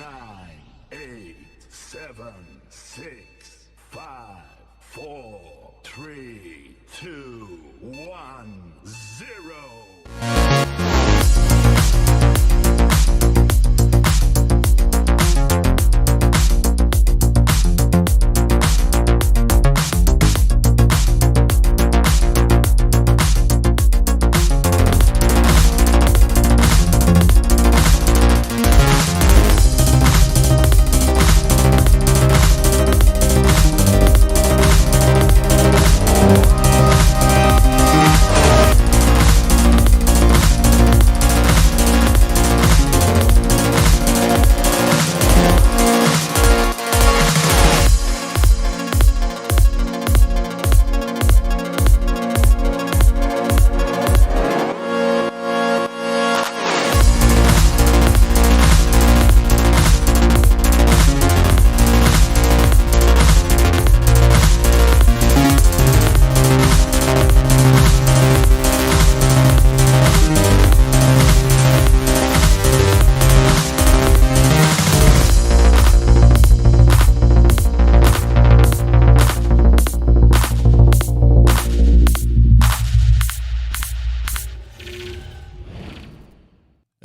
9, 8, 7, 6, 5, 4, 3, 2, 1, 0.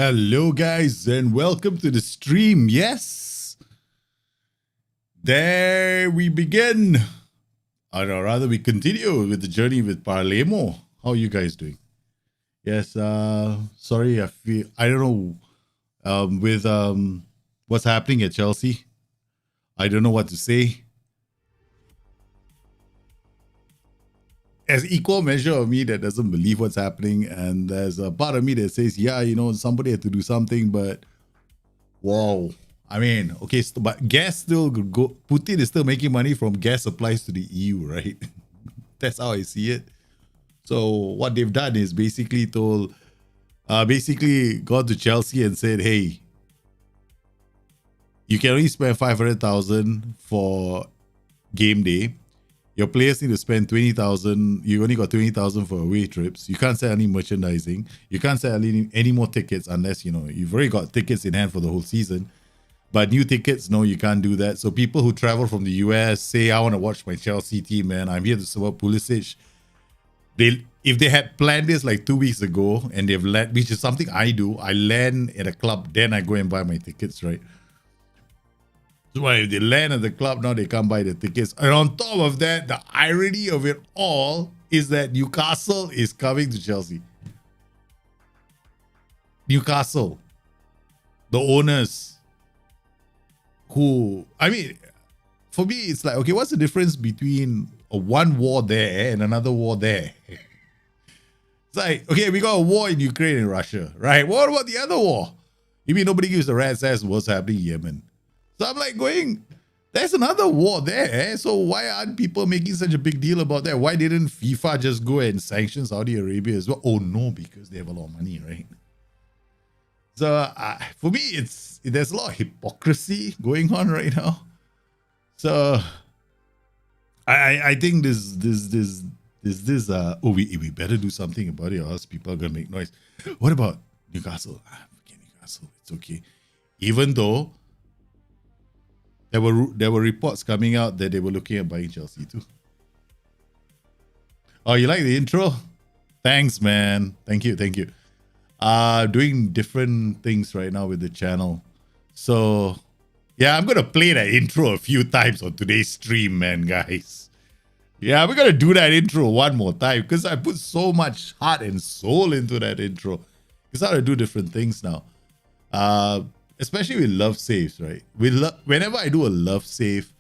Hello guys and welcome to the stream. Yes, there we begin, or rather we continue with the journey with Palermo. How are you guys doing? Yes, sorry, I don't know with what's happening at Chelsea. I don't know what to say. As equal measure of me that doesn't believe what's happening, and there's a part of me that says, yeah, you know, somebody had to do something, but wow. I mean, okay, but gas still go. Putin is still making money from gas supplies to the EU, right? That's how I see it. So what they've done is basically gone to Chelsea and said, hey, you can only spend 500,000 for game day. Your players need to spend 20,000. You only got 20,000 for away trips. You can't sell any merchandising. You can't sell any more tickets unless, you know, you've already got tickets in hand for the whole season. But new tickets, no, you can't do that. So people who travel from the US say, I want to watch my Chelsea team, man. I'm here to support Pulisic. If they had planned this like 2 weeks ago and they've land, which is something I do, I land at a club, then I go and buy my tickets, right? So if they land at the club, now they can't buy the tickets. And on top of that, the irony of it all is that Newcastle is coming to Chelsea. Newcastle, the owners who, I mean, for me, it's like, okay, what's the difference between one war there and another war there? It's like, okay, we got a war in Ukraine and Russia, right? What about the other war? You mean nobody gives a rat's ass what's happening in Yemen? So I'm like going, there's another war there. So why aren't people making such a big deal about that? Why didn't FIFA just go and sanction Saudi Arabia as well? Oh no, because they have a lot of money, right? So for me, there's a lot of hypocrisy going on right now. So I think we better do something about it or else people are gonna make noise. What about Newcastle? Forget Newcastle, it's okay. Even though there were reports coming out that they were looking at buying Chelsea too. Oh, you like the intro? Thanks, man. Thank you. Doing different things right now with the channel. So, yeah, I'm going to play that intro a few times on today's stream, man, guys. Yeah, we're going to do that intro one more time because I put so much heart and soul into that intro. Because I got to do different things now. Especially with love saves, right? Whenever I do a love save,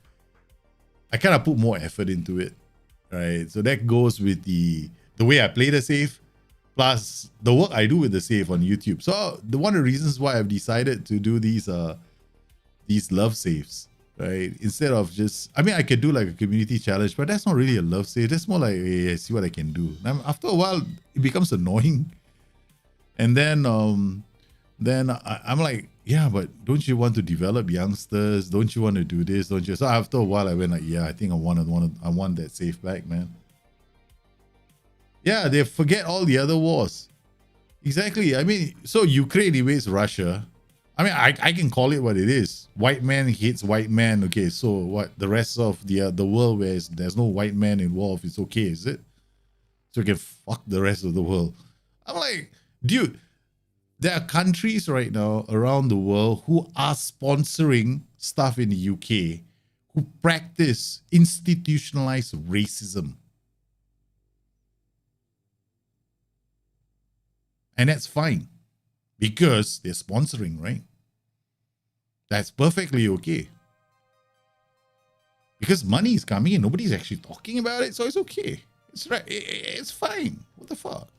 I kind of put more effort into it, right? So that goes with the way I play the save, plus the work I do with the save on YouTube. So one of the reasons why I've decided to do these love saves, right? Instead of just, I mean, I could do like a community challenge, but that's not really a love save. That's more like, hey, see what I can do. And after a while, it becomes annoying, and then I'm like, yeah, but don't you want to develop youngsters? Don't you want to do this? Don't you? So after a while, I went like, yeah, I think I want that save back, man. Yeah, they forget all the other wars. Exactly. I mean, so Ukraine invades Russia. I mean, I can call it what it is. white man hates white man. Okay, so what? The rest of the world where there's no white man involved, it's okay, is it? So you can fuck the rest of the world. I'm like, dude, there are countries right now around the world who are sponsoring stuff in the UK who practice institutionalized racism. And that's fine because they're sponsoring, right? That's perfectly okay. Because money is coming in, nobody's actually talking about it, so it's okay. It's right. It's fine. What the fuck?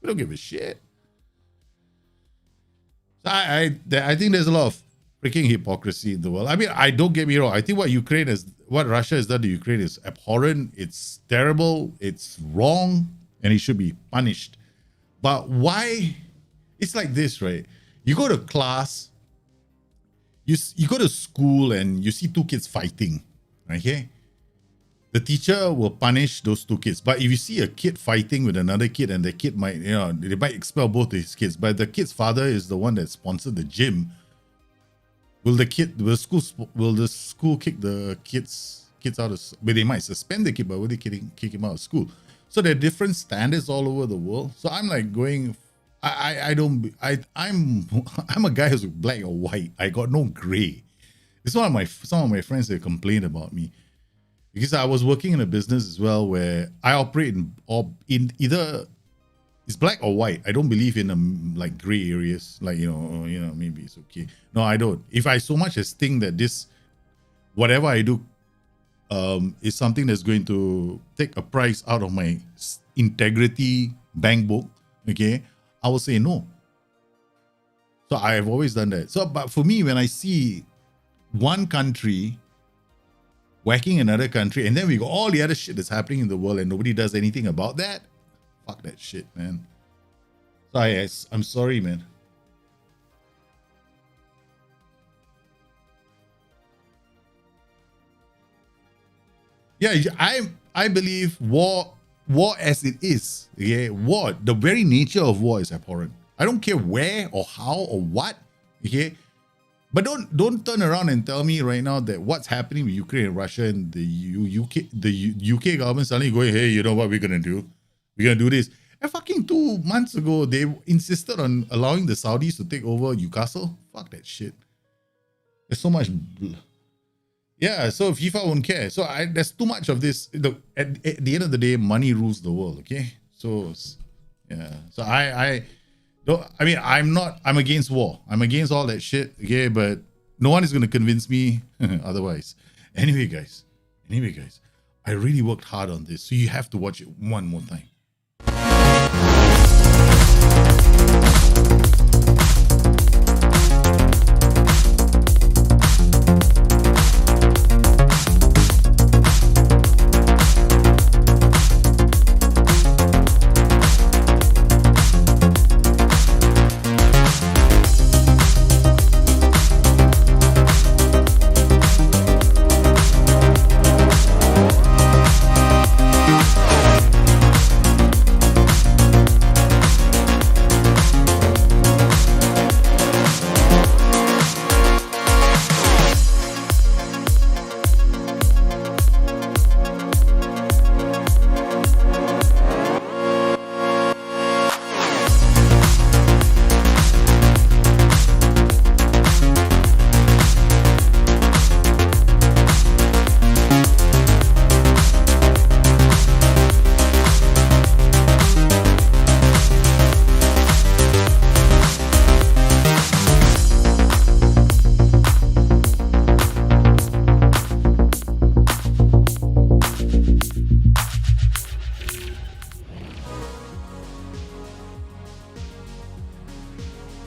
We don't give a shit. I think there's a lot of freaking hypocrisy in the world. I mean, I don't get me wrong. I think what Russia has done to Ukraine is abhorrent. It's terrible. It's wrong, and it should be punished. But why? It's like this, right? You go to class, you go to school, and you see two kids fighting. Okay, the teacher will punish those two kids. But if you see a kid fighting with another kid, and the kid might, they might expel both his kids. But the kid's father is the one that sponsored the gym. Will the school kick the kids out of? But they might suspend the kid, but will they kick him out of school? So there are different standards all over the world. So I'm like going, I'm a guy who's black or white. I got no gray. It's some of my friends that complain about me. Because I was working in a business as well where I operate in either it's black or white. I don't believe in like gray areas. Like maybe it's okay. No, I don't. If I so much as think that this whatever I do is something that's going to take a price out of my integrity bank book, okay, I will say no. So I have always done that. So, but for me, when I see one country whacking another country, and then we got all the other shit that's happening in the world and nobody does anything about that, fuck that shit, man. So I'm sorry, man. Yeah, I believe war as it is, okay, war, the very nature of war is abhorrent. I don't care where or how or what, okay. But don't turn around and tell me right now that what's happening with Ukraine and Russia and the UK government suddenly going, hey, you know what we're gonna do? We're gonna do this. And fucking 2 months ago, they insisted on allowing the Saudis to take over Newcastle. Fuck that shit. There's so much. Yeah, so FIFA won't care. So there's too much of this. At the end of the day, money rules the world. Okay, so yeah. So I'm against war. I'm against all that shit. Okay, but no one is gonna convince me otherwise. Anyway, guys, I really worked hard on this, so you have to watch it one more time.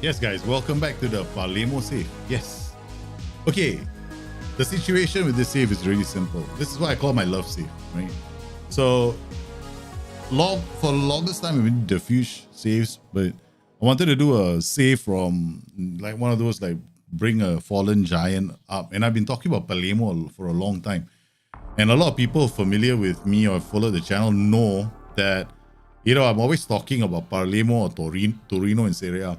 Yes, guys, welcome back to the Palermo safe. Yes. Okay, the situation with this safe is really simple. This is what I call my love safe, right? So, for the longest time, I've been diffuse safes, but I wanted to do a save from like one of those, like bring a fallen giant up. And I've been talking about Palermo for a long time. And a lot of people familiar with me or follow the channel know that, I'm always talking about Palermo or Torino in Serie A.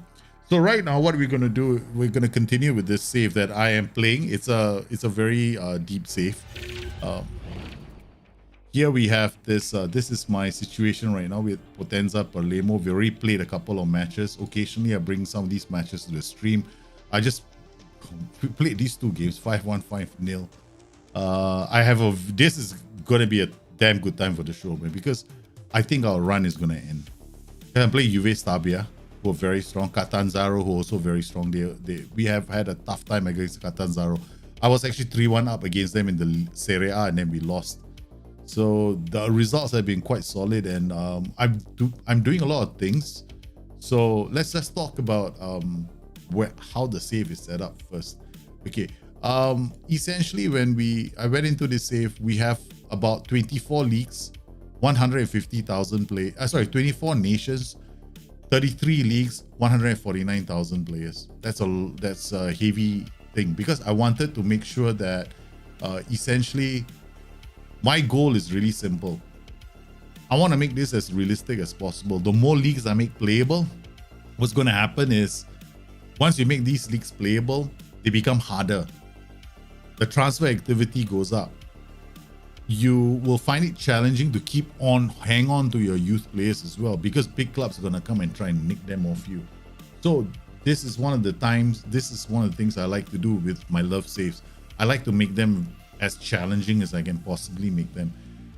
So right now, what we're gonna do, we're gonna continue with this save that I am playing. It's a very deep save. Um, Here we have this. This is my situation right now with Potenza Palermo. We already played a couple of matches. Occasionally, I bring some of these matches to the stream. I just played these two games, 5-1, 5-0. I have a. This is gonna be a damn good time for the show, man, because I think our run is gonna end. I play Juve Stabia, who are very strong. Catanzaro, who are also very strong. We have had a tough time against Catanzaro. I was actually 3-1 up against them in the Serie A, and then we lost. So the results have been quite solid, and I'm doing a lot of things. So let's just talk about how the save is set up first. Okay. Essentially, when I went into this save, we have about 24 leagues, 150,000 play. 24 nations, 33 leagues, 149,000 players. That's a heavy thing, because I wanted to make sure that essentially my goal is really simple. I want to make this as realistic as possible. The more leagues I make playable, what's going to happen is once you make these leagues playable, they become harder. The transfer activity goes up. You will find it challenging to hang on to your youth players as well, because big clubs are going to come and try and nick them off you. So this is one of the things I like to do with my love saves. I like to make them as challenging as I can possibly make them.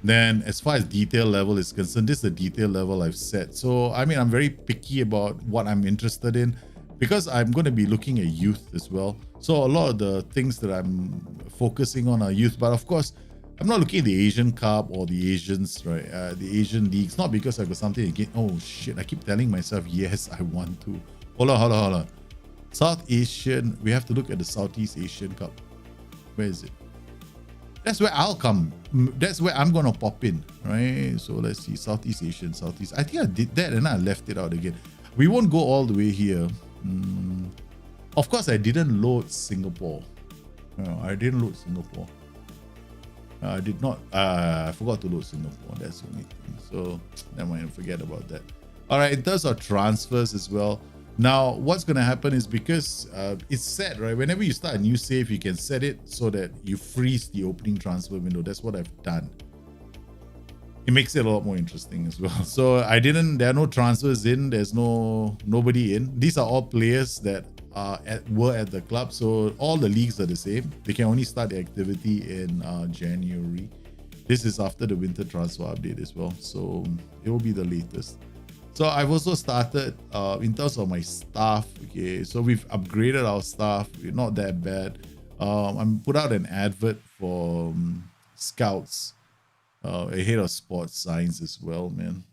Then as far as detail level is concerned, this is the detail level I've set. So I mean, I'm very picky about what I'm interested in, because I'm going to be looking at youth as well. So a lot of the things that I'm focusing on are youth, but of course I'm not looking at the Asian Cup or the Asians, right? The Asian leagues, not because I've got something against. Oh shit, I keep telling myself, yes, I want to. Hold on. South Asian, we have to look at the Southeast Asian Cup. Where is it? That's where I'll come. That's where I'm gonna pop in, right? So let's see, Southeast Asian, Southeast. I think I did that and I left it out again. We won't go all the way here. Of course, I didn't load Singapore. No, I didn't load Singapore. I did not. I forgot to load Singapore. That's the only thing. So never mind. Forget about that. All right. In terms of transfers as well. Now, what's going to happen is, because it's set, right? Whenever you start a new save, you can set it so that you freeze the opening transfer window. That's what I've done. It makes it a lot more interesting as well. So there are no transfers in. There's nobody in. These are all players that were at the club. So all the leagues are the same. They can only start the activity in January. This is after the winter transfer update as well. So it will be the latest. So I've also started in terms of my staff. Okay, so we've upgraded our staff. We're not that bad. I'm put out an advert for scouts, ahead of sports science as well, man.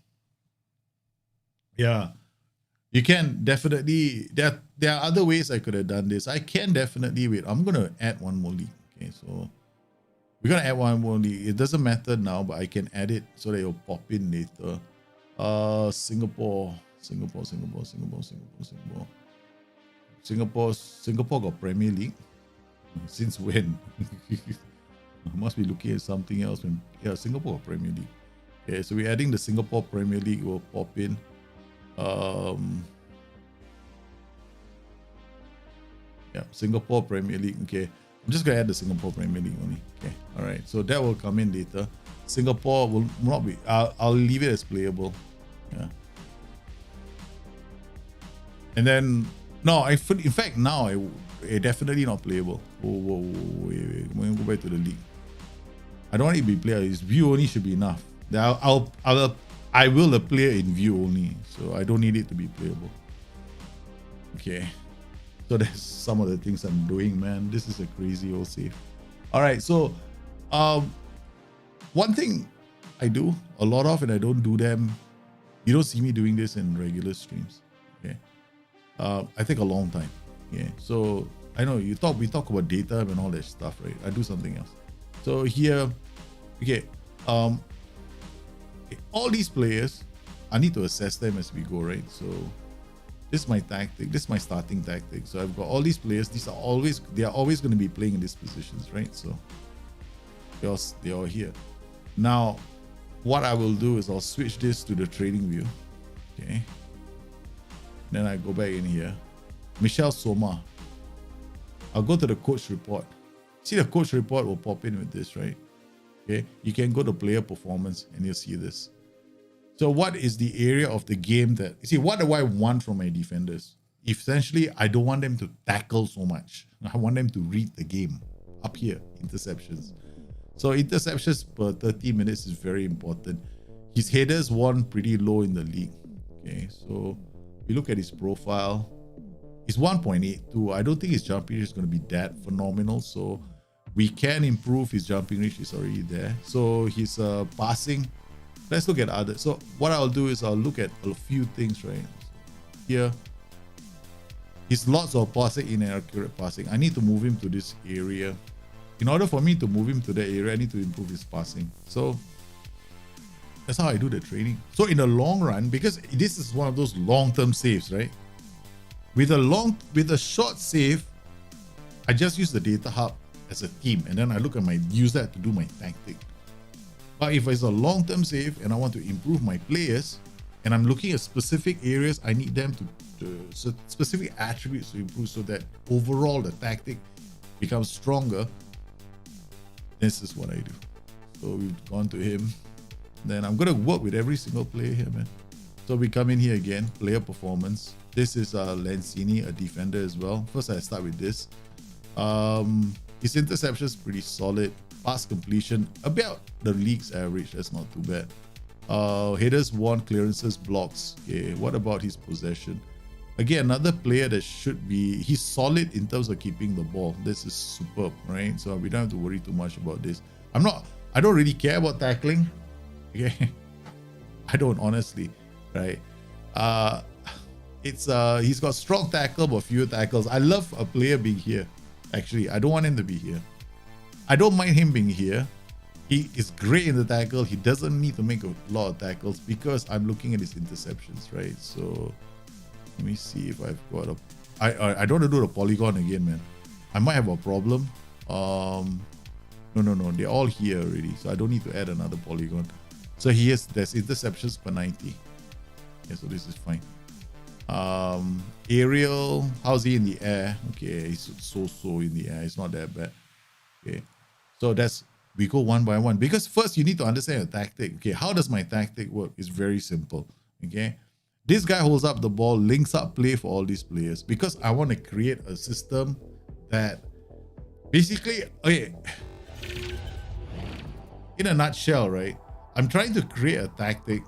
Yeah, you can definitely. There are other ways I could have done this. I can definitely wait. I'm gonna add one more league. Okay, so we're gonna add one more league. It doesn't matter now, but I can add it so that it'll pop in later. Singapore got Premier League. Since when? I must be looking at something else. Yeah, Singapore got Premier League. Okay, so we're adding the Singapore Premier League. Will pop in. Yeah, Singapore Premier League. Okay, I'm just gonna add the Singapore Premier League only. Okay, all right. So that will come in later. Singapore will not be. I'll leave it as playable. Yeah. And then in fact now it definitely not playable. Wait. We're gonna go back to the league. I don't want it to be player. It's view only should be enough. I will play in view only, so I don't need it to be playable. Okay. So that's some of the things I'm doing, man. This is a crazy old save. All right, so one thing I do a lot of, and I don't do them. You don't see me doing this in regular streams. Okay, I take a long time. Yeah, so I know we talk about data and all that stuff, right? I do something else. So here, okay, all these players, I need to assess them as we go, right? So this is my tactic. This is my starting tactic. So I've got all these players. They are always going to be playing in these positions, right? So they're all here. Now, what I will do is I'll switch this to the trading view. Okay. Then I go back in here. Michelle Soma. I'll go to the coach report. See, the coach report will pop in with this, right? Okay, you can go to player performance and you'll see this. So what is the area of the game that, you see, what do I want from my defenders? Essentially, I don't want them to tackle so much. I want them to read the game. Up here, interceptions. So interceptions per 30 minutes is very important. His headers won pretty low in the league. Okay, so we look at his profile. It's 1.82. I don't think his jumping reach is going to be that phenomenal. So we can improve his jumping reach. Is already there. So his passing. Let's look at others. So what I'll do is I'll look at a few things right here. His lots of passing, inaccurate passing. I need to move him to this area. In order for me to move him to that area, I need to improve his passing. So that's how I do the training. So in the long run, because this is one of those long-term saves, right? With a short save, I just use the data hub as a team, and then I look at use that to do my tactic. But if it's a long-term save and I want to improve my players, and I'm looking at specific areas, I need them to specific attributes to improve so that overall the tactic becomes stronger. This is what I do. So we've gone to him. Then I'm going to work with every single player here, man. So we come in here again, player performance. This is Lancini, a defender as well. First, I start with this. His interception is pretty solid. Pass completion, about the league's average. That's not too bad. Headers won, clearances, blocks. Okay, what about his possession? Again, another player that should be, he's solid in terms of keeping the ball. This is superb, right? So we don't have to worry too much about this. I don't really care about tackling. Okay. I don't, honestly, right? He's got strong tackle but fewer tackles. I love a player being here. Actually, I don't want him to be here. I don't mind him being here. He is great in the tackle. He doesn't need to make a lot of tackles because I'm looking at his interceptions, right? So let me see if I've got a... I don't want to do the polygon again, man. I might have a problem. No. They're all here already. So I don't need to add another polygon. So there's interceptions per 90. Yeah, so this is fine. Aerial, how's he in the air? Okay, he's so in the air. It's not that bad. Okay, so we go one by one because first you need to understand your tactic. Okay, how does my tactic work? It's very simple. Okay, this guy holds up the ball, links up play for all these players because I want to create a system that basically, okay, in a nutshell, right? I'm trying to create a tactic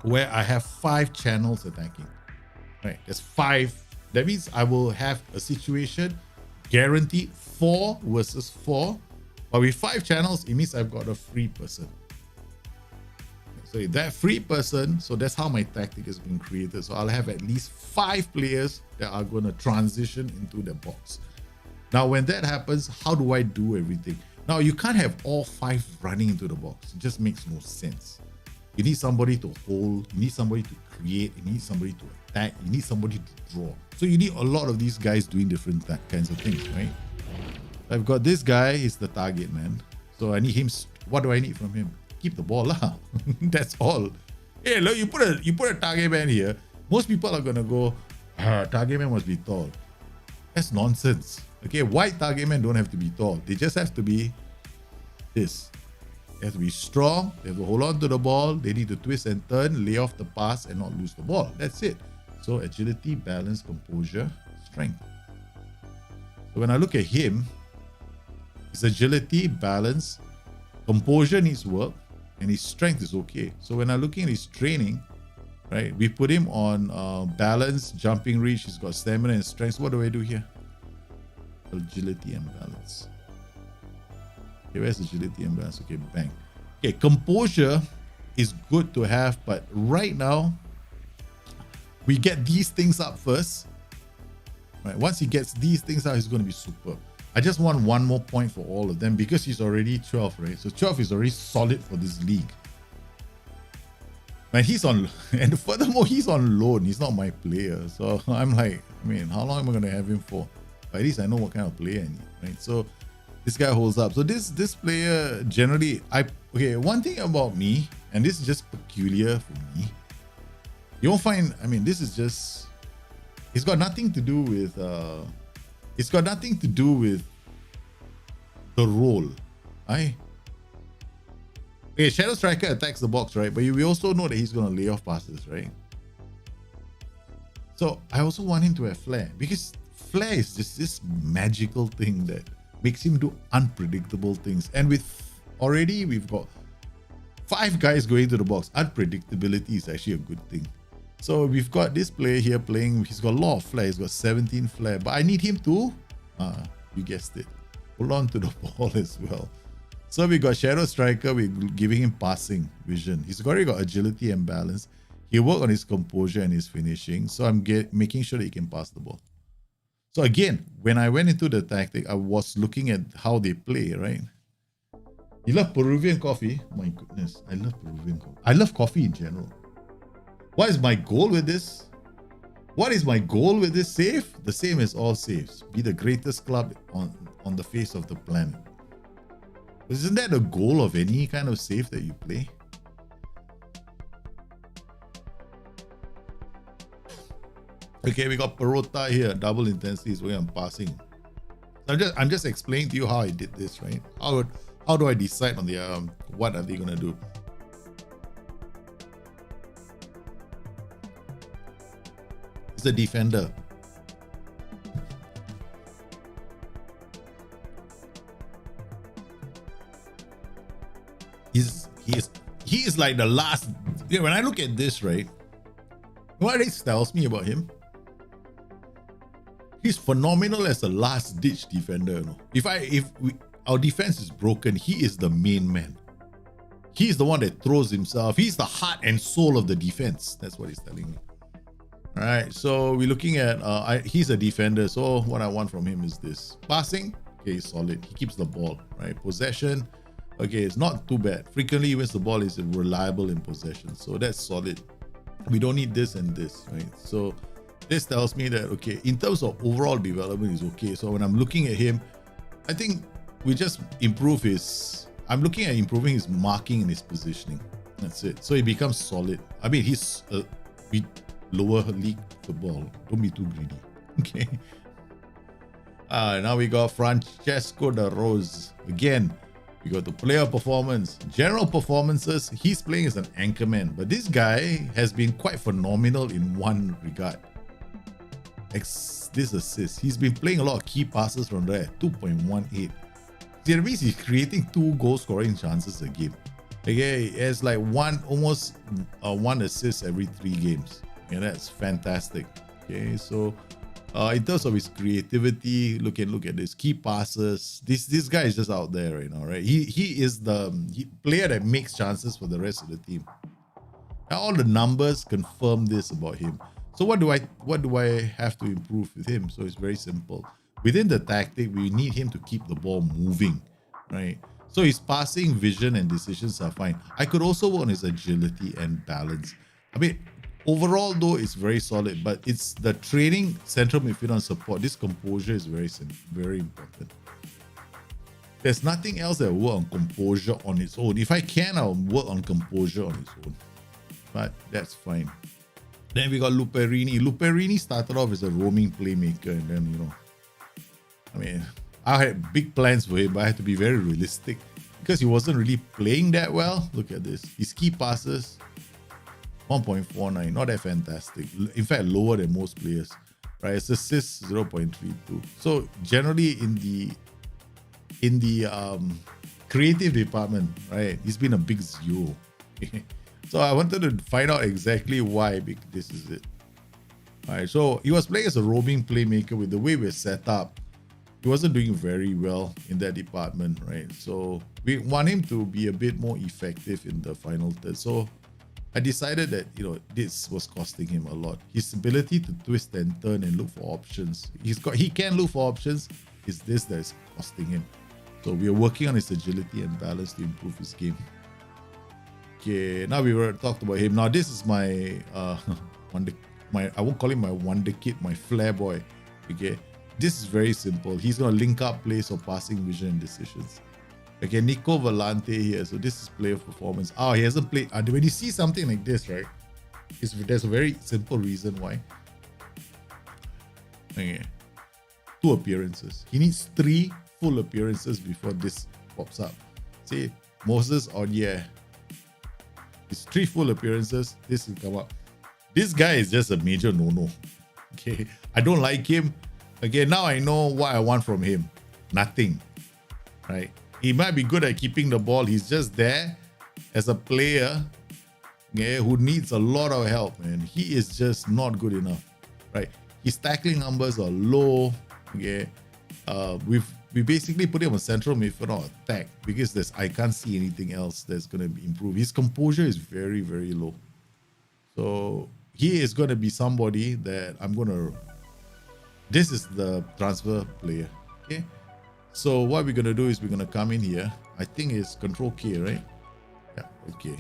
where I have 5 channels attacking. Right, there's 5. That means I will have a situation guaranteed 4 versus 4. But with 5 channels, it means I've got a free person. So that free person, so that's how my tactic has been created. So I'll have at least 5 players that are going to transition into the box. Now, when that happens, how do I do everything? Now, you can't have all 5 running into the box. It just makes no sense. You need somebody to hold, you need somebody to create, you need somebody to attack, you need somebody to draw. So you need a lot of these guys doing different kinds of things, right? I've got this guy, he's the target man. So I need him. What do I need from him? Keep the ball lah. That's all. Hey, look, you put a target man here. Most people are gonna go, target man must be tall. That's nonsense. Okay, white target men don't have to be tall. They just have to be this. They have to be strong. They have to hold on to the ball. They need to twist and turn, lay off the pass, and not lose the ball. That's it. So agility, balance, composure, strength. So when I look at him, his agility, balance, composure needs work, and his strength is okay. So when I'm looking at his training, right, we put him on balance, jumping reach. He's got stamina and strength. So what do I do here? Agility and balance. Okay, where's agility and balance? Okay, bang. Okay, composure is good to have, but right now, we get these things up first. Right, once he gets these things out, he's going to be superb. I just want one more point for all of them because he's already 12, right? So 12 is already solid for this league. And he's on, and furthermore, he's on loan. He's not my player. So I'm like, I mean, how long am I going to have him for? But at least I know what kind of player I need, right? So this guy holds up. So this player generally, okay, one thing about me, and this is just peculiar for me, you won't find, I mean, this is just It's got nothing to do with it's got nothing to do with the role. Okay, Shadow Striker attacks the box, right? But we also know that he's gonna lay off passes, right? So I also want him to have flair, because flair is just this magical thing that makes him do unpredictable things. And with already we've got 5 guys going to the box, unpredictability is actually a good thing. So we've got this player here playing, he's got a lot of flair, he's got 17 flair, but I need him to, you guessed it, hold on to the ball as well. So we got Shadow Striker, we're giving him passing vision. He's already got agility and balance. He'll work on his composure and his finishing. So I'm making sure that he can pass the ball. So again, when I went into the tactic, I was looking at how they play, right? You love Peruvian coffee? My goodness, I love Peruvian coffee. I love coffee in general. What is my goal with this? What is my goal with this save? The same as all saves. Be the greatest club on the face of the planet. Isn't that the goal of any kind of save that you play? Okay, we got Perota here. Double intensity is where I'm passing. I'm just explaining to you how I did this, right? How do I decide on the what are they gonna do? He's a defender. He is like the last. Yeah, when I look at this, right? What this tells me about him? He's phenomenal as a last-ditch defender. You know? If our defense is broken, he is the main man. He's the one that throws himself. He's the heart and soul of the defense. That's what he's telling me. All right, so we're looking at he's a defender. So what I want from him is this: passing. Okay, solid. He keeps the ball. Right, possession. Okay, it's not too bad. Frequently he wins the ball. Is reliable in possession. So that's solid. We don't need this and this, right? So this tells me that, okay, in terms of overall development is okay. So when I'm looking at him, I think we just improve his, I'm looking at improving his marking and his positioning. That's it. So he becomes solid. I mean, he's lower league football. Don't be too greedy. Okay. Now we got Francesco De Rose. Again, we got the player performance, general performances. He's playing as an anchorman, but this guy has been quite phenomenal in one regard. This assist, he's been playing a lot of key passes from there. 2.18. That means he's creating 2 goal scoring chances a game. Okay, he has like almost one assist every 3 games. Yeah, that's fantastic. Okay, so in terms of his creativity, look at this key passes. This guy is just out there right now, right? He is the player that makes chances for the rest of the team. Now, all the numbers confirm this about him. So what do I have to improve with him? So it's very simple. Within the tactic, we need him to keep the ball moving, right? So his passing, vision, and decisions are fine. I could also work on his agility and balance. I mean, overall though, it's very solid, but it's the training, central midfield and support. This composure is very important. There's nothing else that will work on composure on its own. If I can, I'll work on composure on its own. But that's fine. Then we got Luperini. Luperini started off as a roaming playmaker, and then, I mean, I had big plans for him, but I had to be very realistic because he wasn't really playing that well. Look at this. His key passes, 1.49, not that fantastic. In fact, lower than most players, right? His assists, 0.32. So generally in the creative department, right, he's been a big 0. So I wanted to find out exactly why, because this is it. All right, so he was playing as a roaming playmaker. With the way we're set up, he wasn't doing very well in that department, right? So we want him to be a bit more effective in the final third. So I decided that, this was costing him a lot. His ability to twist and turn and look for options. He can look for options. It's this that is costing him. So we are working on his agility and balance to improve his game. Okay, now we were talked about him. Now this is my I won't call him my wonder kid, my flair boy. Okay, this is very simple. He's gonna link up plays or passing vision and decisions. Okay, Nico Volante here. So this is player performance. He hasn't played. When you see something like this, right? There's a very simple reason why. Okay. 2 appearances. He needs 3 full appearances before this pops up. See, Moses Odier. It's 3 full appearances. This will come up. This guy is just a major no-no. Okay. I don't like him. Okay, now I know what I want from him. Nothing. Right? He might be good at keeping the ball. He's just there as a player, okay, who needs a lot of help, man. He is just not good enough. Right? His tackling numbers are low. Okay. We basically put him on central midfield or attack because I can't see anything else that's going to be improved. His composure is very, very low. So he is going to be somebody that I'm going to... This is the transfer player. Okay. So what we're going to do is we're going to come in here. I think it's Control K, right? Yeah. Okay.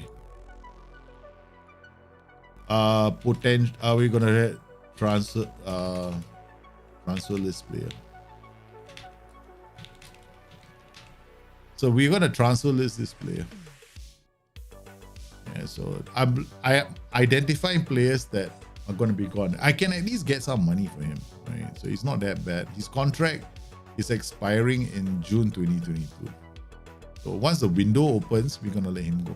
We're going to transfer list player. So we're going to transfer list this player. Yeah, so I am identifying players that are going to be gone. I can at least get some money for him, right? So it's not that bad. His contract is expiring in June 2022. So once the window opens, we're going to let him go.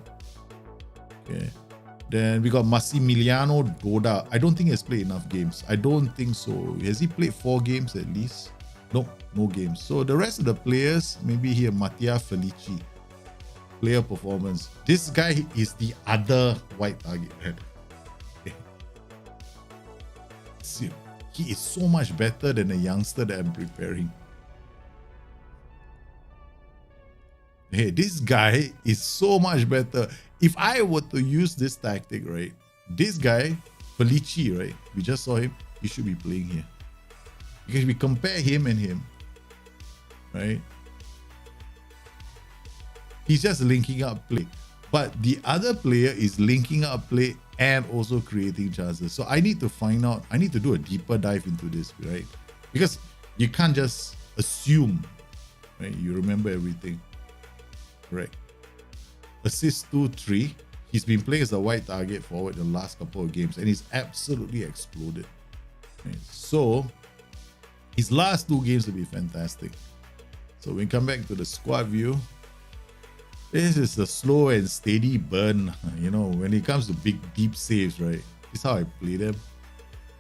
Okay. Then we got Massimiliano Doda. I don't think he has played enough games. I don't think so. Has he played 4 games at least? Nope, no games. So the rest of the players, maybe here, Mattia Felici. Player performance. This guy is the other white target. Okay. See, he is so much better than the youngster that I'm preparing. Hey, this guy is so much better. If I were to use this tactic, right, this guy, Felici, right, we just saw him, he should be playing here. Because we compare him and him, right, he's just linking up play. But the other player is linking up play and also creating chances. So I need to find out, I need to do a deeper dive into this, right? Because you can't just assume, right, you remember everything. Right. Assist 2-3. He's been playing as a white target forward the last couple of games and he's absolutely exploded. Right. So his last 2 games will be fantastic. So we come back to the squad view. This is the slow and steady burn. You know, when it comes to big deep saves, right? This is how I play them.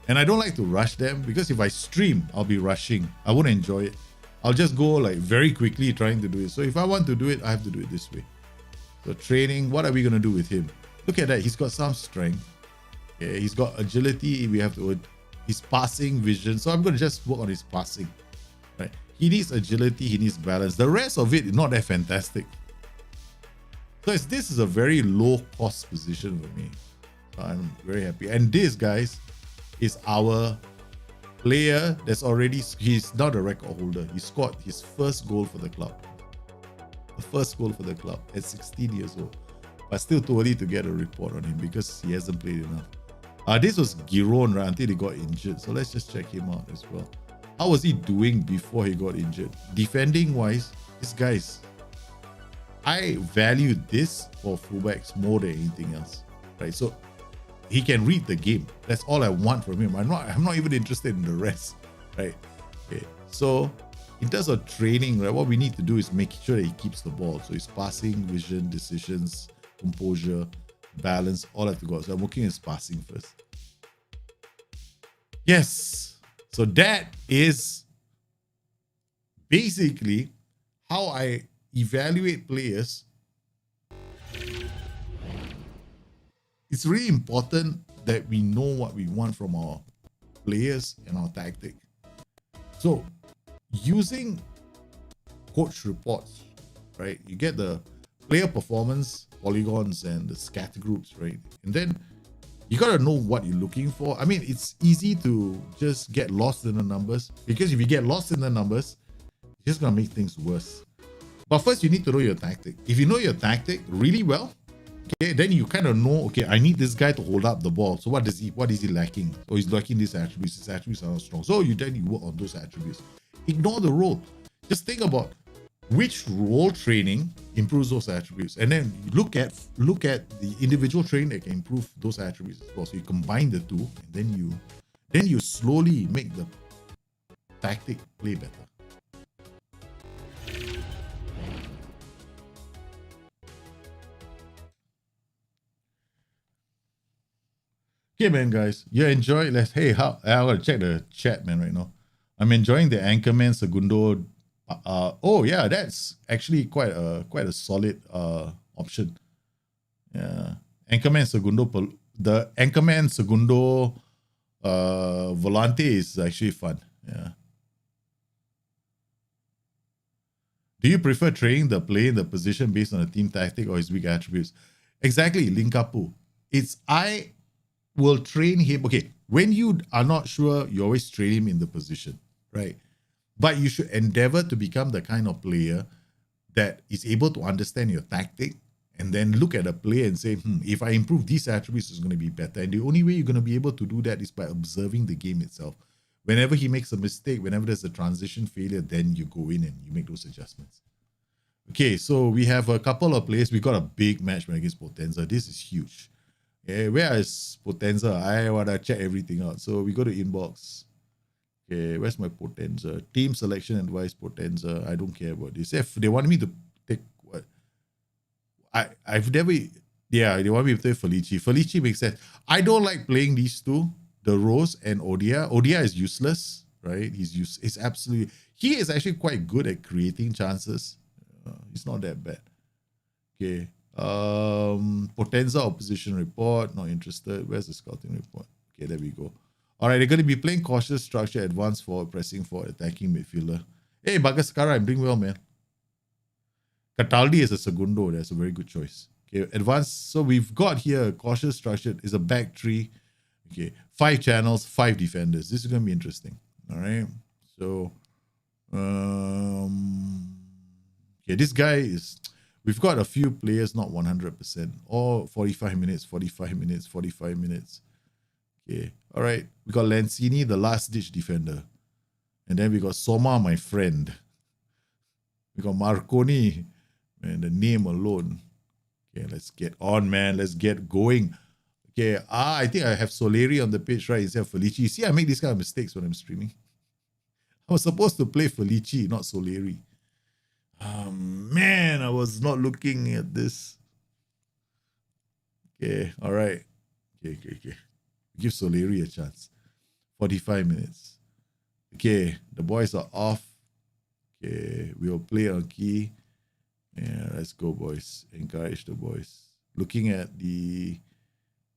And I don't like to rush them because if I stream, I'll be rushing. I won't enjoy it. I'll just go like very quickly trying to do it. So if I want to do it, I have to do it this way. So training, what are we going to do with him? Look at that. He's got some strength. Okay, he's got agility. We have to, his passing vision. So I'm going to just work on his passing. Right? He needs agility. He needs balance. The rest of it is not that fantastic. So this is a very low cost position for me. So I'm very happy. And this, guys, is our player that's already, he's not a record holder. He scored his first goal for the club. The first goal for the club at 16 years old. But still too early to get a report on him because he hasn't played enough. This was Giron, right, until he got injured. So let's just check him out as well. How was he doing before he got injured? Defending wise, this guy's, I value this for fullbacks more than anything else. Right? So he can read the game. That's all I want from him. I'm not even interested in the rest. Right? Okay. So in terms of training, right, what we need to do is make sure that he keeps the ball. So his passing, vision, decisions, composure, balance, all have to go. So I'm working his passing first. Yes. So that is basically how I evaluate players. It's really important that we know what we want from our players and our tactic. So using coach reports, right? You get the player performance, polygons, and the scatter groups, right? And then you got to know what you're looking for. I mean, it's easy to just get lost in the numbers because if you get lost in the numbers, it's just going to make things worse. But first, you need to know your tactic. If you know your tactic really well, okay, then you kind of know, okay, I need this guy to hold up the ball. So what is he lacking? Oh, he's lacking these attributes. His attributes are not strong. So then you work on those attributes. Ignore the role. Just think about which role training improves those attributes, and then look at the individual training that can improve those attributes as well. So you combine the two, and then you slowly make the tactic, play better. Okay, man, guys, you enjoy. Hey, how I gotta check the chat, man, right now. I'm enjoying the Anchorman Segundo. Oh yeah, that's actually quite a solid option. Yeah, Anchorman Segundo. The Anchorman Segundo Volante is actually fun. Yeah. Do you prefer training the play in the position based on a team tactic or his weak attributes? Exactly, Linkapu. I will train him. Okay, when you are not sure, you always train him in the position, right? But you should endeavor to become the kind of player that is able to understand your tactic and then look at a play and say, if I improve these attributes, it's going to be better. And the only way you're going to be able to do that is by observing the game itself. Whenever he makes a mistake, whenever there's a transition failure, then you go in and you make those adjustments. Okay, so we have a couple of players. We got a big match against Potenza. This is huge. Okay, where is Potenza? I want to check everything out. So we go to inbox. Okay, where's my Potenza? Team selection advice, Potenza. I don't care about this. If they want me to take what? I've never. Yeah, they want me to play Felici. Felici makes sense. I don't like playing these two, the Rose and Odia. Odia is useless, right? He's absolutely. He is actually quite good at creating chances. He's not that bad. Okay. Potenza opposition report. Not interested. Where's the scouting report? Okay, there we go. All right, they're going to be playing cautious structure, advanced forward, pressing forward, attacking midfielder. Hey, Bagaskara, I'm doing well, man. Cataldi is a segundo. That's a very good choice. Okay, advanced. So we've got here cautious structure is a back three. Okay, 5 channels, 5 defenders. This is going to be interesting. All right. So, okay, this guy is. We've got a few players, not 100%. All 45 minutes, 45 minutes, 45 minutes. Okay, all right. We got Lanzini, the last-ditch defender. And then we got Soma, my friend. We got Marconi. Man, the name alone. Okay, let's get on, man. Let's get going. Okay, I think I have Soleri on the pitch, right, instead of Felici. See, I make these kind of mistakes when I'm streaming. I was supposed to play Felici, not Soleri. Man, I was not looking at this. Okay, all right. Okay. Give Soleri a chance. 45 minutes. Okay, the boys are off. Okay, we'll play on key. Yeah, let's go, boys. Encourage the boys. Looking at the...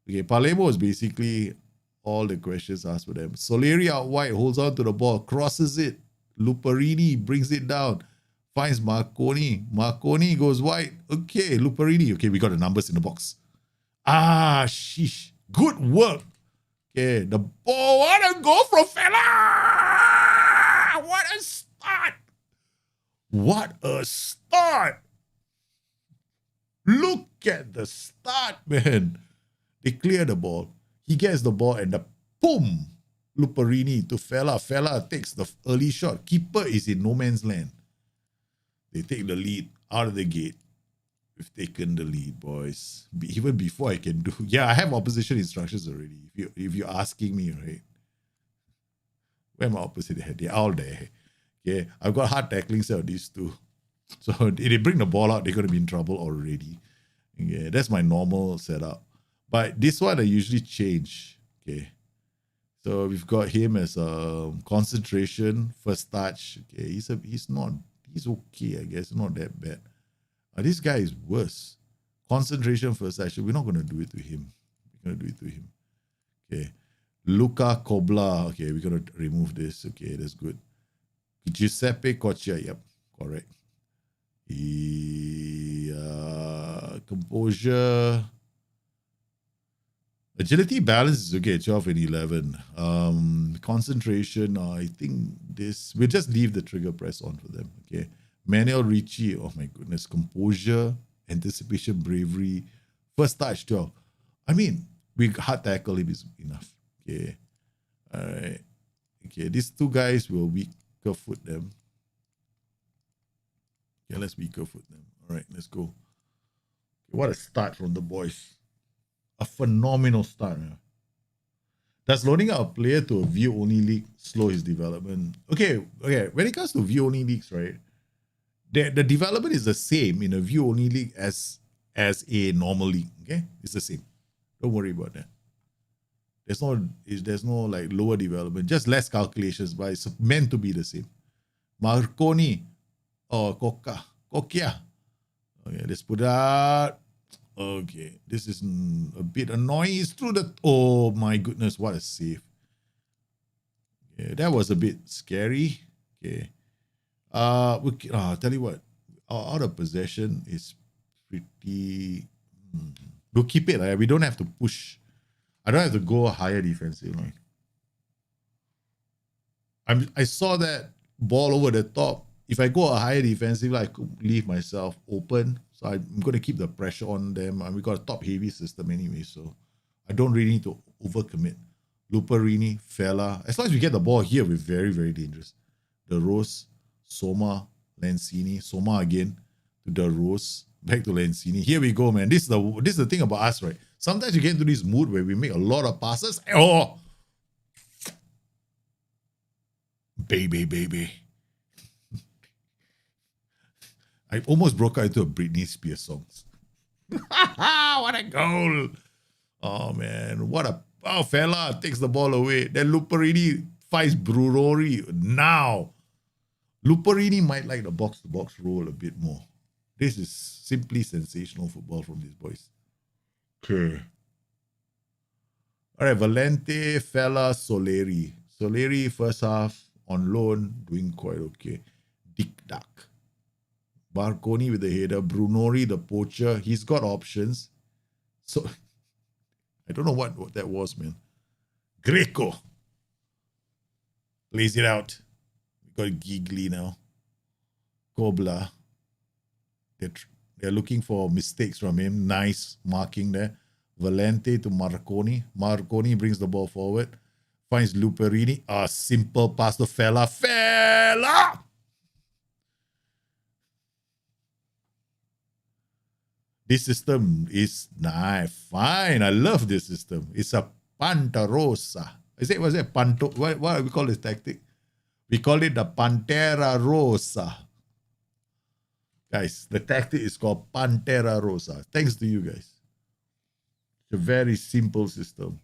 Okay, Palermo is basically all the questions asked for them. Soleri out wide, holds on to the ball, crosses it. Luperini brings it down. Finds Marconi. Marconi goes wide. Okay, Luperini. Okay, we got the numbers in the box. Sheesh. Good work. Okay, the ball. What a goal from Fela! What a start! What a start! Look at the start, man. They clear the ball. He gets the ball and the boom! Luperini to Fela. Fela takes the early shot. Keeper is in no man's land. They take the lead out of the gate. We've taken the lead, boys. Even before I can do... Yeah, I have opposition instructions already. If you're asking me, right? Where my opposite head? They're all there. Okay, I've got hard tackling set of these two. So if they bring the ball out, they're going to be in trouble already. Okay, that's my normal setup. But this one I usually change. Okay. So we've got him as concentration, first touch. Okay, he's okay, I guess. Not that bad. This guy is worse. Concentration first touch. We're not going to do it to him. We're going to do it to him. Okay. Luca Kobla. Okay, we're going to remove this. Okay, that's good. Giuseppe Coccia. Yep, correct. Composure. Agility balance is okay, 12 and 11. Concentration, I think this, we'll just leave the trigger press on for them, okay? Manuel Ricci, oh my goodness. Composure, anticipation, bravery. First touch, 12. I mean, we hard tackle him is enough, okay? All right. Okay, these two guys will weaker foot them. Okay, let's weaker foot them. All right, let's go. What a start from the boys. A phenomenal start. Does loading out a player to a view-only league slow his development? Okay. When it comes to view-only leagues, right, the development is the same in a view-only league as a normal league. Okay, it's the same. Don't worry about that. There's no like lower development, just less calculations, but it's meant to be the same. Marconi or Kokia. Okay, let's put that. Okay, this is a bit annoying. It's through the. Oh my goodness, what a save! Yeah, that was a bit scary. Okay, tell you what, our out of possession is pretty. We'll keep it. We don't have to push. I don't have to go higher defensive line. I saw that ball over the top. If I go a higher defensive, I could leave myself open. So I'm going to keep the pressure on them. And we got a top-heavy system anyway, so I don't really need to overcommit. Luperini, Fella. As long as we get the ball here, we're very, very dangerous. The Rose, Soma, Lanzini. Soma again to the Rose. Back to Lanzini. Here we go, man. This is the thing about us, right? Sometimes you get into this mood where we make a lot of passes. Oh! Baby. I almost broke out into a Britney Spears song. What a goal! Oh man, Fella takes the ball away. Then Luperini fights Brunori now. Luperini might like the box-to-box role a bit more. This is simply sensational football from these boys. Okay. All right, Valente, Fella, Soleri. Soleri, first half, on loan, doing quite okay. Dick Duck. Barconi with the header. Brunori, the poacher. He's got options. So, I don't know what that was, man. Greco. Plays it out. We got Gigli now. Kobla. They're looking for mistakes from him. Nice marking there. Valente to Marconi. Marconi brings the ball forward. Finds Luperini. A simple pass to Fella. Fella! This system is nice. Fine. I love this system. It's a Pantarosa. Was it Panto? What do we call this tactic? We call it the Pantera Rosa. Guys, the tactic is called Pantera Rosa. Thanks to you guys. It's a very simple system.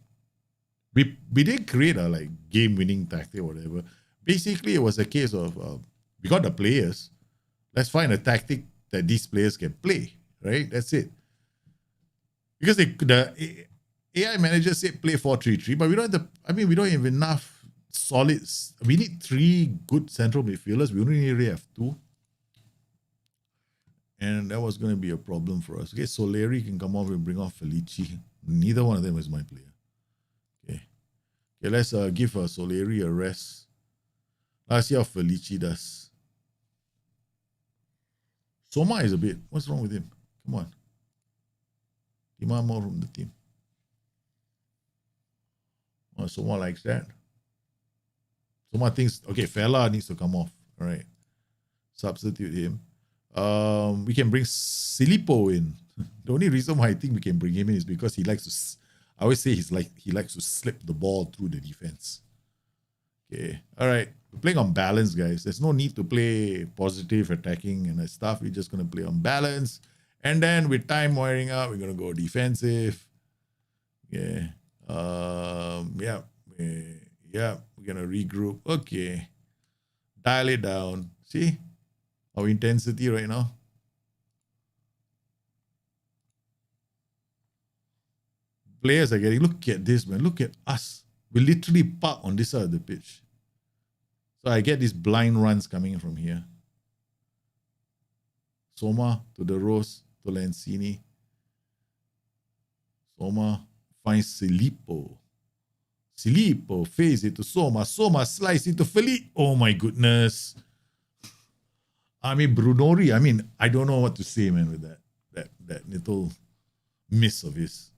We didn't create a game-winning tactic or whatever. Basically, it was a case of we got the players. Let's find a tactic that these players can play. Right? That's it. Because the AI manager said play 4-3-3, but we don't have enough solids. We need 3 good central midfielders. We only really have 2. And that was going to be a problem for us. Okay, Soleri can come off and bring off Felici. Neither one of them is my player. Okay, let's give Soleri a rest. Let's see how Felici does. Soma is a bit. What's wrong with him? Come on. Demand more from the team. Oh, Soma likes that. Soma thinks, okay, Fella needs to come off. All right. Substitute him. We can bring Silipo in. The only reason why I think we can bring him in is because he likes to. I always say he likes to slip the ball through the defense. Okay, all right. We're playing on balance, guys. There's no need to play positive attacking and that stuff. We're just gonna play on balance, and then with time wearing out, we're gonna go defensive. Yeah. Yeah. We're gonna regroup. Okay. Dial it down. See our intensity right now. Players are getting. Look at this, man. Look at us. We literally park on this side of the pitch. So I get these blind runs coming in from here. Soma to the Rose to Lanzini. Soma finds Silipo. Silipo fades it to Soma. Soma slices it to Felipe. Oh my goodness. Brunori. I don't know what to say, man, with that little miss of his.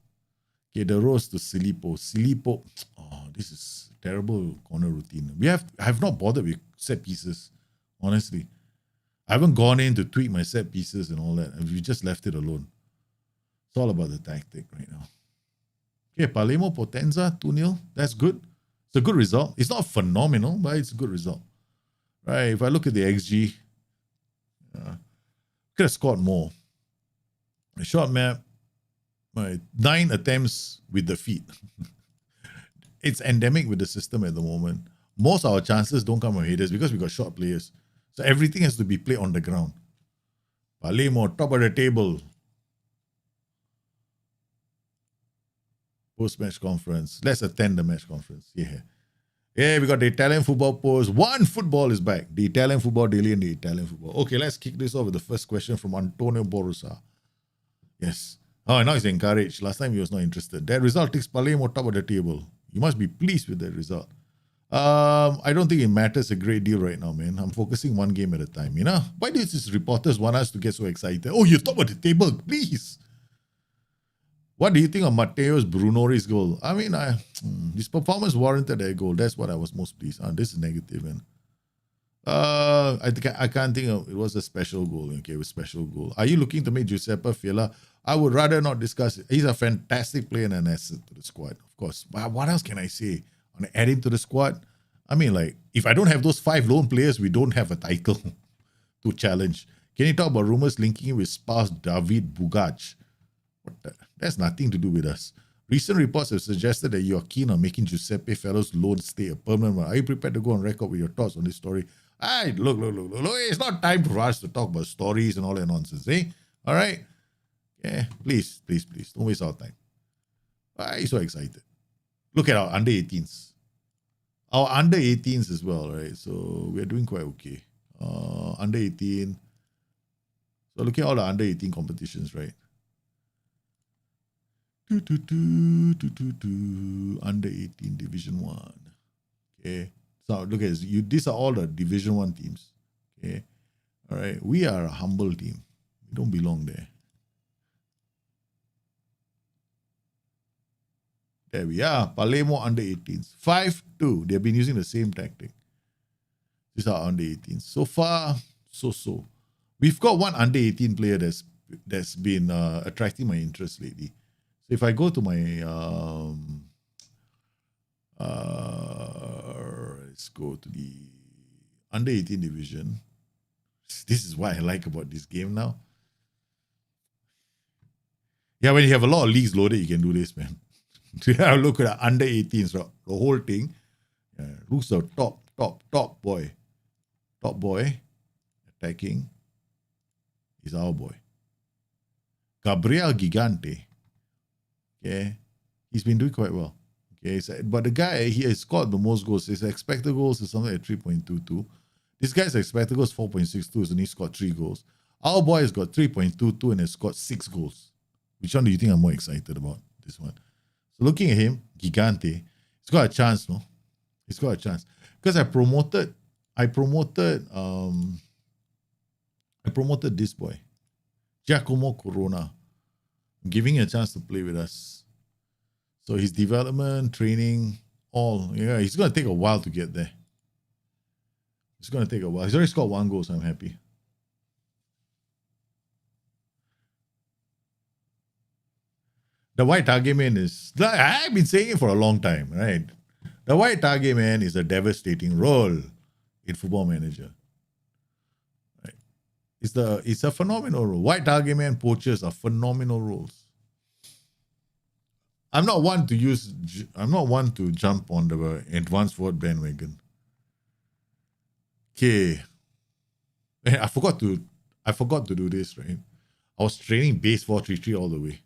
Okay, the Rose to Silipo. Silipo. Oh, this is terrible corner routine. I have not bothered with set pieces, honestly. I haven't gone in to tweak my set pieces and all that. We just left it alone. It's all about the tactic right now. Okay, Palermo Potenza 2-0. That's good. It's a good result. It's not phenomenal, but it's a good result. Right, if I look at the XG, could have scored more. A short map, right, 9 attempts with the feet. It's endemic with the system at the moment. Most of our chances don't come from headers because we got short players. So everything has to be played on the ground. Palermo, top of the table. Post-match conference. Let's attend the match conference. Yeah. Yeah, we got the Italian football post. One football is back. The Italian football daily and the Italian football. Okay, let's kick this off with the first question from Antonio Borusa. Yes. Oh, now he's encouraged. Last time he was not interested. That result takes Palermo top of the table. You must be pleased with that result. I don't think it matters a great deal right now, man. I'm focusing one game at a time, you know? Why do these reporters want us to get so excited? Oh, you're top of the table, please. What do you think of Matteo's Brunori's goal? I mean, his performance warranted that goal. That's what I was most pleased. This is negative, man. I can't think of it was a special goal. Okay, it was a special goal. Are you looking to make Giuseppe Fiala? I would rather not discuss it. He's a fantastic player and an asset to the squad, of course. But what else can I say? I want to add him to the squad. I mean, like, if I don't have those 5 lone players, we don't have a title to challenge. Can you talk about rumors linking him with spouse David Bugaj? That's nothing to do with us. Recent reports have suggested that you are keen on making Giuseppe Fiala's loan stay a permanent one. Are you prepared to go on record with your thoughts on this story? Look. It's not time for us to talk about stories and all that nonsense, eh? All right? Yeah, please. Don't waste our time. Why are you so excited? Look at our under 18s. Our under 18s as well, right? So we're doing quite okay. Under 18. So looking at all the under 18 competitions, right? Under 18 Division 1. Okay. So look at this. These are all the Division 1 teams. Okay. All right. We are a humble team. We don't belong there. There we are. Palermo under 18s. 5-2. They've been using the same tactic. These are under 18s. So far, so. We've got one under 18 player that's been attracting my interest lately. So if I go to my let's go to the under 18 division. This is what I like about this game now. Yeah, when you have a lot of leagues loaded, you can do this, man. Yeah, look at the under 18s, the whole thing. Yeah, looks the top boy. Top boy attacking is our boy. Gabriel Gigante. Okay, he's been doing quite well. Okay, but the guy, he has scored the most goals. His expected goals is something at 3.22. This guy's expected goals 4.62, and he scored 3 goals. Our boy has got 3.22 and has scored 6 goals. Which one do you think I'm more excited about? This one. So looking at him, Gigante, he's got a chance, no? He's got a chance. Because I promoted this boy, Giacomo Corona. I'm giving him a chance to play with us. So his development, training, all, yeah, he's going to take a while to get there. It's going to take a while. He's already scored 1 goal, so I'm happy. The white target man is, I've been saying it for a long time, right? The white target man is a devastating role in Football Manager. Right? It's a phenomenal role. White target man poachers are phenomenal roles. I'm not one to jump on the advanced word bandwagon. Okay. I forgot to do this, right? I was training base 433 all the way.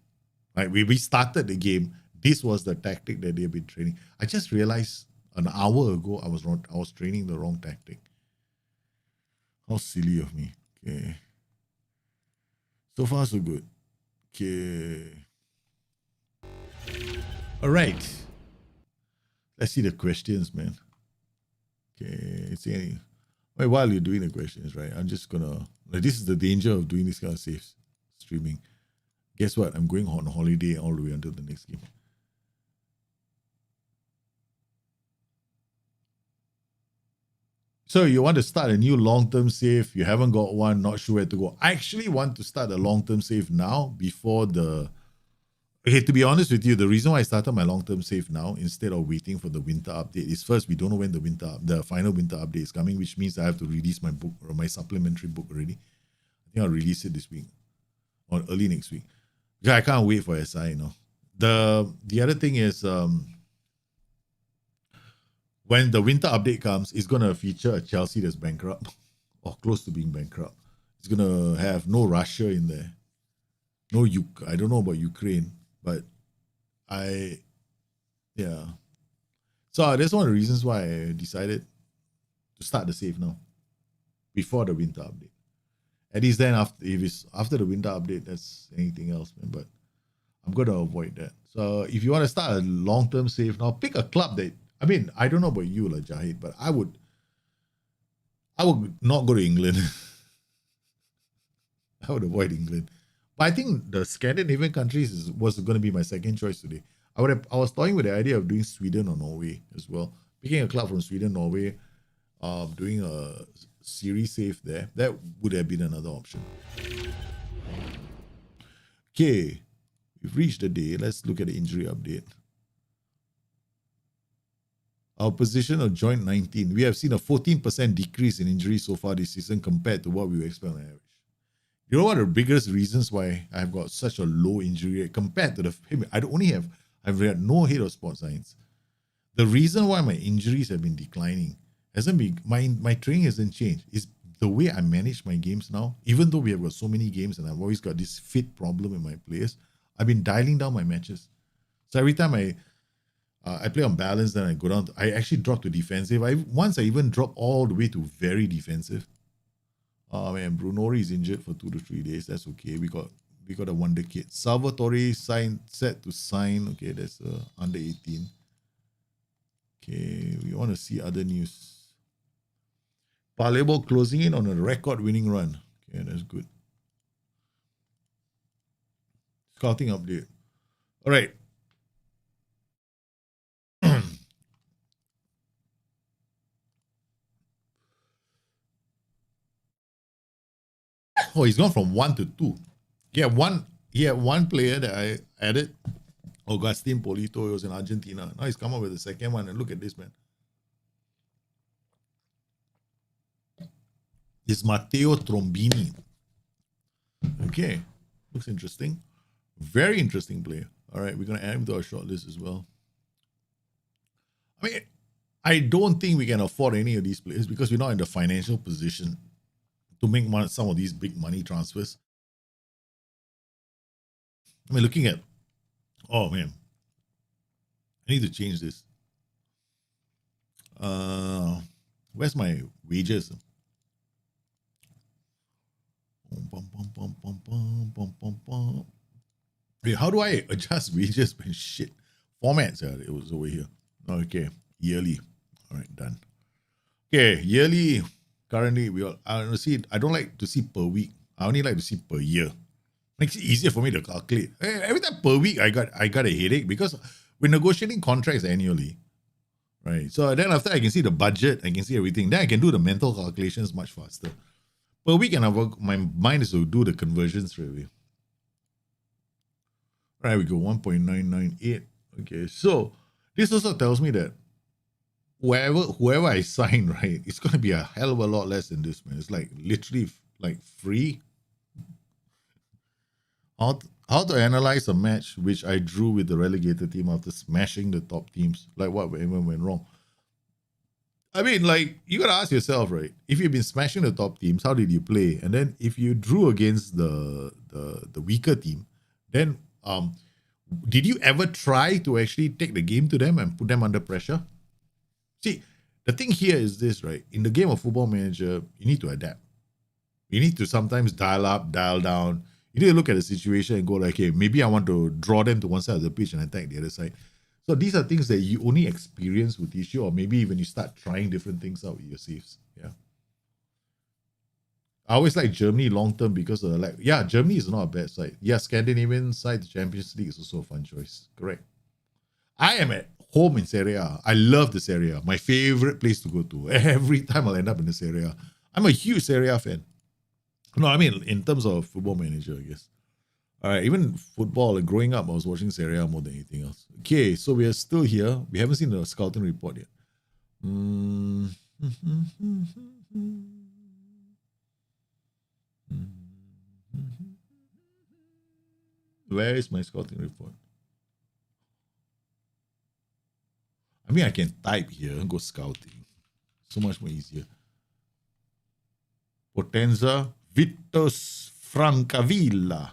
Like we started the game. This was the tactic that they've been training. I just realized an hour ago I was training the wrong tactic. How silly of me. Okay. So far so good. Okay. All right. Let's see the questions, man. Okay. While you're doing the questions, right? I'm just gonna this is the danger of doing this kind of safe streaming. Guess what? I'm going on holiday all the way until the next game. So you want to start a new long-term save, you haven't got one, not sure where to go. I actually want to start a long-term save now before the Okay, to be honest with you, the reason why I started my long-term save now instead of waiting for the winter update is first, we don't know when the final winter update is coming, which means I have to release my book or my supplementary book already. I think I'll release it this week or early next week. Yeah, I can't wait for SI, you know. The other thing is when the winter update comes, it's gonna feature a Chelsea that's bankrupt or close to being bankrupt. It's gonna have no Russia in there. No, I don't know about Ukraine, but yeah. So that's one of the reasons why I decided to start the save now, before the winter update. At least then, if it's after the winter update, that's anything else, man. But I'm gonna avoid that. So if you want to start a long-term save now, pick a club that, I mean, I don't know about you, Jahid, but I would not go to England. I would avoid England. But I think the Scandinavian countries was going to be my second choice today. I was toying with the idea of doing Sweden or Norway as well. Picking a club from Sweden, Norway, doing a series save there. That would have been another option. Okay, we've reached the day. Let's look at the injury update. Our position of joint 19. We have seen a 14% decrease in injuries so far this season compared to what we expect on average. You know what are the biggest reasons why I've got such a low injury rate compared to I've read no head of sports science. The reason why my injuries have been declining hasn't been, my training hasn't changed. It's the way I manage my games now. Even though we have got so many games and I've always got this fit problem in my players, I've been dialing down my matches. So every time I play on balance, then I go down. I actually drop to defensive. Once I even drop all the way to very defensive. Oh man, Brunori is injured for 2 to 3 days. That's okay. We got a wonder kid. Salvatore set to sign. Okay, that's under 18. Okay, we want to see other news. Palermo closing in on a record-winning run. Okay, that's good. Scouting update. All right. Oh, he's gone from 1 to 2. He had one player that I added, Agustin Polito. He was in Argentina. Now he's come up with the second one, and look at this, man. It's Matteo Trombini. Okay, looks interesting. Very interesting player. All right, we're going to add him to our short list as well. I mean, I don't think we can afford any of these players because we're not in the financial position to make some of these big money transfers. I mean, looking at, oh man, I need to change this. Where's my wages? Wait, how do I adjust wages? Shit. Formats, it was over here. Okay, yearly. All right, done. Okay, yearly. Currently, I don't like to see per week. I only like to see per year. Makes it easier for me to calculate. Every time per week, I got a headache because we're negotiating contracts annually, right? So then after I can see the budget, I can see everything. Then I can do the mental calculations much faster. Per week, and my mind is to do the conversions straight away. All right, we go 1.998. Okay, so this also tells me that whoever I sign, right, it's going to be a hell of a lot less than this, man. It's like literally like free. How to analyze a match which I drew with the relegated team after smashing the top teams? Like what even went wrong? I mean, like, you got to ask yourself, right? If you've been smashing the top teams, how did you play? And then if you drew against the weaker team, then did you ever try to actually take the game to them and put them under pressure? See, the thing here is this, right? In the game of Football Manager, you need to adapt. You need to sometimes dial up, dial down. You need to look at the situation and go like, hey, maybe I want to draw them to one side of the pitch and attack the other side. So these are things that you only experience with issue, or maybe when you start trying different things out with your saves. Yeah. I always like Germany long term because Germany is not a bad side. Yeah, Scandinavian side, the Champions League is also a fun choice. Correct. I am at home in Serie A. I love the Serie A. My favorite place to go to. Every time I'll end up in the Serie A. I'm a huge Serie A fan. No, I mean, in terms of Football Manager, I guess. All right, even football, like growing up, I was watching Serie A more than anything else. Okay, so we are still here. We haven't seen the scouting report yet. Where is my scouting report? I mean, I can type here and go scouting. So much more easier. Potenza, Vitos Francavilla.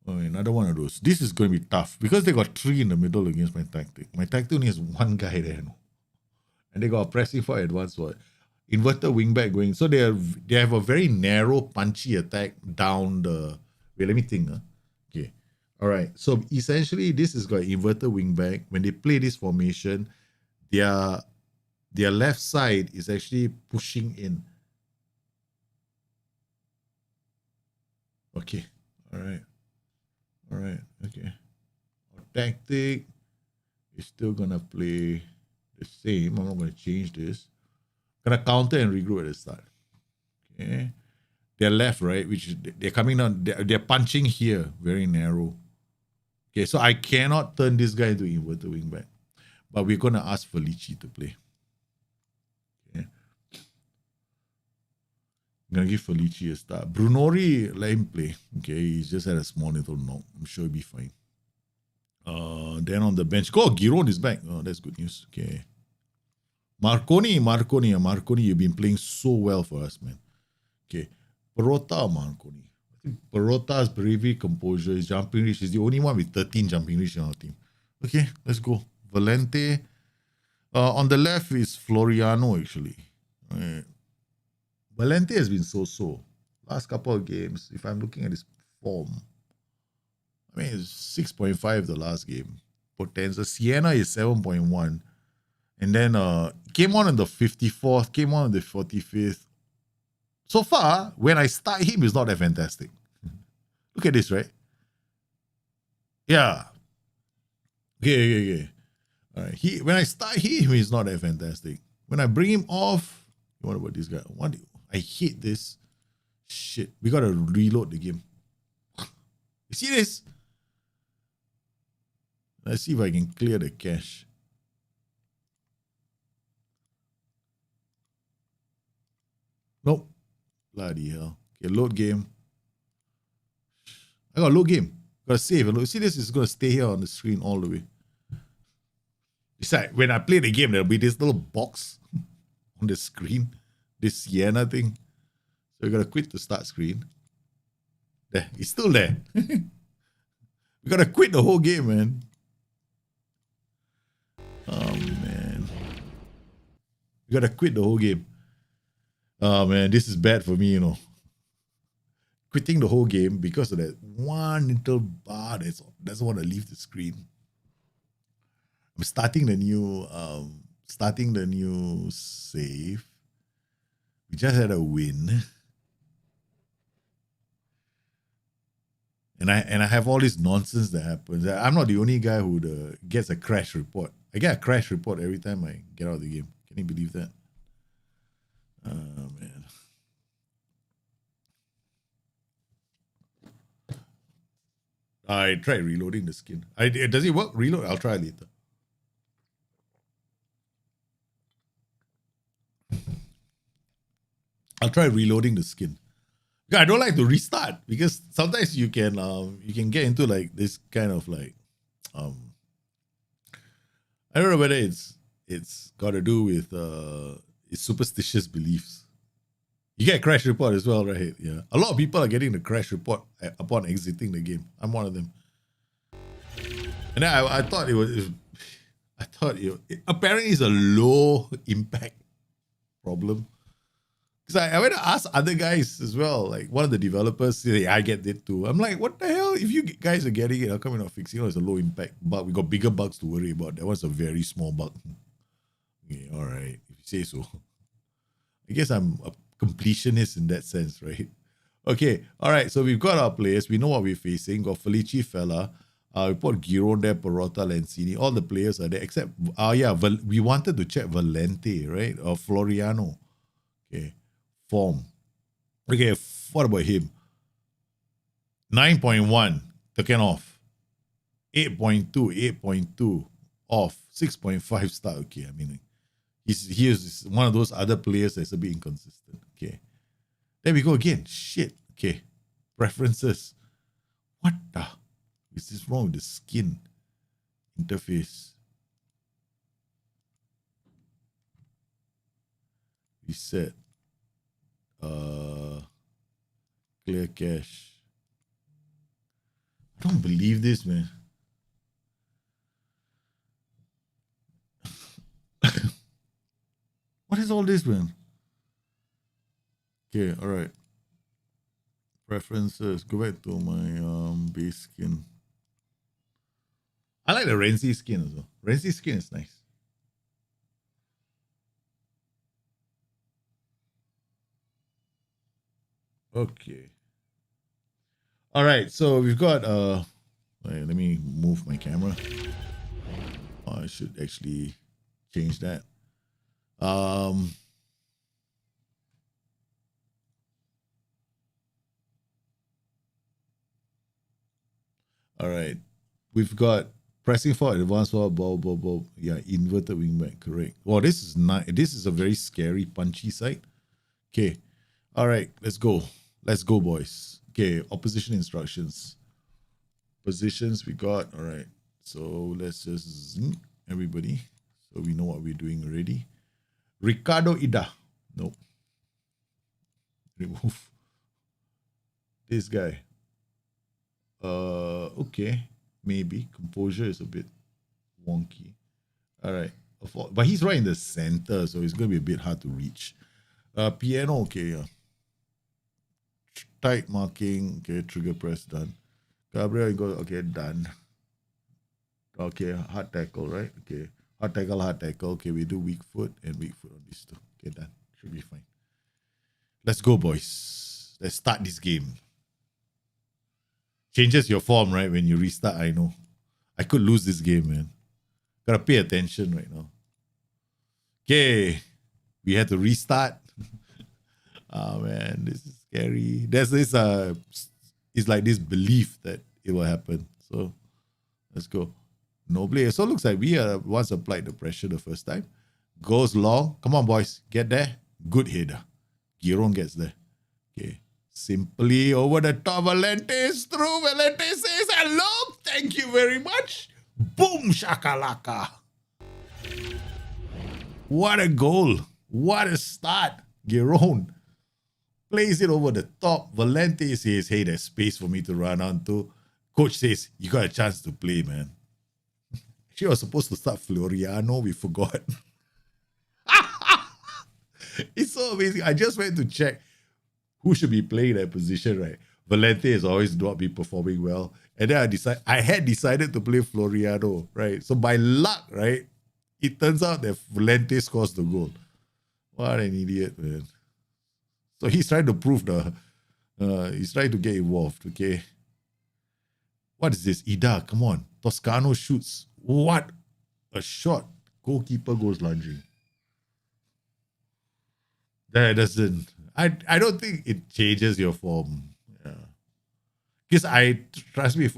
Oh, another one of those. This is going to be tough because they got 3 in the middle against my tactic. My tactic only has 1 guy there. No? And they got a pressing for advanced what? Inverted wingback going. So they have a very narrow, punchy attack down the. Wait, let me think. Okay. All right. So essentially, this is got inverted wingback. When they play this formation, their left side is actually pushing in. Okay. All right. All right. Okay. Our tactic is still gonna play the same. I'm not gonna change this. Gonna counter and regroup at the start. Okay. They're left, right? Which they're coming down. They're punching here, very narrow. Okay, so I cannot turn this guy into inverted wingback. But we're gonna ask Felici to play. Okay. I'm gonna give Felici a start. Brunori, let him play. Okay, he's just had a small little knock. I'm sure he'll be fine. Then on the bench, Giron is back. Oh, that's good news. Okay. Marconi, you've been playing so well for us, man. Okay. Perota, Marconi. I think Perota's bravery, composure, his jumping reach is the only one with 13 jumping reach in our team. Okay, let's go. Valente. On the left is Floriano, actually. Right. Valente has been so-so. Last couple of games, if I'm looking at his form, I mean, it's 6.5 the last game. Potenza. Siena is 7.1. And then came on the 54th, came on the 45th. So far, when I start him, it's not that fantastic. Look at this, right? Yeah. Okay. All right. When I start him, he's not that fantastic. When I bring him off, what about this guy? I hate this. Shit. We gotta reload the game. You see this? Let's see if I can clear the cache. Nope. Bloody hell. Okay, load game. I got load game. Gotta save. See, this is gonna stay here on the screen all the way. Besides, when I play the game, there'll be this little box on the screen. This Sienna thing. So we gotta quit the start screen. There, it's still there. We gotta quit the whole game, man. Oh man. We gotta quit the whole game. Oh man, this is bad for me, you know. Quitting the whole game because of that one little bar that doesn't want to leave the screen. I'm starting the new save. We just had a win. And I have all this nonsense that happens. I'm not the only guy who gets a crash report. I get a crash report every time I get out of the game. Can you believe that? Oh, man. I tried reloading the skin. Does it work? Reload? I'll try later. I'll try reloading the skin. I don't like to restart because sometimes you can get into like this kind of like I don't know whether it's got to do with its superstitious beliefs. You get a crash report as well, right? Yeah. A lot of people are getting the crash report upon exiting the game. I'm one of them. And then I thought it apparently it's a low impact problem. Because I went to ask other guys as well. Like one of the developers said, I get it too. I'm like, what the hell? If you guys are getting it, how come you're not fixing it? It's a low impact bug. We got bigger bugs to worry about. That was a very small bug. Okay, all right. If you say so. I guess I'm a completionist in that sense, right? Okay, all right. So we've got our players. We know what we're facing. Got Felici Fella. We put Giron there, Perota, Lanzini. All the players are there except, we wanted to check Valente, right? Or Floriano. Okay. Form. Okay, what about him? 9.1. taken off. 8.2, 8.2 off. 6.5 star. Okay, I mean, he is one of those other players that's a bit inconsistent. Okay. There we go again. Shit. Okay. Preferences. What the? Is this wrong with the skin interface? Reset. Clear cache. I don't believe this, man. What is all this, man? Okay, all right. Preferences. Go back to my base skin. I like the Renzi skin as well. Renzi skin is nice. Okay. All right, so we've got let me move my camera. I should actually change that. All right. We've got pressing forward, advanced forward, blah. Yeah, inverted wingback, correct. Well, this is not. This is a very scary, punchy sight. Okay. All right, let's go. Let's go, boys. Okay, opposition instructions. Positions we got. All right. So let's just zoom everybody so we know what we're doing already. Ricardo Ida. Nope. Remove. This guy. Okay. Maybe. Composure is a bit wonky. All right. But he's right in the center, so it's going to be a bit hard to reach. Piano, okay, yeah. Tight marking, okay, trigger press, done. Gabriel, you go, okay, done. Okay, hard tackle, right? Okay, hard tackle. Okay, we do weak foot and weak foot on these two. Okay, done. Should be fine. Let's go, boys. Let's start this game. Changes your form, right? When you restart, I know. I could lose this game, man. Gotta pay attention right now. Okay, we had to restart. Oh man, this is scary. There's this it's like this belief that it will happen. So let's go. Nobly. So it looks like we once applied the pressure the first time. Goes long. Come on, boys. Get there. Good header. Giron gets there. Okay. Simply over the top. Valentes through. Valentes says hello. Thank you very much. Boom shakalaka. What a goal. What a start. Giron plays it over the top. Valente says, hey, there's space for me to run onto. Coach says, you got a chance to play, man. She was supposed to start Floriano. We forgot. It's so amazing. I just went to check who should be playing that position, right? Valente has always not been performing well. And then I had decided to play Floriano, right? So by luck, right, it turns out that Valente scores the goal. What an idiot, man. So he's trying to prove he's trying to get involved, okay? What is this? Ida, come on. Toscano shoots. What a shot. Goalkeeper goes lunging. That doesn't, I don't think it changes your form. Yeah. Because trust me,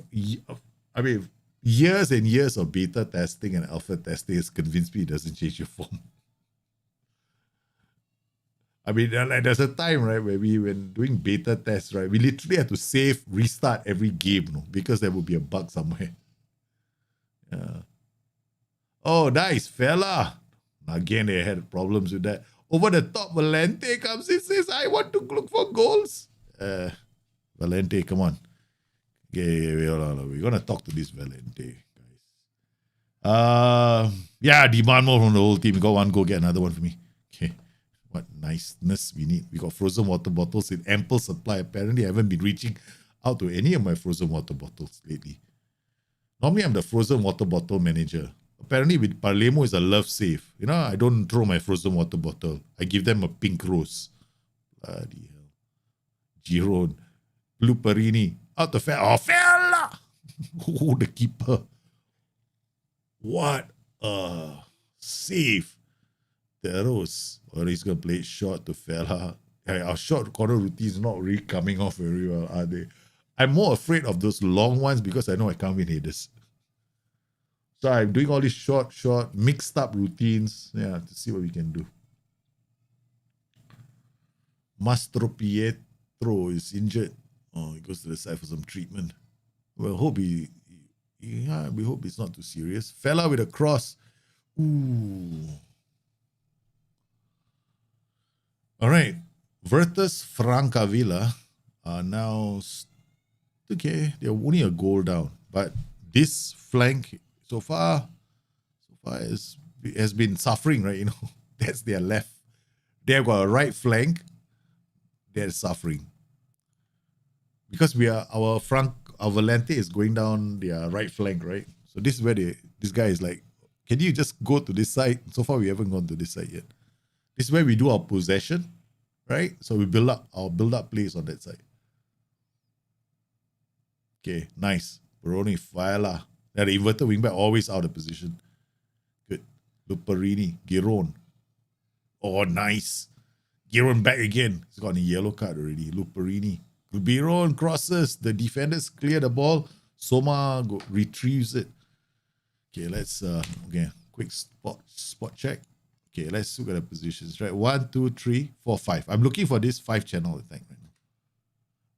I mean, years and years of beta testing and alpha testing has convinced me it doesn't change your form. I mean, like there's a time, right, where when doing beta tests, right, we literally had to restart every game, no, because there would be a bug somewhere. Yeah. Oh, nice, fella. Again, they had problems with that. Over the top, Valente comes in, says, I want to look for goals. Valente, come on. Okay, we're going to talk to this Valente, guys. Yeah, demand more from the whole team. Got one, go get another one for me. Okay. What niceness we need. We got frozen water bottles in ample supply. Apparently, I haven't been reaching out to any of my frozen water bottles lately. Normally, I'm the frozen water bottle manager. Apparently, with Palermo, is a love save. You know, I don't throw my frozen water bottle. I give them a pink rose. Bloody hell. Giron. Luperini. Out the fair. Oh, fella! Oh, the keeper. What a save. Teros. Or he's going to play it short to fella. Our short corner routine is not really coming off very well, are they? I'm more afraid of those long ones because I know I can't win headers. So I'm doing all these short, mixed up routines, to see what we can do. Mastro Pietro is injured. Oh, he goes to the side for some treatment. Well, we hope it's not too serious. Fella with a cross. Ooh. All right. Virtus Francavilla are now okay. They're only a goal down, but this flank so far has been suffering, right? That's their left. They've got a right flank. They're suffering because our Valente is going down their right flank, right? So this is where this guy is like, can you just go to this side? So far we haven't gone to this side yet. This is where we do our possession, right? So we build up plays on that side. Okay, nice. Baroni, Fiala. The inverted wingback always out of position. Good. Luperini, Giron. Oh, nice. Giron back again. He's got a yellow card already. Luperini. Giron crosses. The defenders clear the ball. Soma retrieves it. Okay, let's quick spot check. Okay, let's look at the positions. Right, 1, 2, 3, 4, 5. I'm looking for this 5-channel attack right now.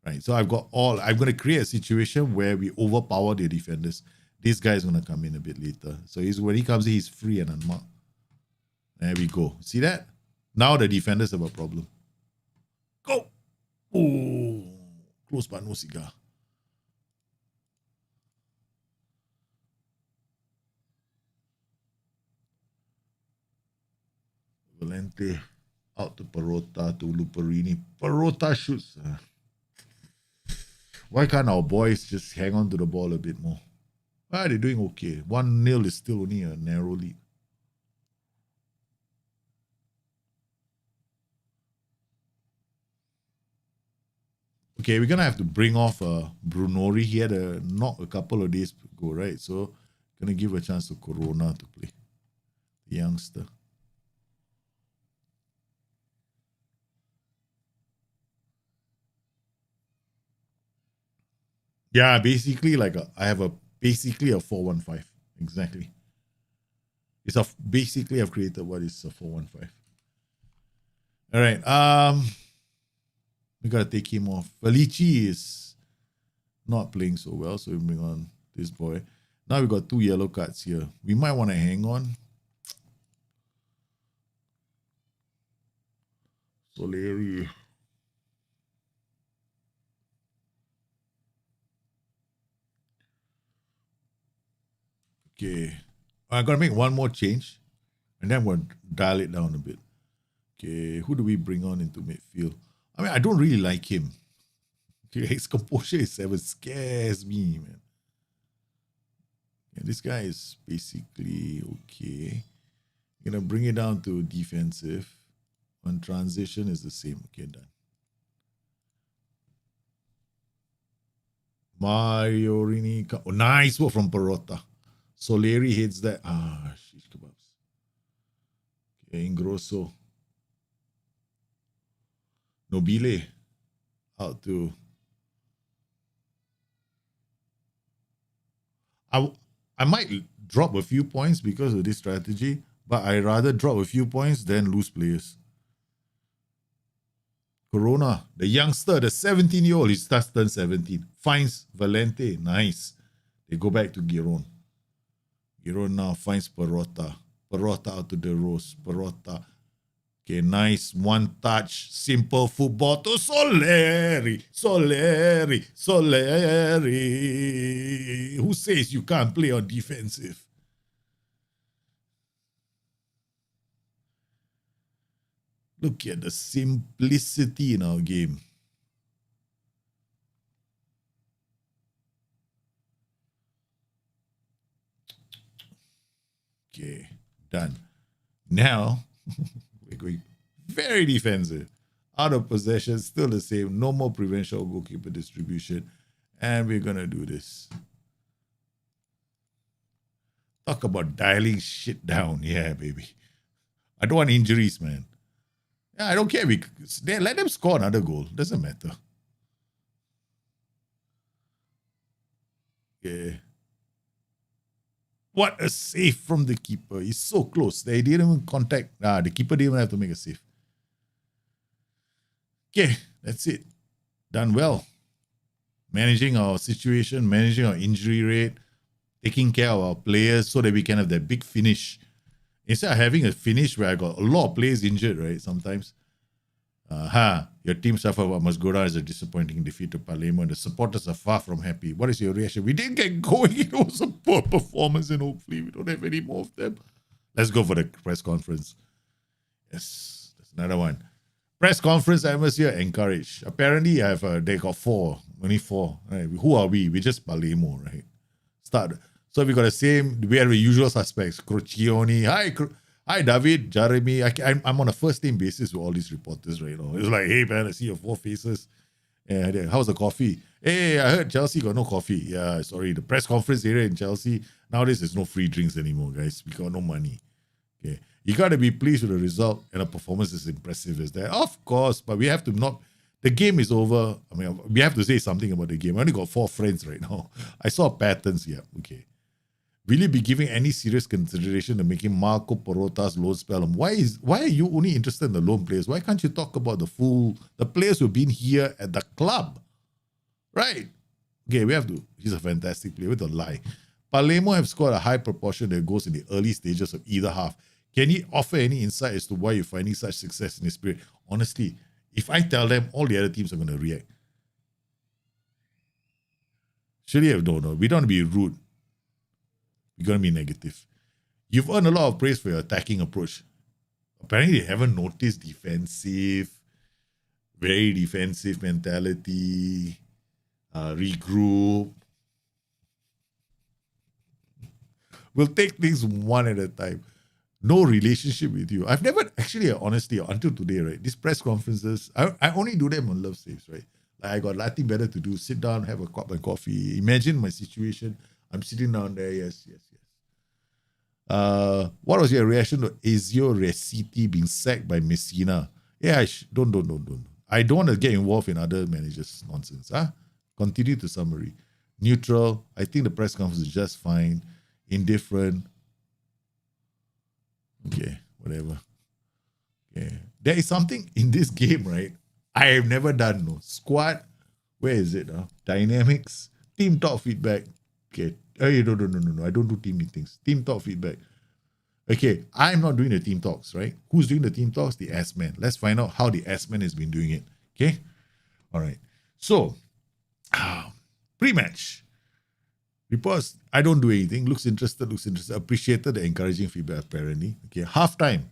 Right, so I'm going to create a situation where we overpower the defenders. This guy is going to come in a bit later. So when he comes in, he's free and unmarked. There we go. See that? Now the defenders have a problem. Go! Oh, close but no cigar. Valente out to Perota to Luperini. Perota shoots. Why can't our boys just hang on to the ball a bit more? They're doing okay. 1-0 is still only a narrow lead. Okay, we're going to have to bring off Brunori. He had a knock a couple of days ago, right? So, going to give a chance to Corona to play. The youngster. Yeah, basically I have basically a 4-1-5. Exactly. Basically I've created what is a 4-1-5. All right. We gotta take him off. Felici is not playing so well, so we bring on this boy. Now we got 2 yellow cards here. We might want to hang on. Soleri. Okay. I'm gonna make one more change, and then we'll dial it down a bit. Okay, who do we bring on into midfield? I mean, I don't really like him. Okay, his composure is 7, scares me, man. Yeah, this guy is basically okay. Gonna bring it down to defensive. On transition is the same. Okay, done. Maiorini. Oh, nice work from Perota. Soleri hits that. Shish kebabs. Okay, Ingrosso. Nobile out to. I might drop a few points because of this strategy, but I rather drop a few points than lose players. Corona, the youngster, the 17-year-old, he starts turn 17. Finds Valente. Nice. They go back to Giron. Giron now finds Perota. Perota out to the Rose. Perota. Okay, nice. One touch. Simple football to Soleri. Soleri. Soleri. Who says you can't play on defensive? Look at the simplicity in our game. Okay, done. Now, we're going very defensive. Out of possession, still the same. No more provincial goalkeeper distribution. And we're going to do this. Talk about dialing shit down. Yeah, baby. I don't want injuries, man. Yeah, I don't care. Let them score another goal. Doesn't matter. Okay. What a save from the keeper. He's so close. They didn't even contact. The keeper didn't even have to make a save. Okay, that's it. Done well. Managing our situation, managing our injury rate, taking care of our players so that we can have that big finish. Instead of having a finish where I got a lot of players injured, right? Sometimes. Your team suffered what must go down as a disappointing defeat to Palermo, and the supporters are far from happy. What is your reaction? We didn't get going. It was a poor performance, and hopefully we don't have any more of them. Let's go for the press conference. Yes, that's another one. Press conference atmosphere encouraged. Apparently, they got only four. Right? Who are we? We're just Palermo, right? Start. So we got the same. We have the usual suspects. Crocioni. Hi, David, Jeremy. I'm on a first name basis with all these reporters right now. It's like, hey, man, I see your four faces. Yeah, how's the coffee? Hey, I heard Chelsea got no coffee. Yeah, sorry. The press conference area in Chelsea, nowadays there's no free drinks anymore, guys. We got no money. Okay. You got to be pleased with the result, and the performance is impressive as that. Of course, but we have to not. The game is over. I mean, we have to say something about the game. I only got 4 friends right now. I saw patterns here. Okay. Will you be giving any serious consideration to making Marco Porota's loan spell? Why are you only interested in the loan players? Why can't you talk about the players who've been here at the club? Right. Okay, we have to. He's a fantastic player. We don't lie. Palermo have scored a high proportion that goes in the early stages of either half. Can you offer any insight as to why you're finding such success in this period? Honestly, if I tell them, all the other teams are going to react. Surely, no. We don't want to be rude. We're going to be negative. You've earned a lot of praise for your attacking approach. Apparently, they haven't noticed very defensive mentality, regroup. We'll take things one at a time. No relationship with you. I've never, actually, honestly, until today, right, these press conferences, I only do them on love saves, right? Like I got nothing better to do. Sit down, have a cup of coffee. Imagine my situation. I'm sitting down there. Yes. What was your reaction to Ezio Reciti being sacked by Messina? Yeah, don't. I don't want to get involved in other managers' nonsense. Continue to summary. Neutral. I think the press conference is just fine. Indifferent. Okay, whatever. Okay. There is something in this game, right? I have never done. No. Squad. Where is it? Dynamics. Team talk feedback. Okay. Hey, no. I don't do team meetings. Team talk feedback. Okay, I'm not doing the team talks, right? Who's doing the team talks? The S-Man. Let's find out how the S-Man has been doing it. Okay? All right. So, pre-match. Reports, I don't do anything. Looks interested. Appreciated the encouraging feedback, apparently. Okay, halftime.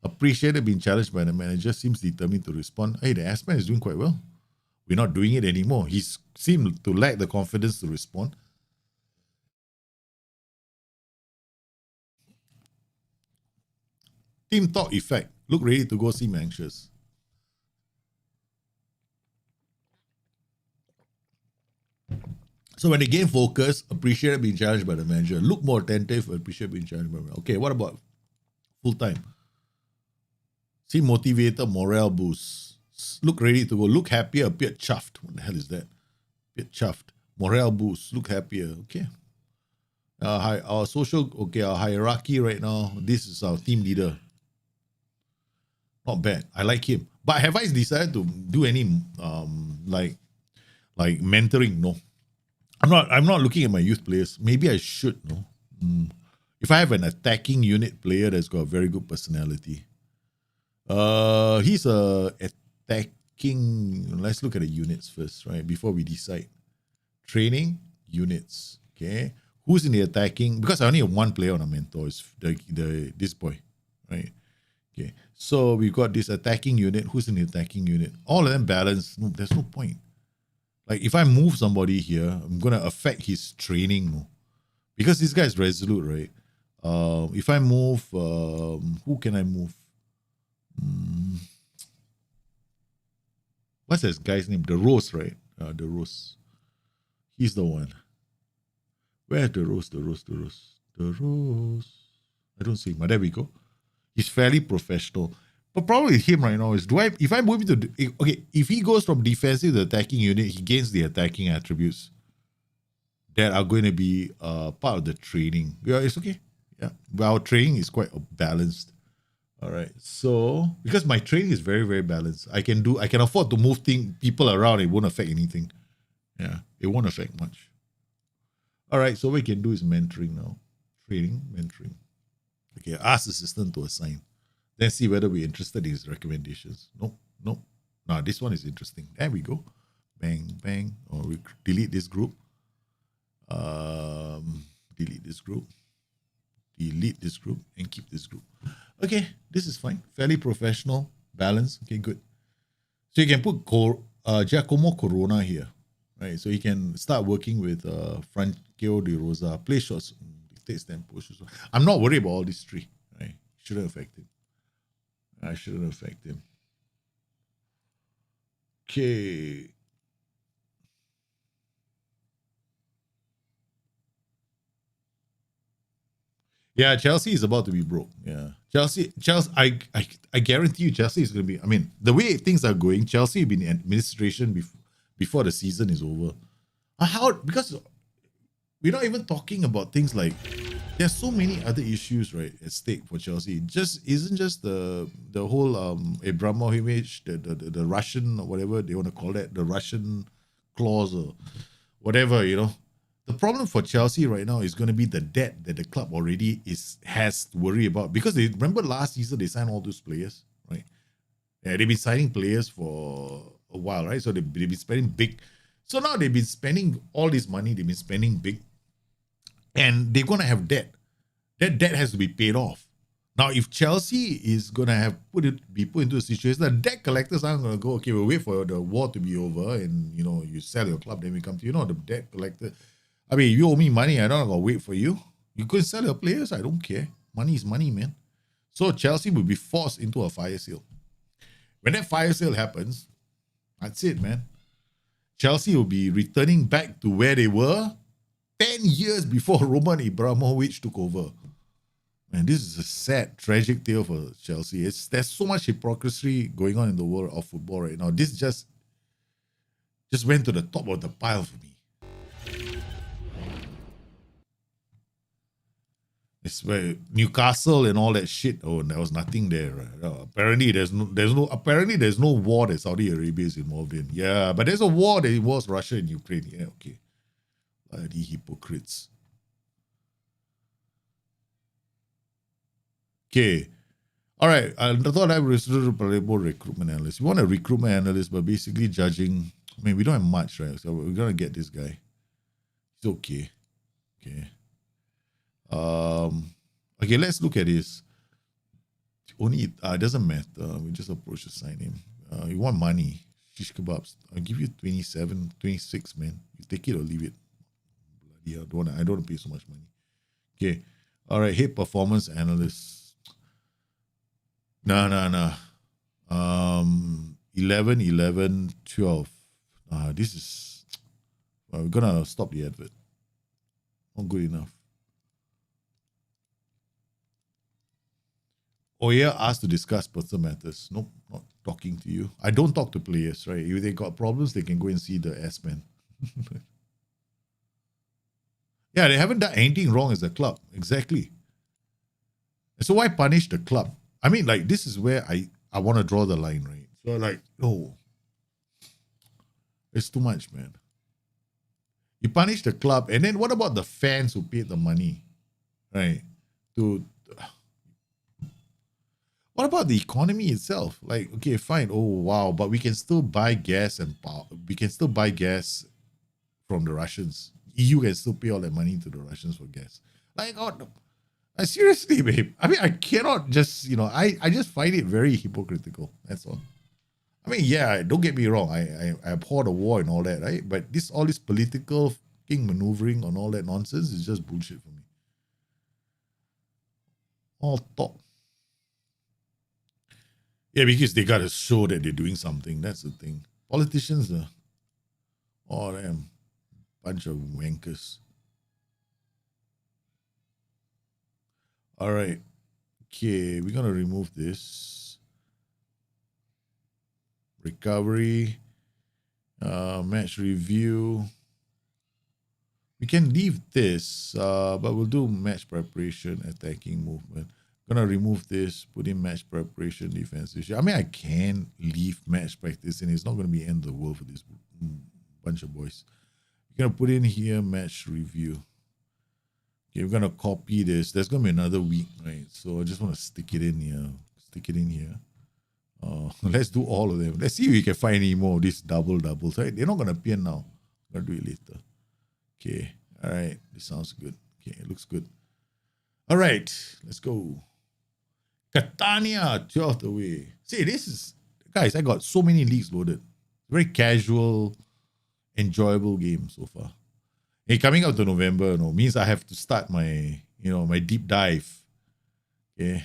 Appreciated being challenged by the manager. Seems determined to respond. Hey, the S-Man is doing quite well. We're not doing it anymore. He seemed to lack the confidence to respond. Team talk effect. Look ready to go, seem anxious. So when the game focus, appreciate being challenged by the manager. Look more attentive, appreciate being challenged by the manager. Okay, what about full time? Seem motivated, morale boost. Look ready to go. Look happier, appear chuffed. What the hell is that? Appear chuffed. Morale boost. Look happier. Okay. Our hierarchy right now. This is our team leader. Not bad. I like him. But have I decided to do any like mentoring? No. I'm not looking at my youth players. Maybe I should, no. If I have an attacking unit player that's got a very good personality. He's a attacking. Let's look at the units first, right? Before we decide. Training units. Okay. Who's in the attacking? Because I only have one player on a mentor, is this boy. Right? Okay. So we've got this attacking unit. Who's in the attacking unit? All of them balanced. No, there's no point. Like if I move somebody here, I'm gonna affect his training, because this guy is resolute, right? If I move, who can I move? What's this guy's name? The Rose, right? The Rose. He's the one. Where's the Rose? The Rose. I don't see him. But there we go. He's fairly professional. But probably him right now is, if I move him to, okay, if he goes from defensive to attacking unit, he gains the attacking attributes. that are going to be part of the training. Yeah, it's okay. Yeah, but our training is quite balanced. All right. So because my training is very, very balanced, I can afford to move people around. It won't affect anything. Yeah, it won't affect much. All right. So what we can do is mentoring now. Training, mentoring. Okay, ask the assistant to assign. Then see whether we're interested in his recommendations. Nope, nope. Now this one is interesting. There we go. Bang, bang. Or we delete this group. Delete this group. Delete this group and keep this group. Okay, this is fine. Fairly professional, balanced. Okay, good. So you can put Giacomo Corona here, right? So he can start working with Franco De Rosa, play shots, takes them, pushes. I'm not worried about all these three, right? Shouldn't affect him. I shouldn't affect him. Okay. Yeah, Chelsea is about to be broke. Yeah, Chelsea. I guarantee you, Chelsea is going to be. I mean, the way things are going, Chelsea will be in administration before the season is over. How? Because we're not even talking about things like there's so many other issues right at stake for Chelsea. It just isn't just the whole Abramovich, the Russian or whatever they want to call that, the Russian clause or whatever, you know. The problem for Chelsea right now is going to be the debt that the club already has to worry about, because they remember last season they signed all those players, right? Yeah, they've been signing players for a while, right? So they've been spending big. So now they've been spending all this money, they've been spending big, and they're going to have debt. That debt has to be paid off. Now, if Chelsea is going to be put into a situation that debt collectors aren't going to go, okay, we'll wait for the war to be over and, you know, you sell your club, then we come to you. No, the debt collector, I mean, you owe me money, I don't got to wait for you. You could sell your players, I don't care. Money is money, man. So Chelsea will be forced into a fire sale. When that fire sale happens, that's it, man. Chelsea will be returning back to where they were 10 years before Roman Abramovich took over. Man, this is a sad, tragic tale for Chelsea. There's so much hypocrisy going on in the world of football right now. This just went to the top of the pile for me. It's where Newcastle and all that shit. Oh, there was nothing there. Right? Apparently, there's no war that Saudi Arabia is involved in. Yeah, but there's a war that involves Russia and Ukraine. Yeah, okay. Bloody hypocrites. Okay. All right. I thought I was a Palermo recruitment analyst. We want a recruitment analyst, but basically judging. I mean, we don't have much, right? So we're gonna get this guy. He's okay. Okay. Okay, let's look at this. Only it doesn't matter. We just approach to sign him. You want money? Shish kebabs. I'll give you 27, 26, man. You take it or leave it. Bloody hell, I don't want to pay so much money. Okay. All right, head performance analyst. No. 11, 11, 12. This is. We're gonna stop the advert. Not good enough. Oya asked to discuss personal matters. Nope, not talking to you. I don't talk to players, right? If they got problems, they can go and see the S-Man. Yeah, they haven't done anything wrong as a club. Exactly. So why punish the club? I mean, like, this is where I want to draw the line, right? So, like, oh, it's too much, man. You punish the club, and then what about the fans who paid the money, right? What about the economy itself? Like, okay, fine. Oh, wow. But we can still buy gas and power. We can still buy gas from the Russians. EU can still pay all that money to the Russians for gas. Like, God, seriously, babe. I mean, I cannot just, I just find it very hypocritical. That's all. I mean, yeah, don't get me wrong. I abhor the war and all that, right? But all this political maneuvering and all that nonsense is just bullshit for me. All talk. Yeah, because they got to show that they're doing something. That's the thing. Politicians are all them bunch of wankers. All right. Okay, we're going to remove this. Recovery. Match review. We can leave this, but we'll do match preparation, attacking movement. Gonna remove this, put in match preparation, defensive. I mean, I can leave match practice, and it's not gonna be end of the world for this bunch of boys. We're gonna put in here match review. Okay, we're gonna copy this. There's gonna be another week, right? So I just want to stick it in here. Stick it in here. Let's do all of them. Let's see if we can find any more of these doubles, right? They're not gonna appear now. I'm gonna do it later. Okay, all right. This sounds good. Okay, it looks good. All right, let's go. Catania, 12th away. See, this is, guys, I got so many leagues loaded. Very casual, enjoyable game so far. Hey, coming out to November, means I have to start my, my deep dive. Okay.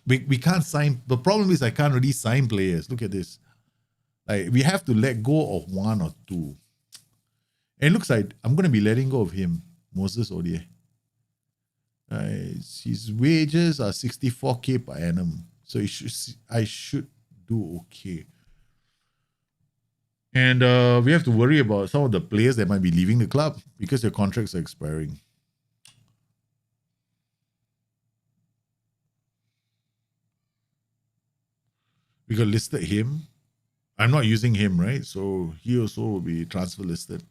We can't sign. The problem is I can't really sign players. Look at this. Like, we have to let go of one or two. And it looks like I'm going to be letting go of him, Moses Odie. His wages are 64K per annum. So I should do okay. And we have to worry about some of the players that might be leaving the club because their contracts are expiring. We got listed him. I'm not using him, right? So he also will be transfer listed.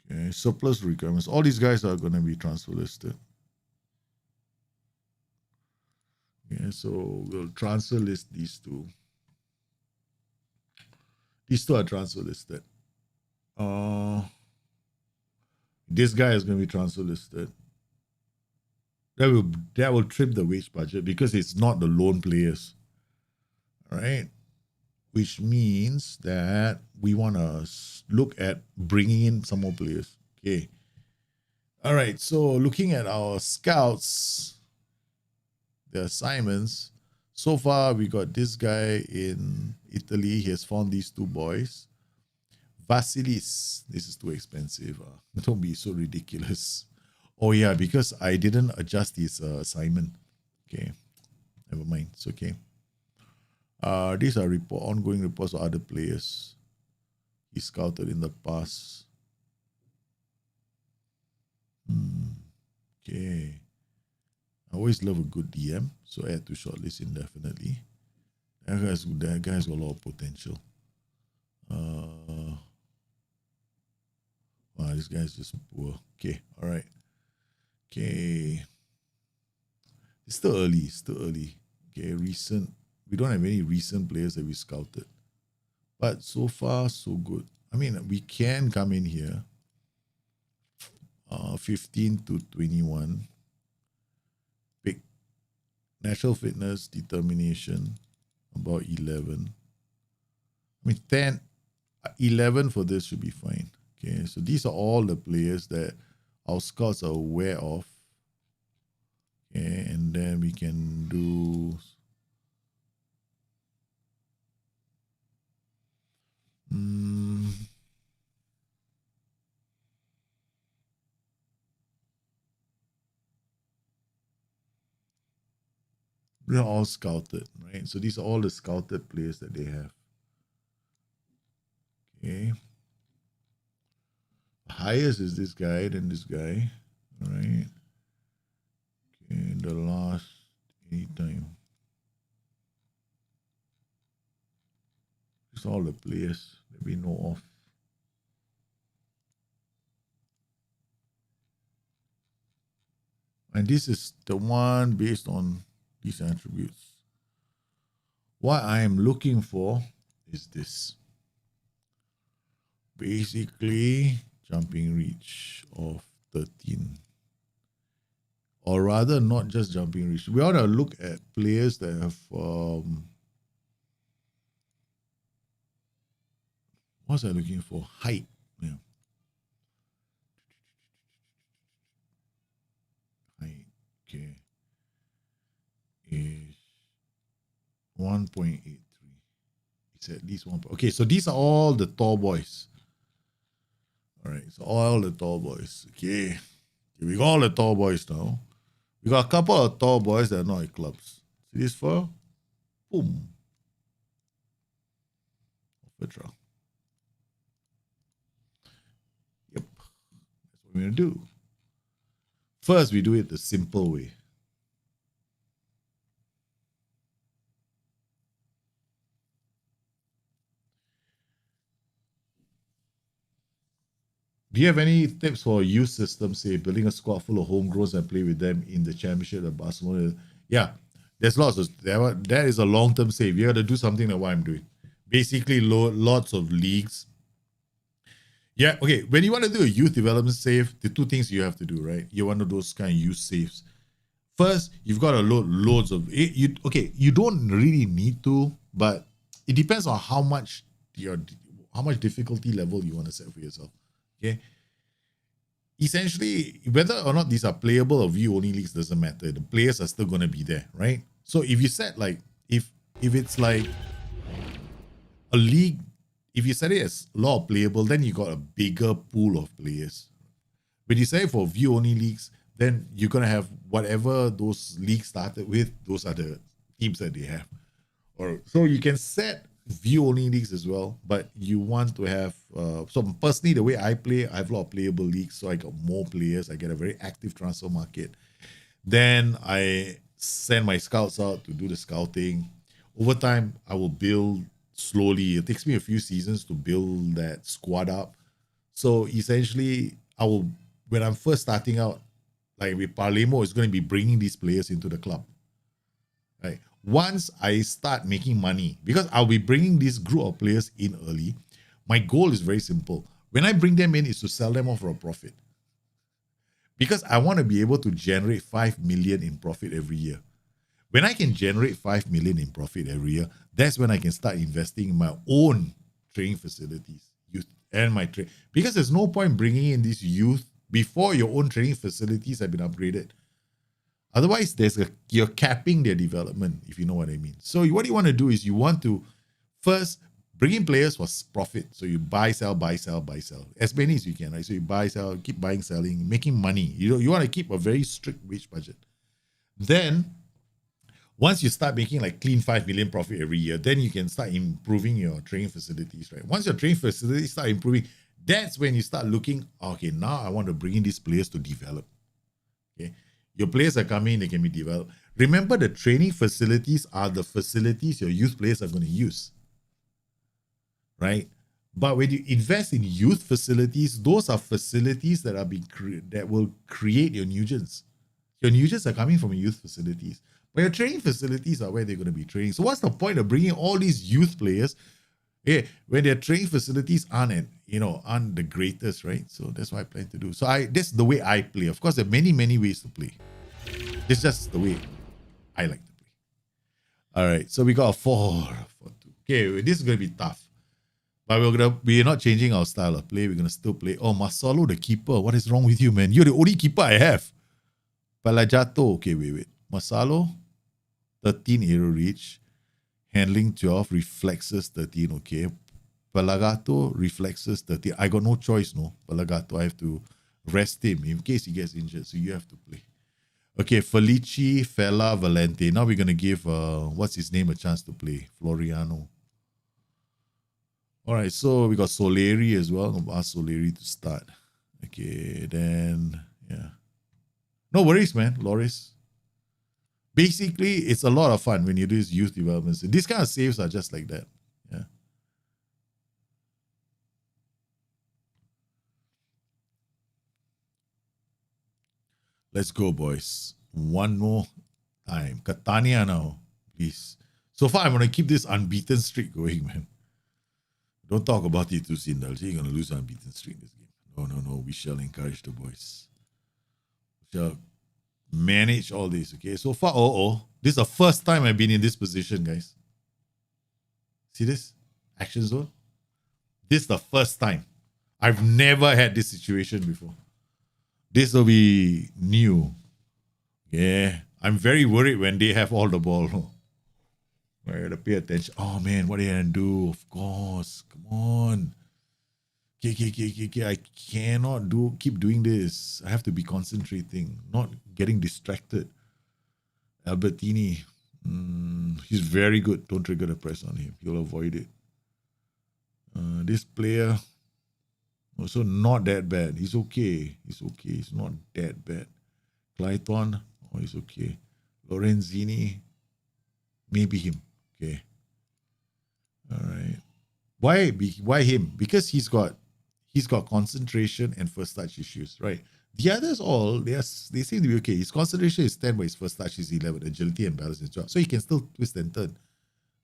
Okay, surplus requirements. All these guys are going to be transfer listed. Okay, so we'll transfer list these two. These two are transfer listed. This guy is going to be transfer listed. That will trim the wage budget because it's not the loan players. All right. Which means that we want to look at bringing in some more players. Okay. All right. So looking at our scouts, the assignments, so far we got this guy in Italy. He has found these two boys. Vasilis. This is too expensive. Don't be so ridiculous. Oh yeah, because I didn't adjust his assignment. Okay. Never mind. It's okay. These are ongoing reports of other players he scouted in the past. Okay. I always love a good DM, so add to shortlist indefinitely. That guy's got a lot of potential. Wow, this guy's just poor. Okay, all right. Okay. It's still early. Okay, recent. We don't have any recent players that we scouted. But so far, so good. I mean, we can come in here. 15 to 21. Pick natural fitness, determination, about 11. I mean, 10, 11 for this should be fine. Okay, so these are all the players that our scouts are aware of. Okay, and then we can do... They're all scouted, right? So these are all the scouted players that they have. Okay. Highest is this guy, then this guy. All right. Okay, the last anytime. These are all the players that we know of. And this is the one based on these attributes. What I am looking for is this. Basically, jumping reach of 13. Or rather, not just jumping reach. We ought to look at players that have... what's I looking for? Height. Yeah. Height. Okay. Is 1.83. It's at least 1. Okay, so these are all the tall boys. All right, so all the tall boys. Okay. We got all the tall boys now. We got a couple of tall boys that are not at clubs. See this far? Boom. Petra. Yep. That's what we're going to do. First, we do it the simple way. Do you have any tips for youth system, say building a squad full of homegrowns and play with them in the championship at Barcelona? Yeah, there's lots of that is a long-term save. You got to do something like what I'm doing. Basically, lots of leagues. Yeah, okay. When you want to do a youth development save, the two things you have to do, right? You want to do those kind of youth saves. First, you've got to load loads of it. You don't really need to, but it depends on how much difficulty level you want to set for yourself. Okay. Essentially, whether or not these are playable or view-only leagues doesn't matter. The players are still going to be there, right? So if you set like if it's like a league, if you set it as law playable, then you got a bigger pool of players. When you set it for view-only leagues, then you're gonna have whatever those leagues started with. Those are the teams that they have. Or so you can set view-only leagues as well, but you want to have so personally the way I play, I have a lot of playable leagues, so I got more players, I get a very active transfer market. Then I send my scouts out to do the scouting. Over time, I will build slowly. It takes me a few seasons to build that squad up. So essentially, when I'm first starting out, like with Palermo, is going to be bringing these players into the club. Right. Once I start making money, because I'll be bringing this group of players in early, my goal is very simple. When I bring them in, is to sell them off for a profit. Because I want to be able to generate 5 million in profit every year. When I can generate 5 million in profit every year, that's when I can start investing in my own training facilities, and my trade. Because there's no point bringing in this youth before your own training facilities have been upgraded. Otherwise, you're capping their development, if you know what I mean. So what you want to do is you want to first bring in players for profit. So you buy, sell, as many as you can, right? So you buy, sell, keep buying, selling, making money. You want to keep a very strict wage budget. Then, once you start making like clean 5 million profit every year, then you can start improving your training facilities, right? Once your training facilities start improving, that's when you start looking, okay, now I want to bring in these players to develop. Okay. Your players are coming, they can be developed. Remember, the training facilities are the facilities your youth players are going to use, right? But when you invest in youth facilities, those are facilities that that will create your Nugents. Your Nugents are coming from youth facilities, but your training facilities are where they're going to be training. So what's the point of bringing all these youth players when their training facilities aren't the greatest, right? So that's what I plan to do. So that's the way I play. Of course, there are many, many ways to play. It's just the way I like to play. All right, so we got a 4-4-2. Okay, this is going to be tough. But we're not changing our style of play. We're going to still play. Oh, Masalo, the keeper. What is wrong with you, man? You're the only keeper I have. Palajato. Okay, wait. Masalo, 13 aero reach. Handling 12, reflexes 13, okay. Pelagato, reflexes 13. I got no choice, no. Pelagato, I have to rest him in case he gets injured, so you have to play. Okay, Felici, Fela, Valente. Now we're going to give, what's his name, a chance to play. Floriano. All right, so we got Soleri as well. I'm going to ask Soleri to start. Okay, then, yeah. No worries, man, Loris. Basically, it's a lot of fun when you do these youth developments. These kind of saves are just like that. Yeah. Let's go, boys. One more time. Catania now, please. So far, I'm going to keep this unbeaten streak going, man. Don't talk about it too soon, Dal. You're going to lose an unbeaten streak in this game. No. We shall encourage the boys. We shall manage all this, okay? So far, this is the first time I've been in this position, guys. See this? Action zone. This is the first time. I've never had this situation before. This will be new. Yeah. I'm very worried when they have all the ball. I gotta pay attention. Oh man, what are you gonna do? Of course. Come on. Okay. I cannot keep doing this. I have to be concentrating, not getting distracted. Albertini. He's very good. Don't trigger the press on him. You'll avoid it. This player. So not that bad. He's okay. He's okay. He's not that bad. Clayton, oh, he's okay. Lorenzini, maybe him. Okay. All right. Why him? Because he's got concentration and first touch issues, right? The others all they seem to be okay. His concentration is 10, but his first touch is 11. Agility and balance is 12. So he can still twist and turn.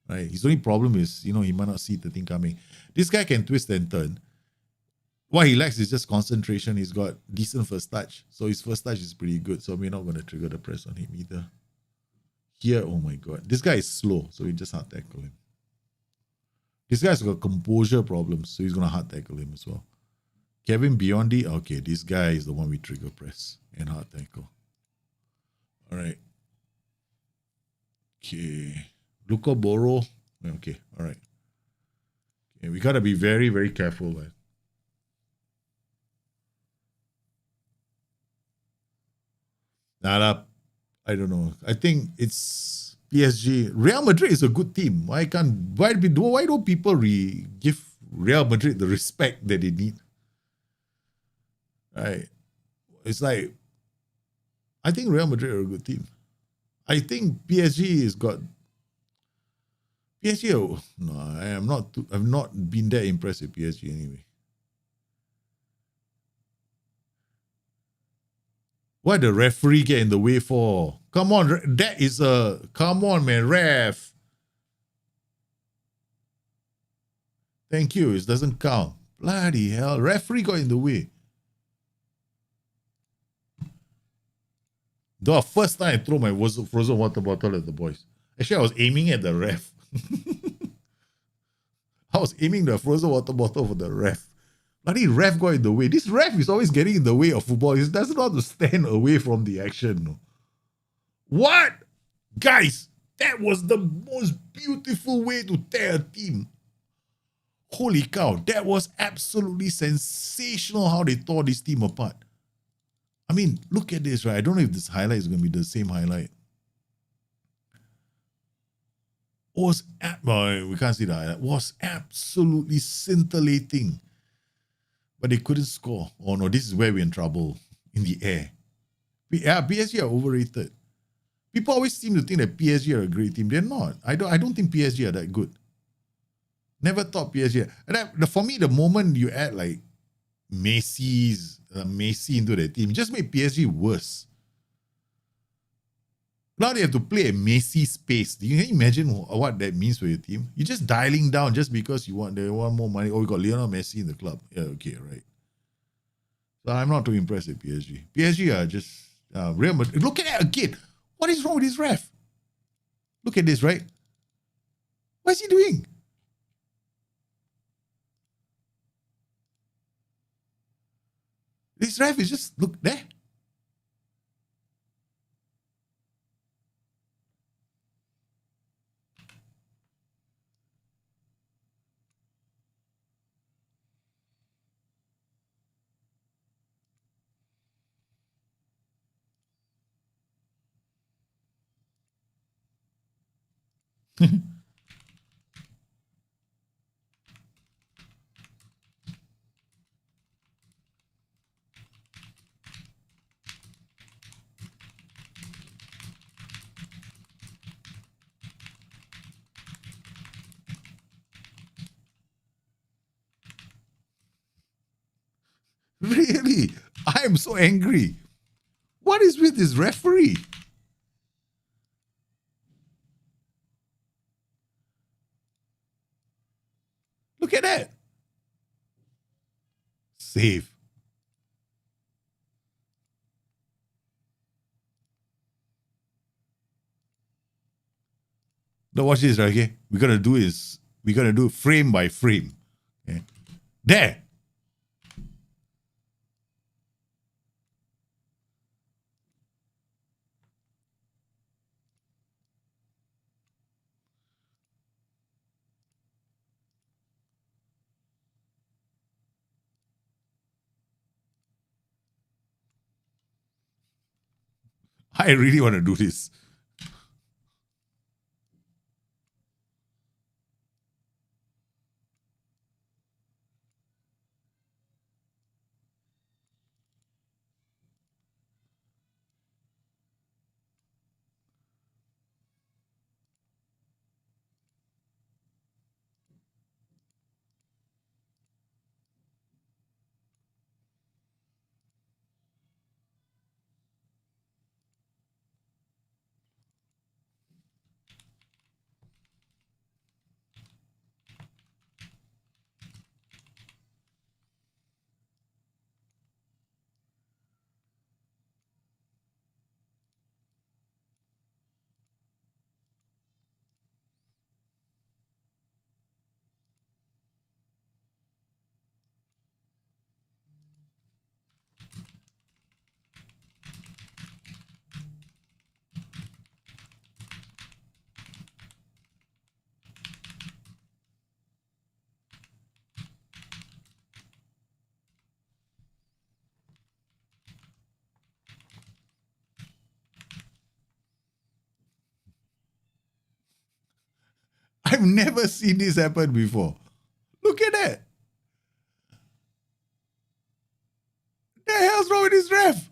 Right? His only problem is, he might not see the thing coming. This guy can twist and turn. What he lacks is just concentration. He's got decent first touch. So his first touch is pretty good. So we're not going to trigger the press on him either. Here, oh my God. This guy is slow, so we just hard tackle him. This guy's got composure problems, so he's going to hard tackle him as well. Kevin Biondi, okay, this guy is the one we trigger press and hard tackle. All right. Okay. Luca Boro, okay, all right. Okay, we got to be very, very careful, man. Nah, I don't know. I think it's PSG. Real Madrid is a good team. Why don't people give Real Madrid the respect that they need? Right. It's like, I think Real Madrid are a good team. I think PSG has got PSG. No, I've not been that impressed with PSG anyway. Why the referee get in the way for? Come on, come on, man, ref. Thank you. It doesn't count. Bloody hell, referee got in the way. The first time I threw my frozen water bottle at the boys. Actually, I was aiming at the ref. I was aiming the frozen water bottle for the ref. Bloody ref got in the way. This ref is always getting in the way of football. He doesn't know how to stand away from the action. No. What? Guys, that was the most beautiful way to tear a team. Holy cow, that was absolutely sensational how they tore this team apart. I mean, look at this, right? I don't know if this highlight is going to be the same highlight. We can't see the highlight. Was absolutely scintillating. But they couldn't score. Oh no, this is where we're in trouble. In the air. PSG are overrated. People always seem to think that PSG are a great team. They're not. I don't think PSG are that good. Never thought PSG. And for me, the moment you add like Messi into the team, just made PSG worse. Now they have to play a Messi space. Do you imagine what that means for your team? You're just dialing down just because they want more money. Oh, we got Lionel Messi in the club. Yeah, okay, right. So I'm not too impressed with PSG. PSG are just Real Madrid. Look at that again. What is wrong with this ref? Look at this, right? What is he doing? This ref is just, look there. Really? I am so angry. What is with this referee? Look at that. Save. Now watch this, right? Okay, we're gonna do frame by frame. Okay, there. I really want to do this. I've never seen this happen before. Look at that. The hell's wrong with this ref?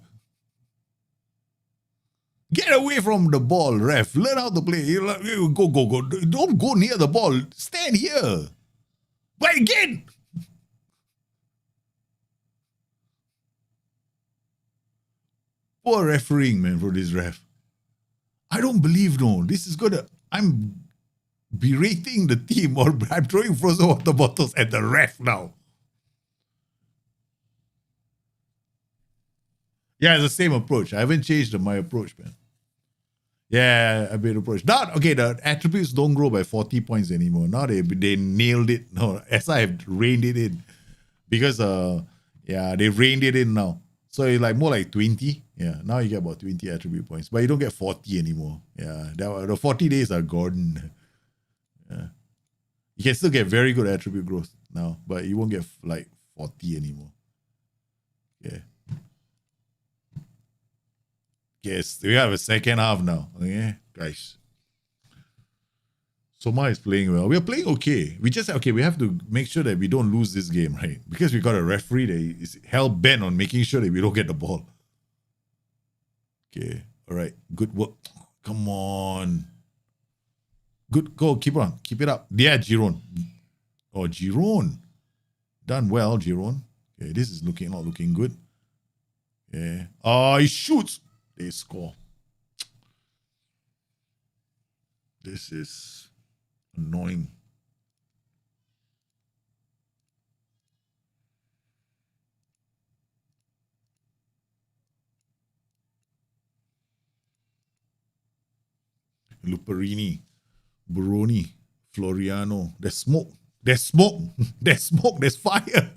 Get away from the ball, ref. Learn how to play. Go. Don't go near the ball. Stand here. But again. Poor refereeing, man, for this ref. I don't believe, no. This is gonna... I'm berating the team, or I'm throwing frozen water bottles at the ref now. Yeah, it's the same approach. I haven't changed my approach, man. Yeah, a bit approach. Now, okay, the attributes don't grow by 40 points anymore. Now they nailed it. No, as I have reined it in. Because, yeah, they reined it in now. So it's like more like 20. Yeah, now you get about 20 attribute points. But you don't get 40 anymore. Yeah, the 40 days are gone. Yeah. You can still get very good attribute growth now, but you won't get like 40 anymore. Yeah. Yes, we have a second half now. Okay, guys. Soma is playing well. We are playing okay. We just, okay, we have to make sure that we don't lose this game, right? Because we got a referee that is hell-bent on making sure that we don't get the ball. Okay, all right. Good work. Come on. Good, go, keep on. Keep it up. Yeah, Giron. Oh, Giron. Done well, Giron. Okay, this is not looking good. Yeah. Oh, he shoots. They score. This is annoying. Luperini, Buroni, Floriano. There's smoke. There's smoke. There's smoke. There's fire.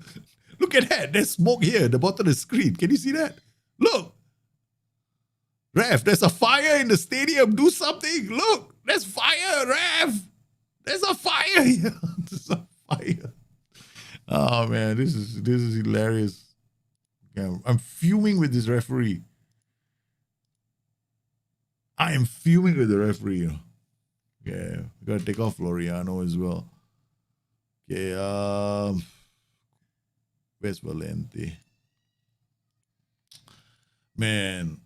Look at that. There's smoke here at the bottom of the screen. Can you see that? Look. Ref, there's a fire in the stadium. Do something. Look, there's fire, ref. There's a fire here. There's a fire. Oh man, this is hilarious. Yeah, I'm fuming with this referee. I am fuming with the referee. Yeah, we gotta take off Floriano as well. Okay, where's Valente? Man.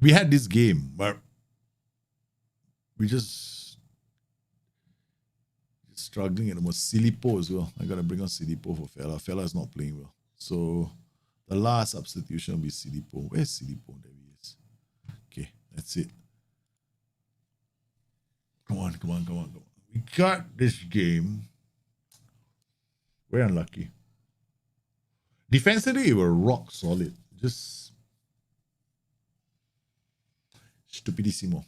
We had this game, but we just struggling at the most. Silipo as well. I gotta bring on Silipo for Fella. Fella is not playing well. So the last substitution will be Silipo. Where's Silipo? There he is. Okay, that's it. Come on. We got this game. We're unlucky. Defensively, we were rock solid. Just stupidissimo.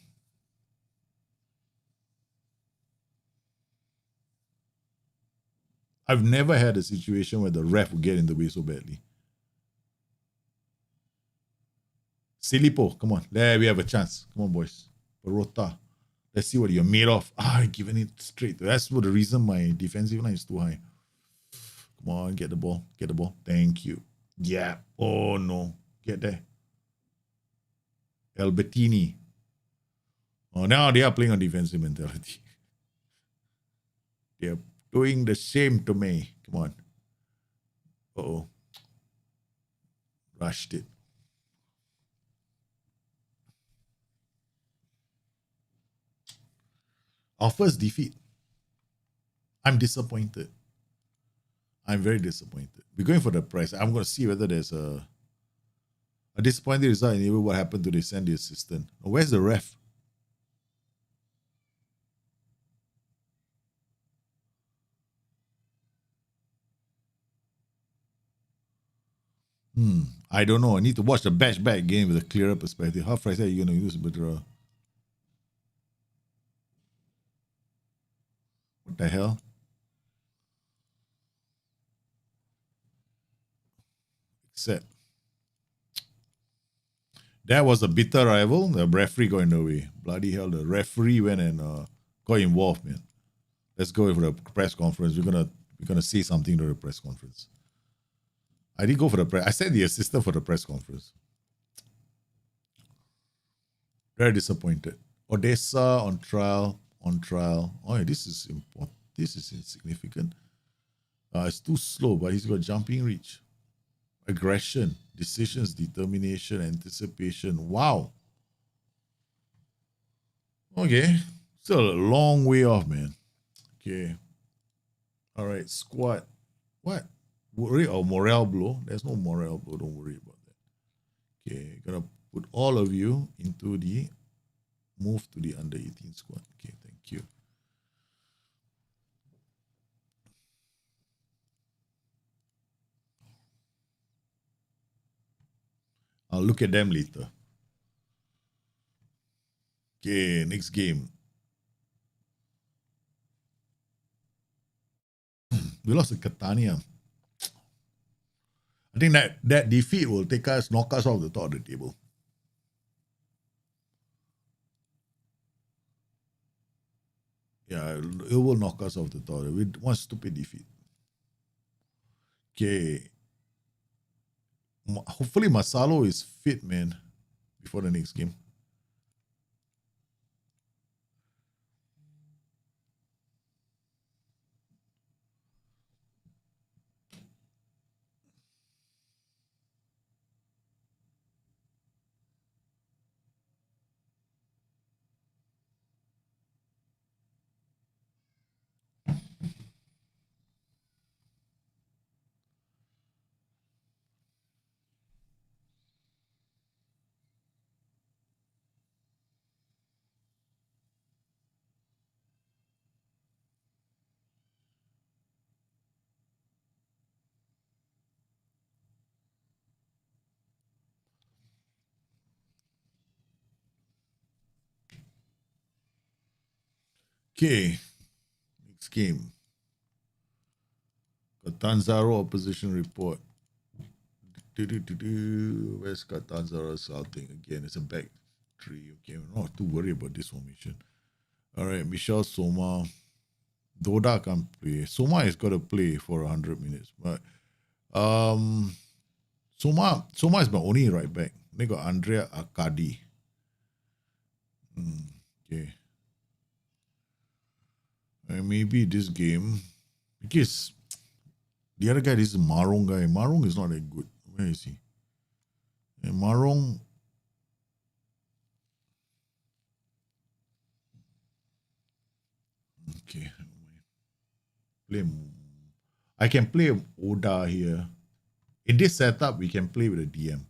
I've never had a situation where the ref would get in the way so badly. Silipo, come on. There, we have a chance. Come on, boys. Perota. Let's see what you're made of. I've given it straight. That's for the reason my defensive line is too high. Come on, get the ball. Get the ball. Thank you. Yeah. Oh, no. Get there. Albertini. Oh, now they are playing on defensive mentality. They are doing the same to me. Come on. Uh-oh. Rushed it. Our first defeat. I'm disappointed. I'm very disappointed. We're going for the prize. I'm going to see whether there's a disappointing result and even what happened to they send the assistant. Oh, where's the ref? I don't know. I need to watch the batch back game with a clearer perspective. How Friday are you going to use Bedra? What the hell? Except that was a bitter rival. The referee got in the way. Bloody hell, the referee went and got involved, man. Let's go for the press conference. We're gonna say something to the press conference. I didn't go for the press. I sent the assistant for the press conference. Very disappointed. Odessa on trial. Oh, yeah, this is important. This is insignificant. It's too slow, but he's got jumping reach. Aggression, decisions, determination, anticipation. Wow. Okay. Still a long way off, man. Okay. All right, squad. What? Worry or morale blow? There's no morale blow. Don't worry about that. Okay, gonna put all of you into the move to the under 18 squad. Okay, thank you. I'll look at them later. Okay, next game. We lost to Catania. I think that defeat will knock us off the top of the table. Yeah, it will knock us off the top with one stupid defeat. Okay. Hopefully Masalo is fit, man, before the next game. Okay, next game. Catanzaro opposition report. Where's Catanzaro assaulting again? It's a back three. Okay, we're not too worried about this formation. All right, Michel Soma. Doda can't play. Soma has got to play for 100 minutes. But Soma is my only right back. They got Andrea Akadi. Okay. And maybe this game, because the other guy, this is Marong guy. Marong is not that good. Where is he? And Marong. Okay. I can play Oda here. In this setup, we can play with a DM.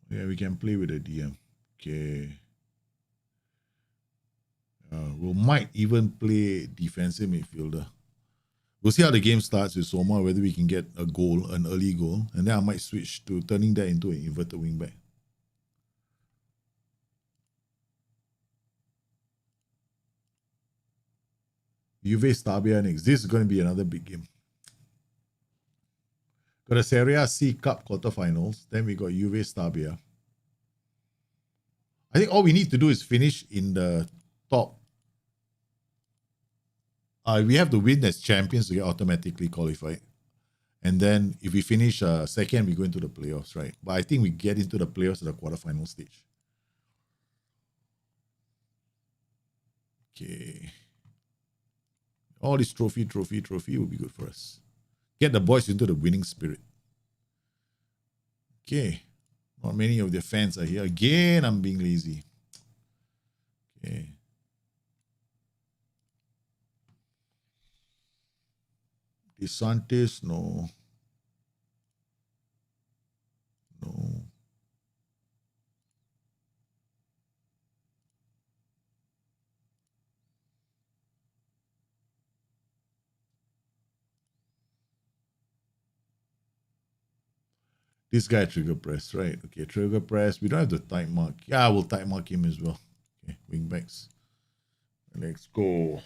Yeah, we can play with a DM. Okay. We might even play defensive midfielder. We'll see how the game starts with Soma, whether we can get a goal, an early goal, and then I might switch to turning that into an inverted wingback. Juve Stabia next. This is going to be another big game. Got a Serie A C Cup quarterfinals. Then we got Juve Stabia. I think all we need to do is finish in the top. We have to win as champions to get automatically qualified. And then if we finish second, we go into the playoffs, right? But I think we get into the playoffs at the quarterfinal stage. Okay. All this trophy will be good for us. Get the boys into the winning spirit. Okay. Not many of their fans are here. Again, I'm being lazy. Okay. DeSantis, no. No. This guy trigger press, right? Okay, trigger press. We don't have to type mark. Yeah, we'll type mark him as well. Okay, wingbacks. Let's go.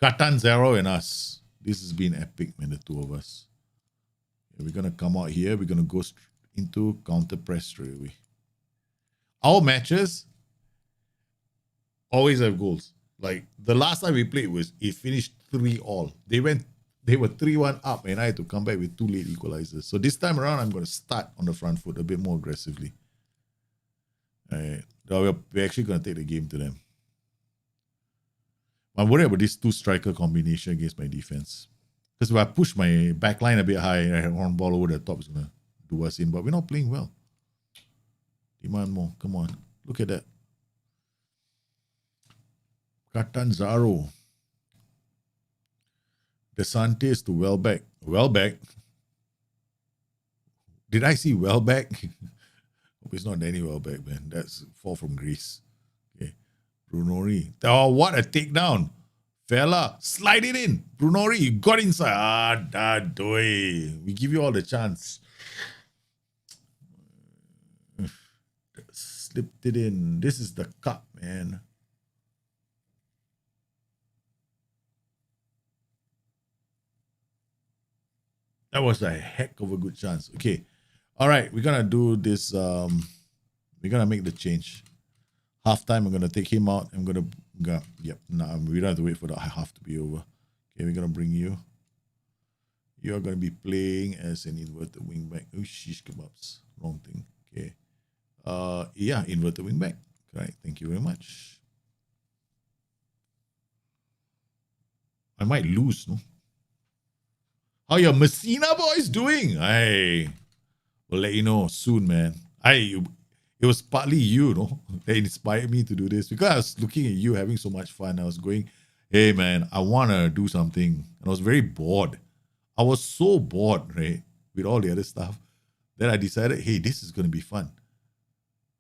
Catanzaro and us. This has been epic, man, the two of us. Okay, we're going to come out here. We're going to go into counter press straight away. Our matches always have goals. Like the last time we played it finished 3-3. They were 3-1 up, and I had to come back with 2 late equalizers. So this time around, I'm going to start on the front foot a bit more aggressively. All right. We're actually going to take the game to them. I'm worried about this 2-striker combination against my defense. Because if I push my back line a bit high, one ball over the top is going to do us in. But we're not playing well. Demand more. Come on. Look at that. Catanzaro. DeSantis to Welbeck. Welbeck? Did I see Welbeck? Hope it's not Danny Welbeck, man. That's fall from Greece. Okay. Brunori. Oh, what a takedown. Fella, slide it in. Brunori, you got inside. We give you all the chance. Slipped it in. This is the cup, man. That was a heck of a good chance. Okay. All right. We're going to do this. We're going to make the change. Halftime, I'm going to take him out. I'm going to, we don't have to wait for the half to be over. Okay, we're going to bring you. You're going to be playing as an inverted wingback. Oh, shish kebabs. Wrong thing. Okay. Yeah, inverted wingback. Right. Thank you very much. I might lose, no? How your Messina boys doing? We'll let you know soon, man. It was partly you, know, that inspired me to do this because I was looking at you having so much fun. I was going, hey, man, I want to do something. And I was very bored. I was so bored, right, with all the other stuff that I decided, hey, this is going to be fun.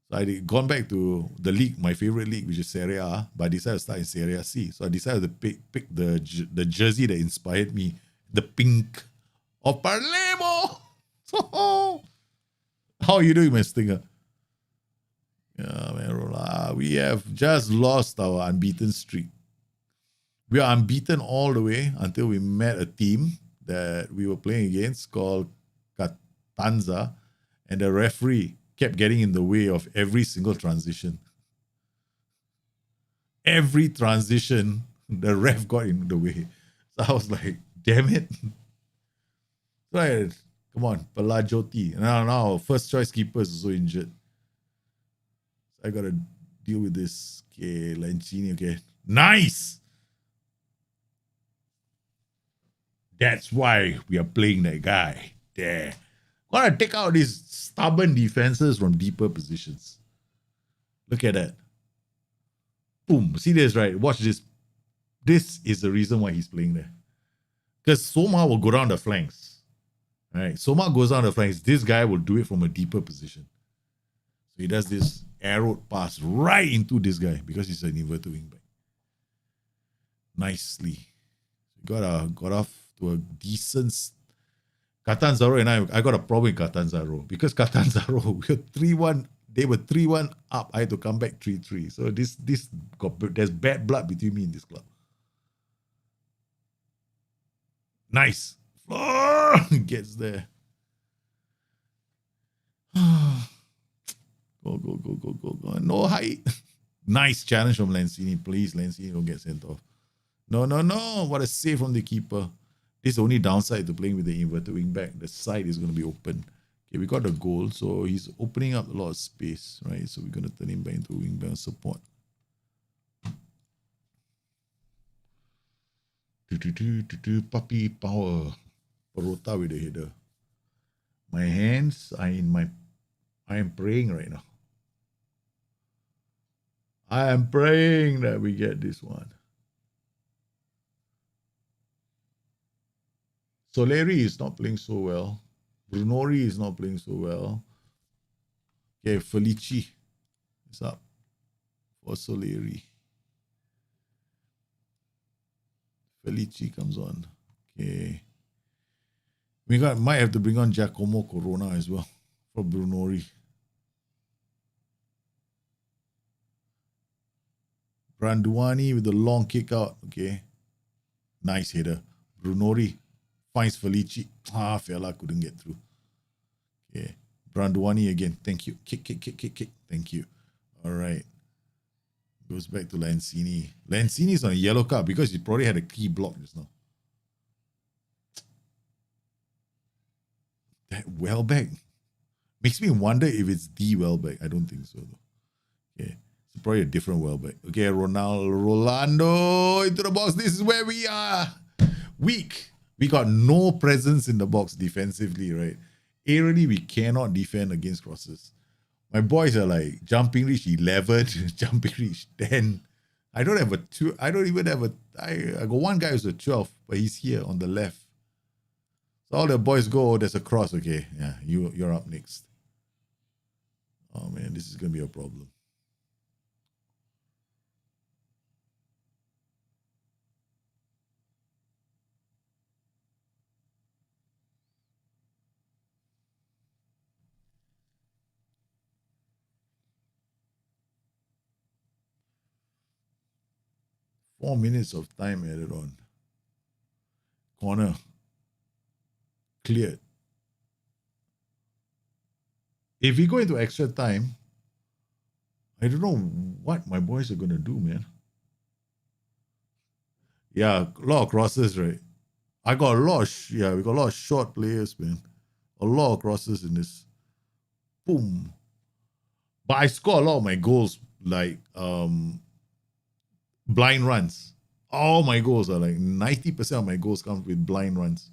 So I gone back to the league, my favorite league, which is Serie A, but I decided to start in Serie C. So I decided to pick the jersey that inspired me, the pink of Palermo. How are you doing, my Stinger? Yeah, man, we have just lost our unbeaten streak. We are unbeaten all the way until we met a team that we were playing against called Catanza, and the referee kept getting in the way of every single transition. Every transition, the ref got in the way. So I was like, damn it. Right, come on, Pelagioti. Now, first choice keeper is also injured. So I got to deal with this. Okay, Lancini, okay. Nice! That's why we are playing that guy. There. Gotta take out these stubborn defenses from deeper positions. Look at that. Boom. See this, right? Watch this. This is the reason why he's playing there. Because Soma will go down the flanks. Right? Soma goes down the flanks. This guy will do it from a deeper position. So he does this arrowed pass right into this guy because he's an inverted wingback. Nicely. Got off to a decent. Catanzaro and I got a problem with Catanzaro because Catanzaro, we were 3-1. They were 3-1 up. I had to come back 3-3. So there's bad blood between me and this club. Nice. Gets there. Go. No height. Nice challenge from Lancini. Please, Lancini, don't get sent off. No. What a save from the keeper. This is the only downside to playing with the inverted wing back. The side is going to be open. Okay, we got the goal. So he's opening up a lot of space, right? So we're going to turn him back into wing back support. Puppy power. Perota with the header. My hands are I am praying right now. I am praying that we get this one. Soleri is not playing so well. Brunori is not playing so well. Okay, Felici is up for Soleri. Felici comes on. Okay. Might have to bring on Giacomo Corona as well for Brunori. Branduani with the long kick out. Okay. Nice header. Brunori finds Felici. Fella couldn't get through. Okay. Branduani again. Thank you. Kick. Thank you. All right. Goes back to Lancini. Lancini's on a yellow card because he probably had a key block just now. Welbeck. Makes me wonder if it's the Welbeck. I don't think so, though. Okay. It's probably a different Welbeck. Okay, Rolando into the box. This is where we are. Weak. We got no presence in the box defensively, right? Aerially, we cannot defend against crosses. My boys are like jumping reach 11, jumping reach 10. I don't have a two. I don't even have a. I got one guy who's a 12, but he's here on the left. So all the boys go. Oh, there's a cross. Okay, yeah, you're up next. Oh man, this is gonna be a problem. Four minutes of time added on. Corner. Cleared. If we go into extra time, I don't know what my boys are going to do, man. Yeah, a lot of crosses, right? We got a lot of short players, man. A lot of crosses in this. Boom. But I score a lot of my goals, like blind runs. All my goals are like 90% of my goals come with blind runs.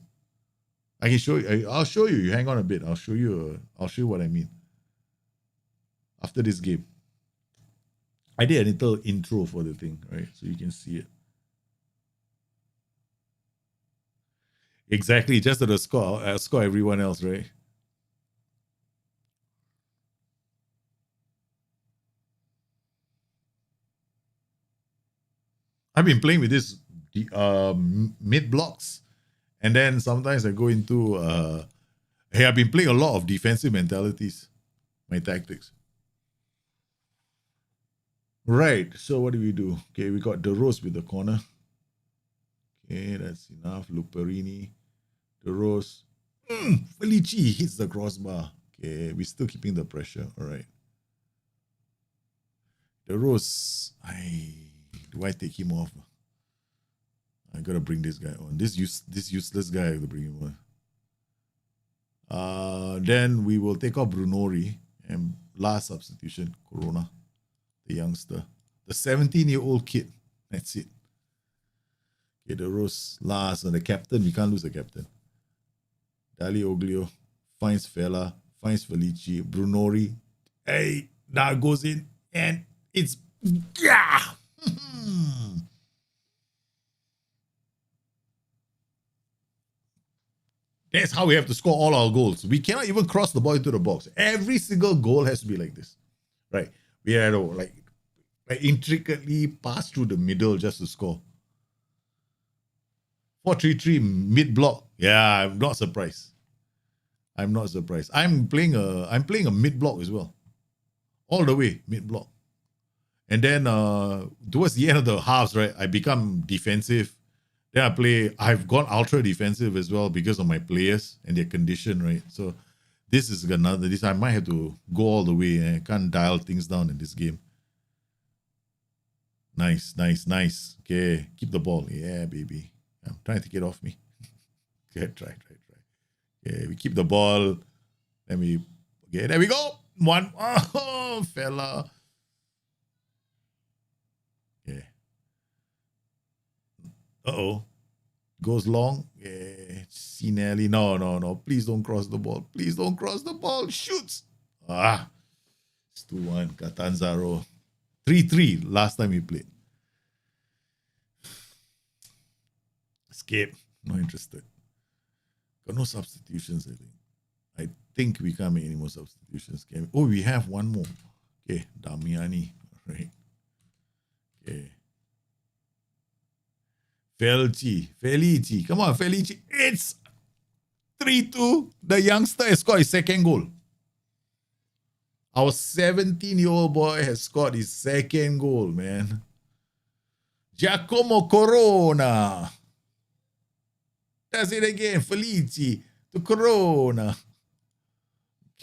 I can show you. I'll show you. Hang on a bit. I'll show you what I mean. After this game, I did a little intro for the thing, right? So you can see it. Exactly, just to the score. Score everyone else, right? I've been playing with this mid blocks, and then sometimes I go into hey, I've been playing a lot of defensive mentalities, my tactics. Right. So what do we do? Okay, we got De Rose with the corner. Okay, that's enough. Luperini, De Rose. Felici hits the crossbar. Okay, we're still keeping the pressure. All right. De Rose, do I take him off? I gotta bring this guy on. This useless guy, I have to bring him on. Then we will take off Brunori and last substitution, Corona, the youngster, the 17-year-old kid. That's it. Okay, the Rose last and the captain. We can't lose the captain. Dali Oglio finds Fela, finds Felici, Brunori. Hey, now goes in and it's yeah. That's how we have to score all our goals. We cannot even cross the ball into the box. Every single goal has to be like this, right? We had to like intricately pass through the middle just to score. 4-3-3 mid block. Yeah, I'm not surprised. I'm playing a mid block as well, all the way mid block. And then towards the end of the halves, right, I become defensive. Then I've gone ultra defensive as well because of my players and their condition, right? So this I might have to go all the way. I can't dial things down in this game. Nice. Okay, keep the ball. Yeah, baby. I'm trying to get off me. Okay, try. Okay, we keep the ball. Okay, there we go. One. Oh, fella. Okay. Uh-oh. Goes long. Yeah. Sinelli. No. Please don't cross the ball. Shoots. It's 2-1. Catanzaro. 3-3 last time we played. Escape. Not interested. Got no substitutions, I think we can't make any more substitutions. We have one more. Okay, Damiani. Right. Okay. Felici. Come on, Felici. It's 3-2. The youngster has scored his second goal. Our 17-year-old boy has scored his second goal, man. Giacomo Corona. Does it again. Felici to Corona.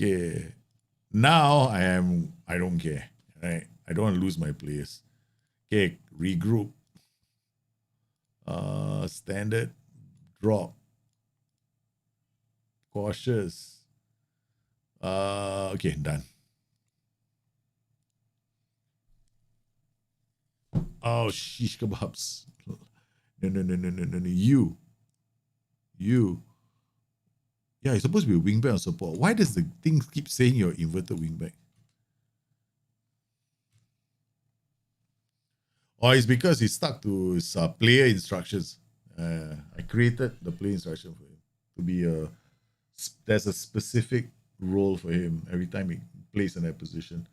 Okay. Now I don't care. Right? I don't want to lose my players. Okay, regroup. Standard, drop, cautious, Okay, done. Oh, shish kebabs. No. You. Yeah, it's supposed to be a wingback on support. Why does the thing keep saying you're inverted wingback? Or it's because he's stuck to his player instructions. I created the player instruction for him to be there's a specific role for him every time he plays in that position.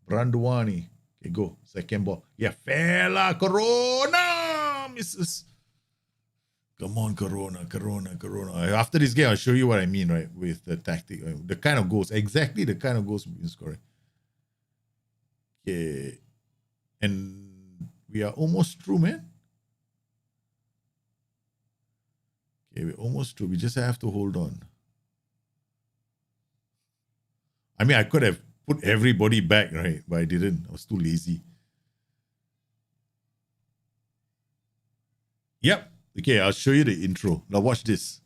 Brandwani. Okay, go. Second ball. Yeah, fella, Corona, misses. Come on, Corona. After this game, I'll show you what I mean, right? With the tactic, the kind of goals, exactly the kind of goals we've been scoring. Okay. And we are almost through, man. Okay, we're almost through. We just have to hold on. I mean, I could have put everybody back, right? But I didn't. I was too lazy. Yep. Okay, I'll show you the intro. Now watch this.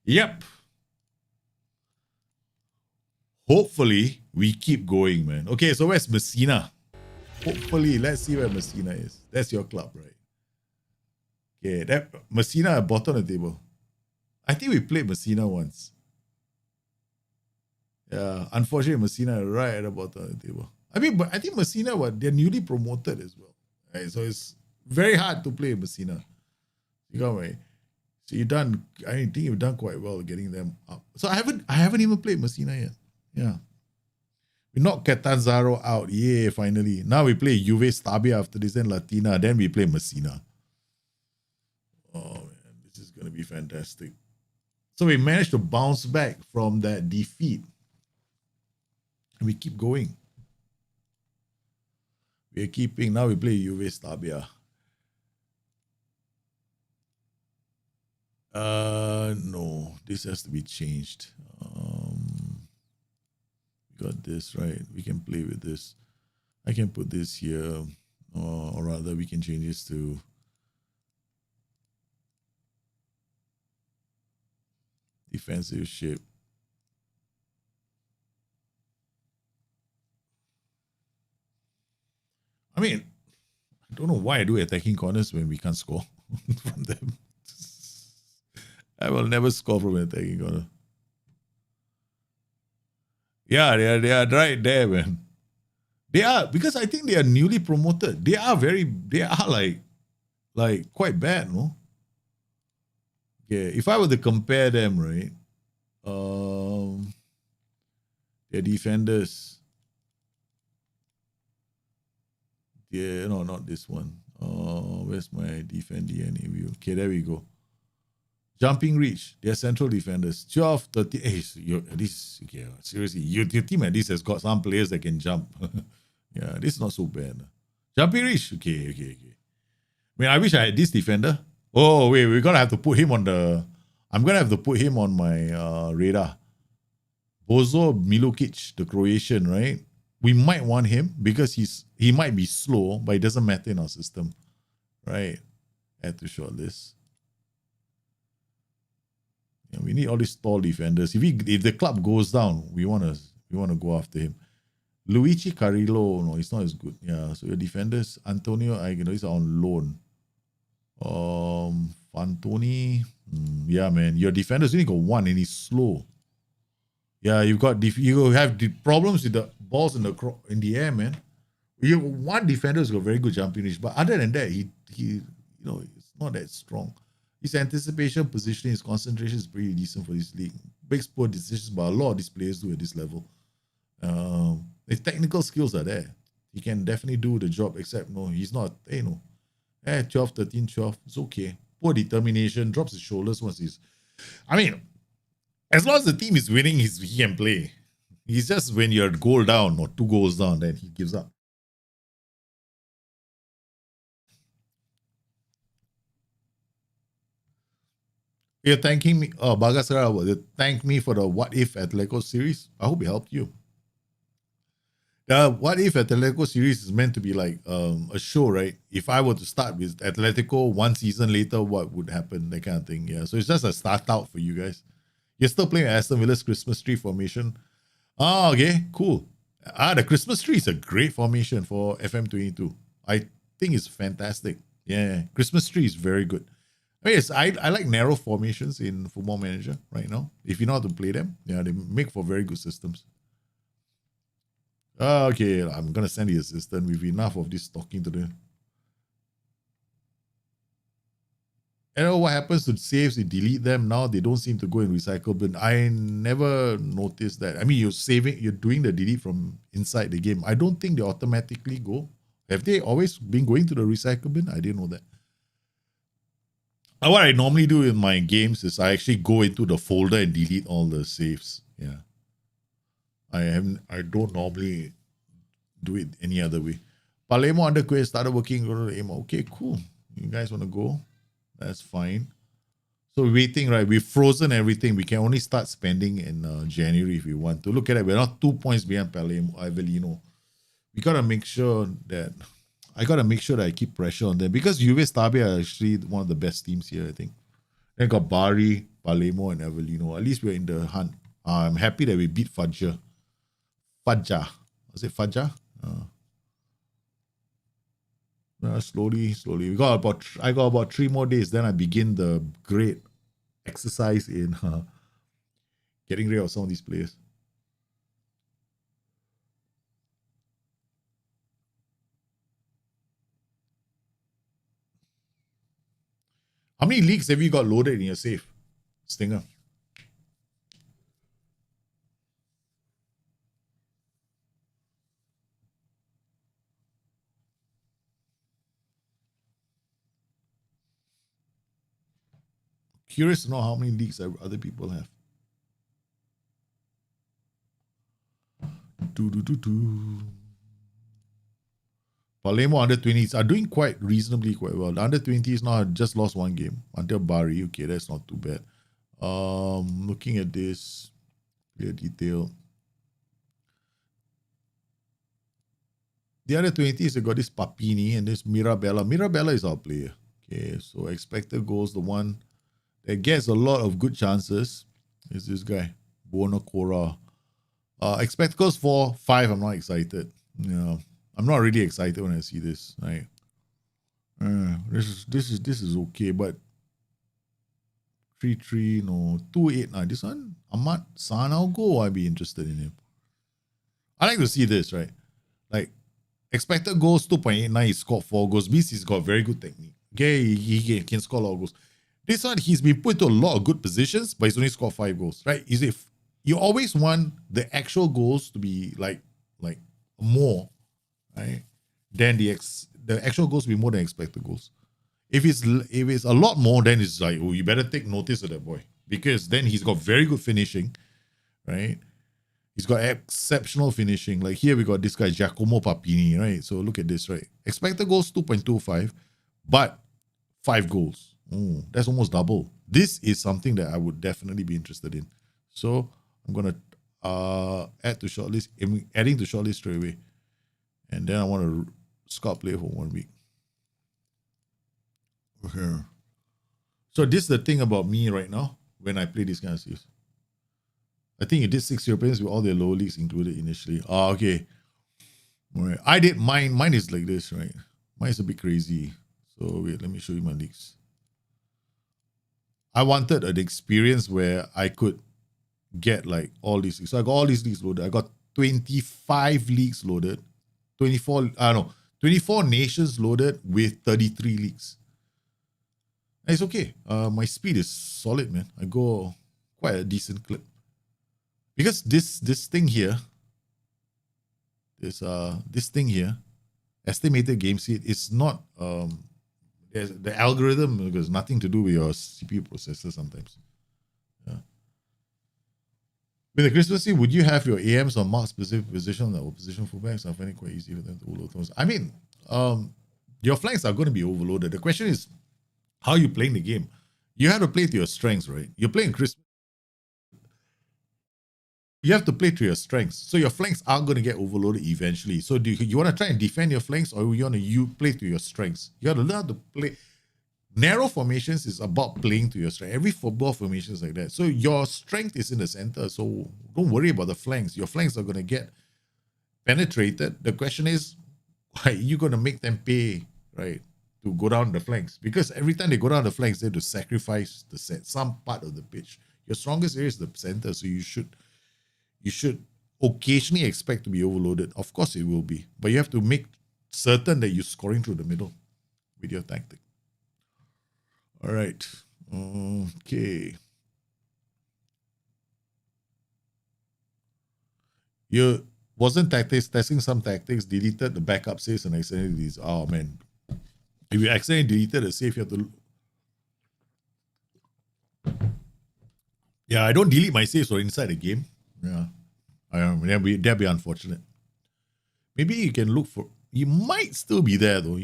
Yep. Hopefully, we keep going, man. Okay, so where's Messina? Hopefully, let's see where Messina is. That's your club, right? Okay, that Messina at bottom of the table. I think we played Messina once. Yeah, unfortunately, Messina right at the bottom of the table. I mean, but I think Messina, they're newly promoted as well. Right? So it's very hard to play Messina. You got me. So I think you've done quite well getting them up. So I haven't even played Messina yet. Yeah. We knocked Catanzaro out. Yeah, finally. Now we play Juve Stabia after this, then Latina, then we play Messina. Oh man, this is gonna be fantastic. So we managed to bounce back from that defeat. And we keep going. We're keeping, now we play Juve Stabia. No, this has to be changed. We got this, right? We can play with this. I can put this here, or rather we can change this to defensive shape. I mean, I don't know why I do attacking corners when we can't score from them. I will never score from an attacking corner. Yeah, they are right there, man. They are, because I think they are newly promoted. They are like quite bad, no? Yeah, if I were to compare them, right? Their defenders. Yeah, no, not this one. Where's my defender view? Okay, there we go. Jumping reach, they're central defenders. 12, 30. Hey, seriously, your team at least has got some players that can jump. Yeah, this is not so bad. Jumping reach, okay. I mean, I wish I had this defender. Oh, wait, we're going to have to put him on I'm going to have to put him on my radar. Bozo Milokic, the Croatian, right? We might want him because he might be slow, but it doesn't matter in our system, right? Add to shortlist. Yeah, we need all these tall defenders. If the club goes down, we want You want to go after him. Luigi Carrillo, no, he's not as good. Yeah, so your defenders, Antonio, he's on loan. Fantoni, yeah, man. Your defenders only got one and he's slow. Yeah, you have the problems with the balls in the air, man. You have one defender who's got very good jumping reach, but other than that, he it's not that strong. His anticipation, positioning, his concentration is pretty decent for this league. Makes poor decisions, but a lot of these players do at this level. His technical skills are there. He can definitely do the job, except he's not, 12, 13, 12, it's okay. Poor determination, drops his shoulders once as long as the team is winning, he can play. He's just when you're a goal down or 2 goals down, then he gives up. You're thanking me, Bagasara, thank me for the What If Atletico series. I hope it helped you. The What If Atletico series is meant to be like a show, right? If I were to start with Atletico 1 season later, what would happen? That kind of thing. Yeah. So it's just a start out for you guys. You're still playing Aston Villa's Christmas tree formation. Oh, okay, cool. The Christmas tree is a great formation for FM22. I think it's fantastic. Yeah, Christmas tree is very good. I like narrow formations in Football Manager right now. If you know how to play them, yeah, they make for very good systems. Okay, I'm gonna send the assistant with enough of this talking to them. And what happens to saves? You delete them now. They don't seem to go in recycle bin. I never noticed that. You're doing the delete from inside the game. I don't think they automatically go. Have they always been going to the recycle bin? I didn't know that. What I normally do in my games is I actually go into the folder and delete all the saves. Yeah. I don't normally do it any other way. Palermo underquest started working. Go to the aim. Okay, cool. You guys want to go? That's fine. So we're waiting, right? We've frozen everything. We can only start spending in January if we want to. Look at it. We're not 2 points behind Palermo, Avellino. We gotta make sure that I keep pressure on them because Juve Stabia are actually one of the best teams here, I think. Then got Bari, Palermo, and Avellino. At least we're in the hunt. I'm happy that we beat Fadja. Was it Fadja? Slowly. I got about 3 more days. Then I begin the great exercise in getting rid of some of these players. How many leagues have you got loaded in your safe, Stinger? Curious to know how many leagues other people have. Palermo under 20s are doing quite well. The under 20s now just lost 1 game until Bari. Okay, that's not too bad. Looking at this clear detail. The under 20s have got this Papini and this Mirabella. Mirabella is our player. Okay, so expected goals, the one that gets a lot of good chances is this guy, Bonacora. Expected goals 4, 5. I'm not excited. Yeah. I'm not really excited when I see this. Right? This is okay, but 3-3, no, 2-8. This one, Ahmad Sanalgo, I'd be interested in him. I like to see this, right? Like expected goals 2.89. He scored 4 goals. Means he's got very good technique. Okay, he can score a lot of goals. This one, he's been put to a lot of good positions, but he's only scored 5 goals, right? Is if you always want the actual goals to be like more, right? Then the actual goals will be more than expected goals. If it's a lot more, then it's like, oh, you better take notice of that boy because then he's got very good finishing, right? He's got exceptional finishing. Like here we got this guy Giacomo Papini, right? So look at this, right? Expected goals 2.25, but 5 goals. Oh, that's almost double. This is something that I would definitely be interested in. So I'm gonna add to shortlist. I'm adding to shortlist straight away, and then I want to scout player for 1 week. Okay. So this is the thing about me right now when I play these kind of series. I think you did 6 Europeans with all their lower leagues included initially. Oh, okay. All right. I did mine. Mine is like this, right? Mine is a bit crazy. So wait, let me show you my leagues. I wanted an experience where I could get like all these leagues. So I got all these leagues loaded. I got 25 leagues loaded. 24 nations loaded with 33 leagues. And it's okay. My speed is solid, man. I go quite a decent clip. Because this thing here, this thing here, estimated game speed, is not the algorithm has nothing to do with your CPU processor sometimes. Yeah. With the Christmas Eve, would you have your AMs on mark specific position or position fullbacks? I find it quite easy for them to overload those. I mean, your flanks are going to be overloaded. The question is how you playing the game. You have to play to your strengths, right? You're playing Christmas. You have to play to your strengths. So your flanks are going to get overloaded eventually. So do you want to try and defend your flanks, or you want to play to your strengths? You got to learn how to play. Narrow formations is about playing to your strength. Every football formation is like that. So your strength is in the center. So don't worry about the flanks. Your flanks are going to get penetrated. The question is, are you going to make them pay, right, to go down the flanks? Because every time they go down the flanks, they have to sacrifice some part of the pitch. Your strongest area is the center. So you should occasionally expect to be overloaded. Of course it will be. But you have to make certain that you're scoring through the middle with your tactic. All right. Okay. You wasn't testing some tactics, deleted the backup saves and accidentally deleted. Oh man. If you accidentally deleted a save, you have to. Yeah, I don't delete my saves or inside the game. Yeah. That'd be unfortunate. Maybe you can look for. You might still be there though.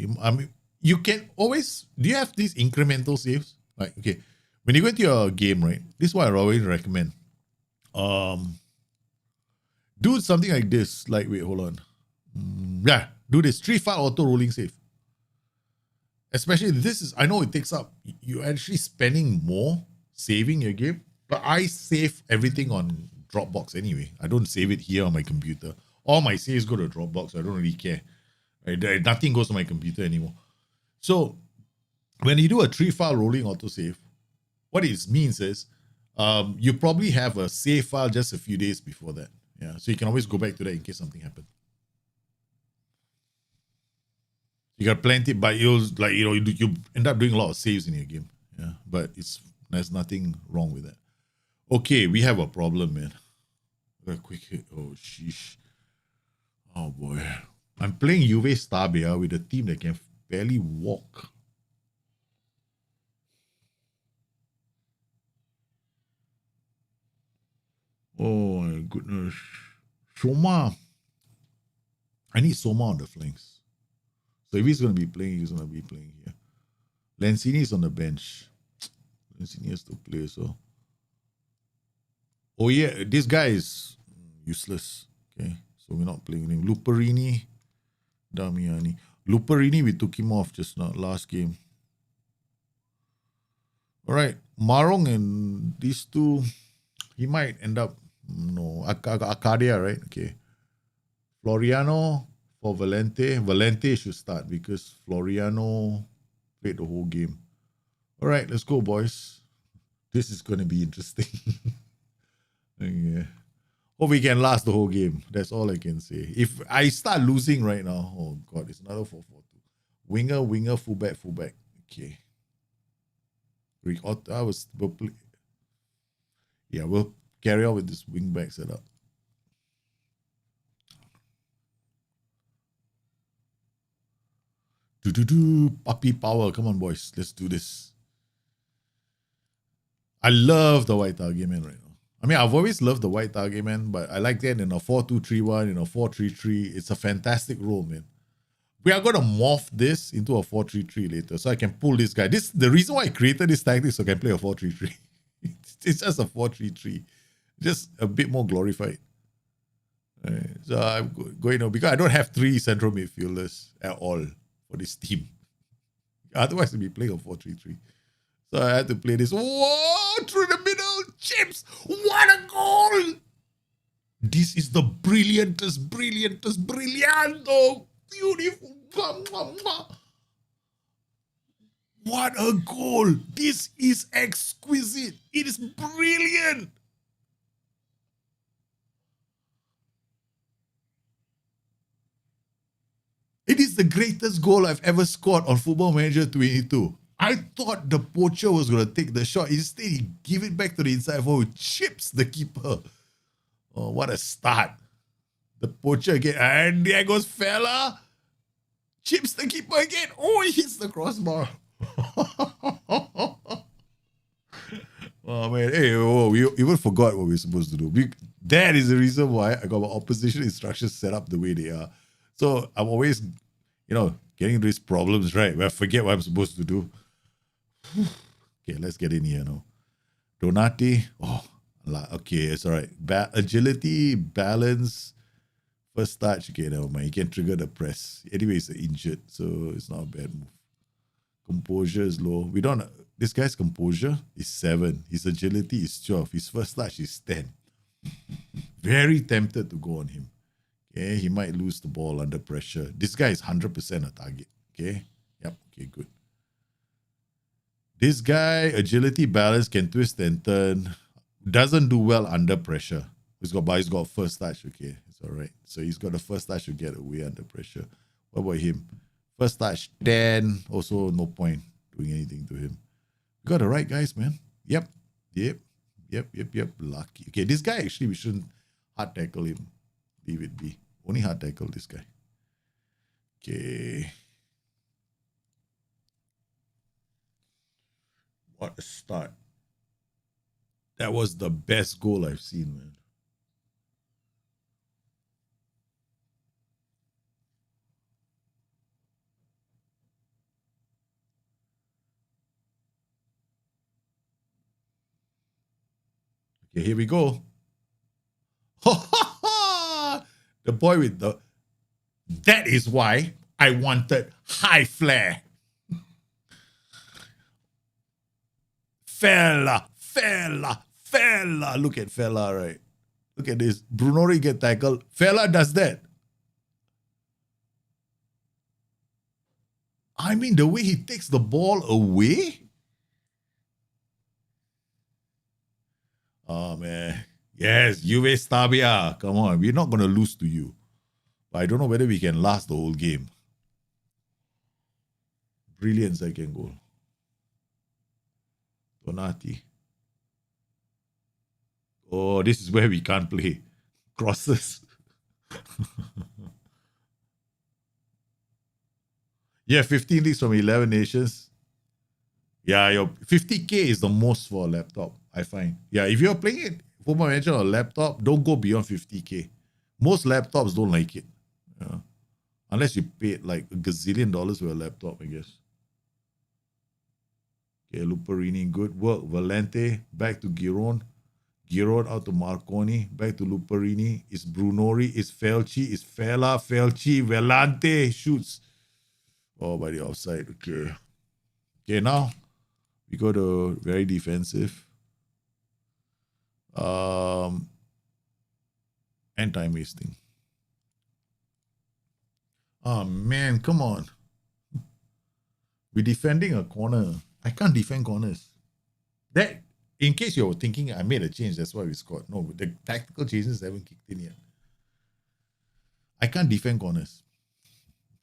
You can always. Do you have these incremental saves? Like, okay, when you go into your game, right? This is what I always recommend. Do something like this. Like, wait, hold on. Yeah, do this 3-file auto rolling save. Especially this is. I know it takes up. You're actually spending more saving your game, but I save everything on Dropbox anyway. I don't save it here on my computer. All my saves go to Dropbox. So I don't really care. Right? Nothing goes to my computer anymore. So when you do a 3-file rolling autosave, what it means is you probably have a save file just a few days before that. Yeah, so you can always go back to that in case something happened. You got plenty, but you end up doing a lot of saves in your game. Yeah, but there's nothing wrong with that. Okay, we have a problem, man. A quick hit. Oh, sheesh. Oh, boy. I'm playing Juve Stabia with a team that can barely walk. Oh, my goodness. Soma. I need Soma on the flanks. So if he's going to be playing, he's going to be playing here. Lanzini is on the bench. Lanzini has to play, so. Oh, yeah, this guy is useless. Okay, so we're not playing him. Luperini, Damiani. Luperini, we took him off just now, last game. All right, Marong and these two, he might end up, no, Arcadia, right? Okay. Floriano for Valente. Valente should start because Floriano played the whole game. All right, let's go, boys. This is going to be interesting. Yeah. Hope we can last the whole game. That's all I can say. If I start losing right now, oh God, it's another 4-4-2. Winger, fullback. Okay. We'll carry on with this wingback setup. Puppy power. Come on, boys. Let's do this. I love the white target man right now. I mean, I've always loved the white target man, but I like that in a 4-2-3-1, in a 4-3-3. It's a fantastic role, man. We are going to morph this into a 4-3-3 later, so I can pull this guy. The reason why I created this tactic is so I can play a 4-3-3. It's just a 4-3-3. Just a bit more glorified. Right. So I'm going to, because I don't have 3 central midfielders at all for this team. Otherwise, I'd be playing a 4-3-3. So I had to play this. Whoa! Through the middle! Chips! What a goal! This is the brilliantest, brillianto, beautiful. What a goal. This is exquisite. It is brilliant. It is the greatest goal I've ever scored on Football Manager 22. I thought the poacher was going to take the shot. Instead, he gave it back to the inside forward, chips the keeper. Oh, what a start. The poacher again. And there goes Fella. Chips the keeper again. Oh, he hits the crossbar. Oh, man. Hey, we even forgot what we were supposed to do. That is the reason why I got my opposition instructions set up the way they are. So I'm always, getting into these problems, right? Where I forget what I'm supposed to do. Okay, let's get in here now. Donati. Oh, okay, it's all right. Agility, balance, first touch. Okay, never mind. You can trigger the press. Anyway, he's injured, so it's not a bad move. Composure is low. This guy's composure is 7. His agility is 12. His first touch is 10. Very tempted to go on him. Okay, he might lose the ball under pressure. This guy is 100% a target. Okay, yep, okay, good. This guy, agility, balance, can twist and turn. Doesn't do well under pressure. He's got first touch. Okay, it's all right. So he's got the first touch to get away under pressure. What about him? First touch, 10. Also, no point doing anything to him. You got the right guys, man. Yep. Lucky. Okay, this guy, actually, we shouldn't hard tackle him. Leave it be. Only hard tackle this guy. Okay. What a start. That was the best goal I've seen, man. Okay, here we go. The boy with the... That is why I wanted high flair. Fella. Look at Fella, right? Look at this. Brunori get tackled. Fella does that. I mean, the way he takes the ball away. Oh, man. Yes, Juve Stabia. Come on. We're not going to lose to you. But I don't know whether we can last the whole game. Brilliant second goal. Donati. Oh, this is where we can't play. Crosses. Yeah, 15 leagues from 11 nations. Yeah, your 50K is the most for a laptop, I find. Yeah, if you're playing it, Football Manager on a laptop, don't go beyond 50K. Most laptops don't like it. Yeah. Unless you paid like a gazillion dollars for a laptop, I guess. Okay, Luperini, good work. Valente, back to Giron. Giron out to Marconi. Back to Luperini. It's Brunori. It's Felci. It's Fella. Felci. Valente shoots. Oh, by the offside. Okay. Okay, now we go to very defensive. And time wasting. Oh, man, come on. We're defending a corner. I can't defend corners. That, in case you're thinking I made a change, that's why we scored. No, the tactical changes haven't kicked in yet. I can't defend corners.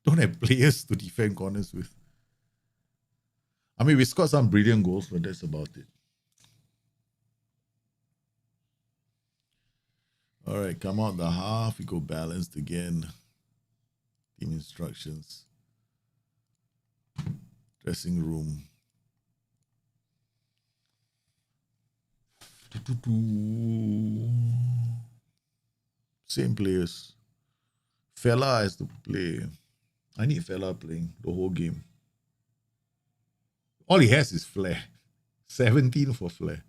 Don't have players to defend corners with. I mean, we scored some brilliant goals, but that's about it. All right, come out the half. We go balanced again. Team instructions. Dressing room. Same players. Fella has to play. I need Fella playing the whole game. All he has is flair. 17 for flair.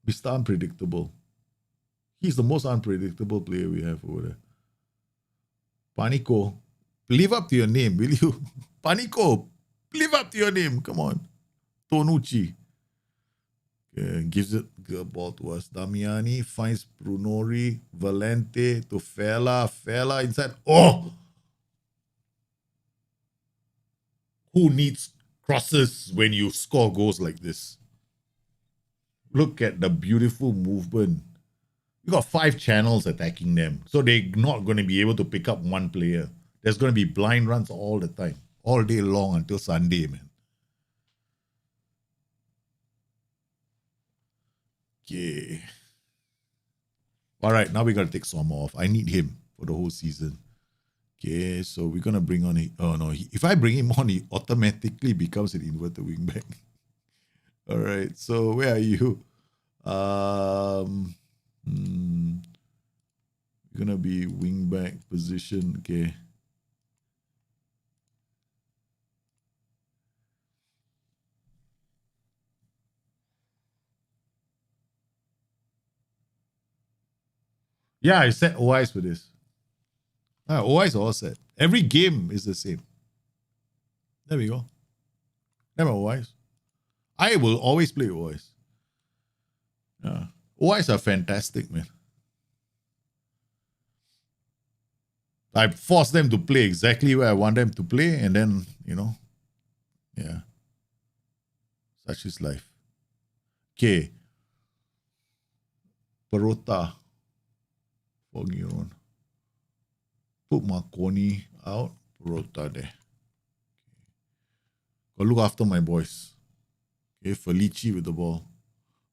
Mr. Unpredictable. He's the most unpredictable player we have over there. Panico, live up to your name, will you? Panico, live up to your name. Come on. Tonucci. Gives it the ball to us. Damiani finds Brunori, Valente to Fela. Fela inside. Oh! Who needs crosses when you score goals like this? Look at the beautiful movement. You got 5 channels attacking them. So they're not going to be able to pick up one player. There's going to be blind runs all the time. All day long until Sunday, man. Okay. All right, now we got to take Sommer off. I need him for the whole season. Okay, so we're going to bring on... if I bring him on, he automatically becomes an inverted wingback. All right, so where are you? Gonna be wingback position. Okay. Yeah, I set OIs for this. OIs are all set. Every game is the same. There we go. Never OIs. I will always play OIs. Yeah. OIs are fantastic, man. I force them to play exactly where I want them to play, and then, yeah. Such is life. Okay. Perota for Giron. Put Marconi out. Perota there. Go look after my boys. Okay, Felici with the ball.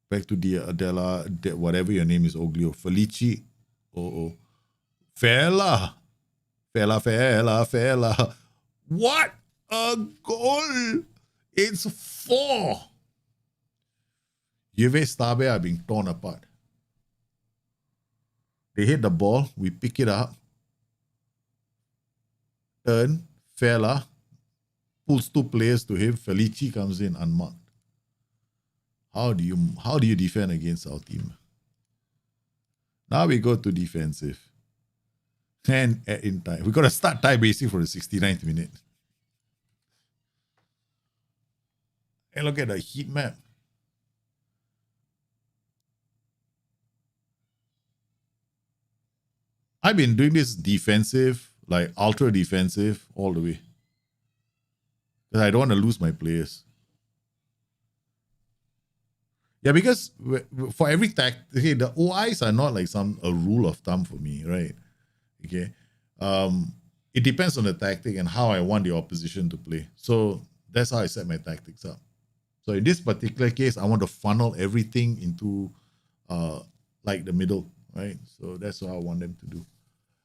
Back to the Adela, whatever your name is, Oglio. Felici. Oh. Fela. What a goal! It's 4. Juve Stabe are being torn apart. They hit the ball. We pick it up. Turn. Fela pulls 2 players to him. Felici comes in unmarked. How do you defend against our team? Now we go to defensive. And in time. We got to start tie basing for the 69th minute. And look at the heat map. I've been doing this defensive, like ultra defensive, all the way. Because I don't want to lose my players. Yeah, because for every okay, the OIs are not like a rule of thumb for me, right? Okay. It depends on the tactic and how I want the opposition to play. So that's how I set my tactics up. So in this particular case, I want to funnel everything into like the middle, right? So that's what I want them to do.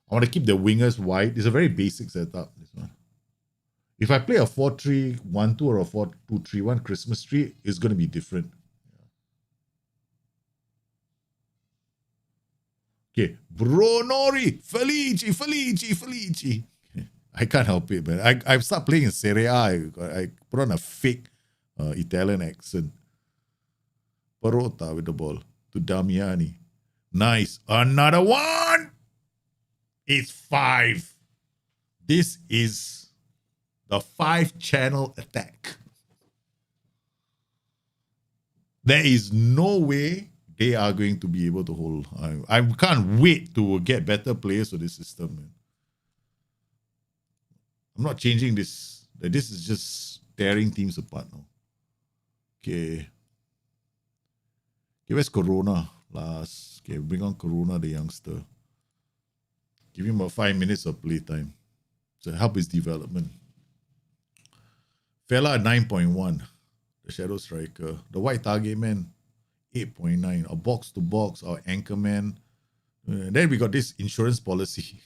I want to keep the wingers wide. It's a very basic setup, this one. If I play a 4-3-1-2 or a 4-2-3-1 Christmas tree, it's going to be different. Okay, Brunori, Felici. I can't help it, man. I've started playing in Serie A. I put on a fake Italian accent. Perota with the ball to Damiani. Nice. Another one. It's 5. This is the 5-channel attack. There is no way they are going to be able to hold. I can't wait to get better players for this system, man. I'm not changing this. This is just tearing teams apart now. Okay. Where's Corona? Okay, bring on Corona, the youngster. Give him about 5 minutes of playtime to help his development. Fella at 9.1. The shadow striker. The white target man, 8.9. Our box to box, our anchor man. Then we got this insurance policy.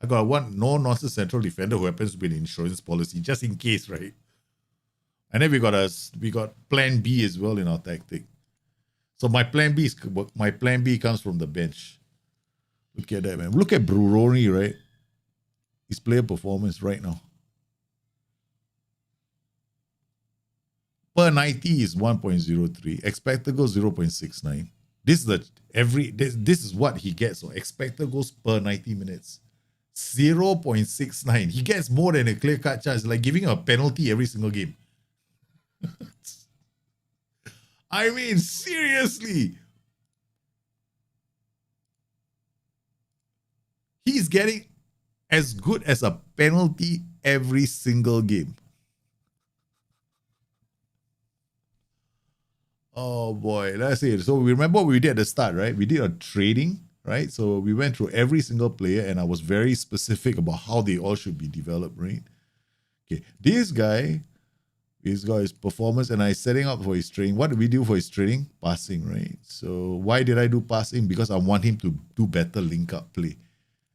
I got one no-nonsense central defender who happens to be an insurance policy, just in case, right? And then we got plan B as well in our tactic. So my plan B comes from the bench. Look at that, man. Look at Bruroni, right? His player performance right now. Per 90 is 1.03. Expected goals 0.69. This is what he gets. So expected goals per 90 minutes. 0.69. He gets more than a clear-cut charge. Like giving a penalty every single game. I mean, seriously. He's getting as good as a penalty every single game. Oh boy, that's it. So we remember what we did at the start, right? We did a trading, right? So we went through every single player and I was very specific about how they all should be developed, right? Okay, this guy, he's got his performance and I setting up for his training. What did we do for his training? Passing, right? So why did I do passing? Because I want him to do better link up play.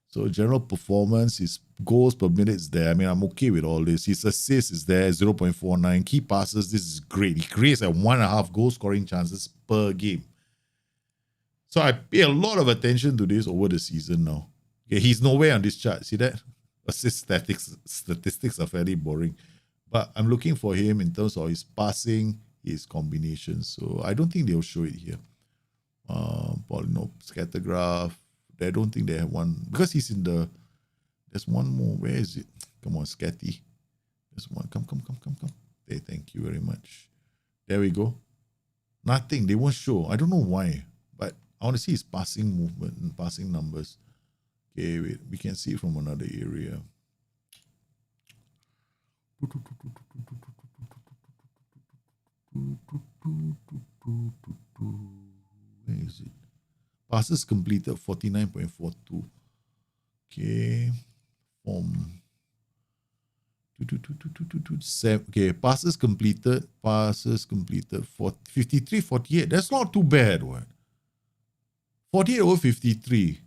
So general performance, his goals per minute is there. I mean, I'm okay with all this. His assist is there, 0.49. Key passes, this is great. He creates a 1.5 goal scoring chances per game. So I pay a lot of attention to this over the season now. Okay, he's nowhere on this chart. See that? Assist statistics are fairly boring. But I'm looking for him in terms of his passing, his combinations. So I don't think they'll show it here. Polynomial scattergraph. I don't think they have one because he's in the. There's one more. Where is it? Come on, Scatty. There's one. Come. Hey, thank you very much. There we go. Nothing. They won't show. I don't know why, but I want to see his passing movement and passing numbers. Okay, wait. We can see it from another area. Where is it? Passes completed 49.42. Okay. Form. Okay, passes completed 53, 48. That's not too bad, what? 48 over 53.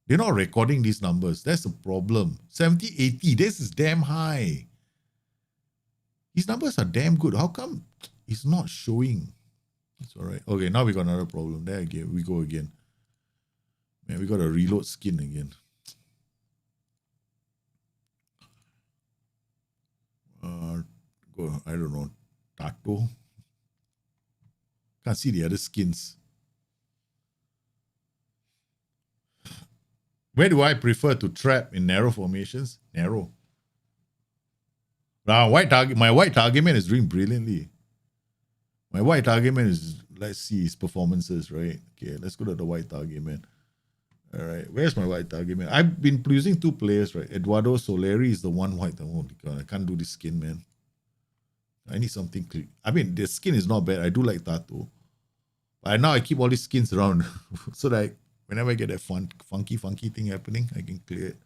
They're not recording these numbers. That's the problem. 70, 80. This is damn high. These numbers are damn good. How come it's not showing? That's all right. Okay, now we got another problem. There again. We go again. Man, we got to reload skin again. I don't know. Tato. Can't see the other skins. Where do I prefer to trap in narrow formations? Narrow. Now, my white target man is doing brilliantly. My white target man is, let's see his performances, right? Okay, let's go to the white target man. All right, where's my white target man? I've been using two players, right? Eduardo Soleri is the one white. Oh God, I can't do this skin, man. I need something clean. I mean, the skin is not bad. I do like Tato. But now I keep all these skins around so that whenever I get that funky thing happening, I can clear it.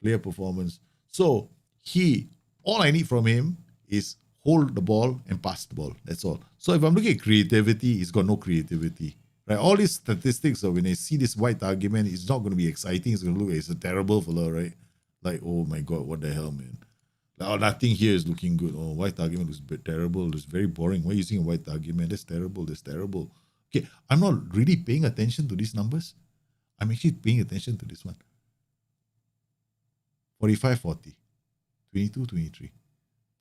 Player performance. So all I need from him is hold the ball and pass the ball. That's all. So if I'm looking at creativity, he's got no creativity. Right? All these statistics of when I see this white argument, it's not going to be exciting. It's going to look like it's a terrible fella, right? Like, oh my God, what the hell, man? Oh, nothing here is looking good. Oh, white argument looks terrible. It's very boring. Why are you using a white argument? That's terrible. That's terrible. Okay, I'm not really paying attention to these numbers. I'm actually paying attention to this one. 45-40, 22-23,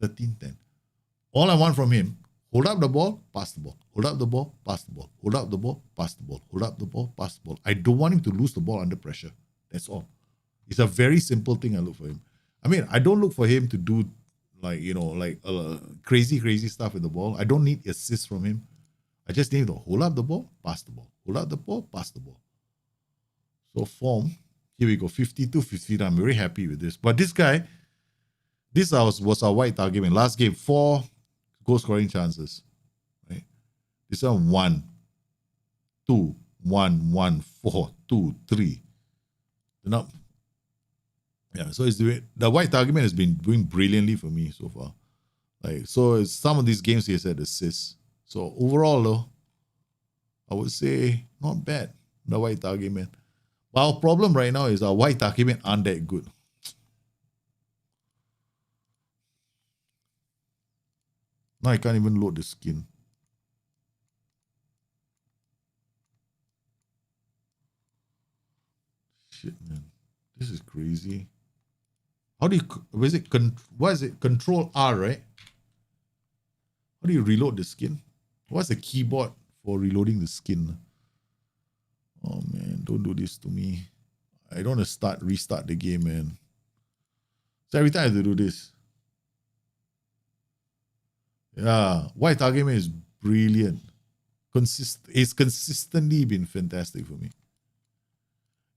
13-10. All I want from him, hold up the ball, pass the ball. Hold up the ball, pass the ball. Hold up the ball, pass the ball. Hold up the ball, pass the ball. I don't want him to lose the ball under pressure. That's all. It's a very simple thing I look for him. I mean, I don't look for him to do crazy stuff with the ball. I don't need assists from him. I just need him to hold up the ball, pass the ball. Hold up the ball, pass the ball. So form, here we go, 52-59. I'm very happy with this. But this guy, this was our white target man. Last game, 4 goal scoring chances. Right? This one 1, 2, 1, 1, 4, 2, 3. Now, yeah, so the white target man has been doing brilliantly for me so far. So some of these games he has had assists. So overall, though, I would say not bad, the white target man. But our problem right now is our white target men aren't that good. Now I can't even load the skin. Shit, man. This is crazy. How do you, what is it? Control R, right? How do you reload the skin? What's the keyboard for reloading the skin? Oh man, don't do this to me. I don't want to restart the game, man. So every time I have to do this. Yeah, white target man is brilliant. It's consistently been fantastic for me.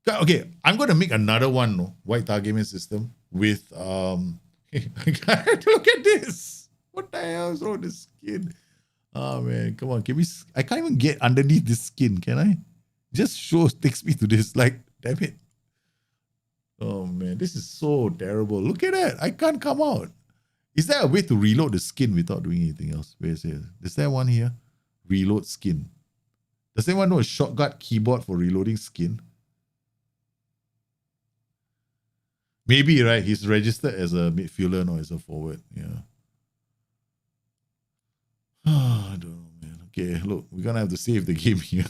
Okay, I'm going to make another one, no? White target system with look at this. What the hell is wrong with the skin? Oh man, come on. I can't even get underneath this skin, can I? Just takes me to this. Like, damn it. Oh man, this is so terrible. Look at that. I can't come out. Is there a way to reload the skin without doing anything else? Where is it? Is there one here? Reload skin. Does anyone know a shortcut keyboard for reloading skin? Maybe, right? He's registered as a midfielder, not as a forward. Yeah. I don't know, man. Okay, look, we're going to have to save the game here.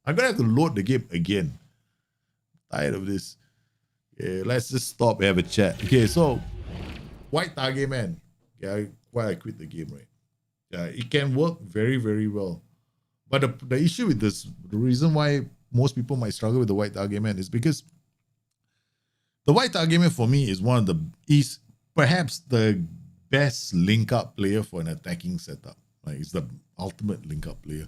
I'm going to have to load the game again. Tired of this. Okay, let's just stop and have a chat. Okay, so White Target Man. Yeah, why I quit the game, right? Yeah, it can work very, very well. But the issue with this, the reason why most people might struggle with the White Target Man is because the White Target Man for me is perhaps the best link-up player for an attacking setup. Like, it's the ultimate link-up player.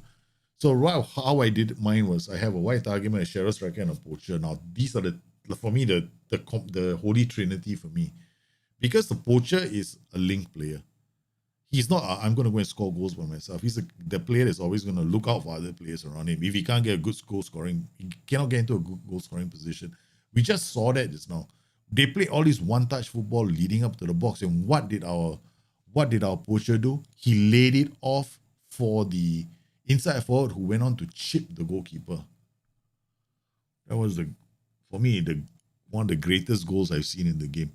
So how I did mine was I have a White Target Man, a Shadow Striker, and a Poacher. Now, these are for me the holy trinity for me. Because the Poacher is a link player. He's not, I'm going to go and score goals by myself. He's the player that's always going to look out for other players around him. If he can't get a good goal scoring, he cannot get into a good goal scoring position. We just saw that just now. They play all this one-touch football leading up to the box. And what did our Poacher do? He laid it off for the inside forward who went on to chip the goalkeeper. That was for me, one of the greatest goals I've seen in the game.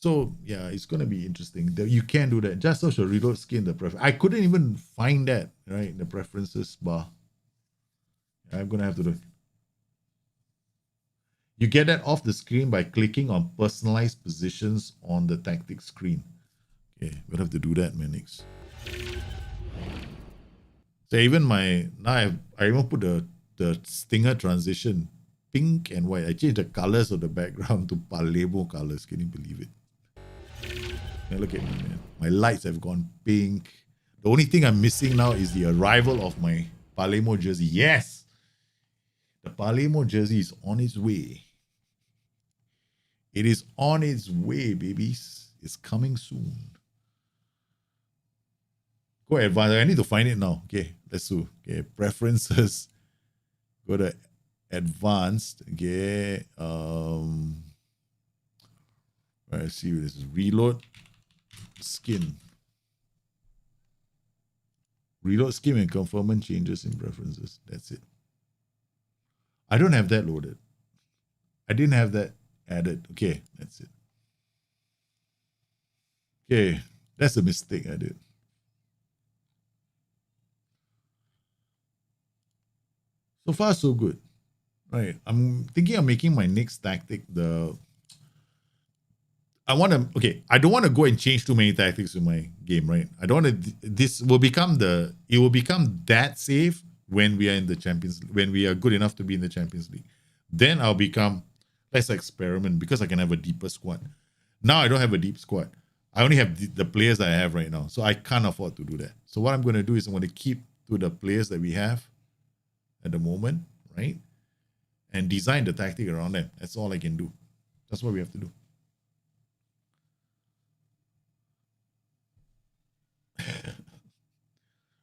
So yeah, it's gonna be interesting. You can do that. Just search a reload skin the preference. I couldn't even find that right in the preferences bar. I'm gonna have to do it. You get that off the screen by clicking on personalized positions on the tactics screen. Okay, we're gonna have to do that, Menace. So even I even put the stinger transition pink and white. I changed the colors of the background to Palermo colors. Can you believe it? Now look at me, man. My lights have gone pink. The only thing I'm missing now is the arrival of my Palermo jersey. Yes! The Palermo jersey is on its way. It is on its way, babies. It's coming soon. Go advanced. I need to find it now. Okay, let's do. Okay, preferences. Go to advanced. Okay. Let's see. This is reload skin. Reload skin and conformant changes in preferences. That's it. I don't have that loaded. I didn't have that added. Okay, that's it. Okay, that's a mistake I did. So far, so good. Right. I'm thinking of making my next tactic I don't want to go and change too many tactics in my game, right? I don't want to, it will become that safe when we are in the Champions, when we are good enough to be in the Champions League. Then I'll become, let's experiment because I can have a deeper squad. Now I don't have a deep squad. I only have the players that I have right now. So I can't afford to do that. So what I'm going to do is I'm going to keep to the players that we have at the moment, right? And design the tactic around them. That's all I can do. That's what we have to do.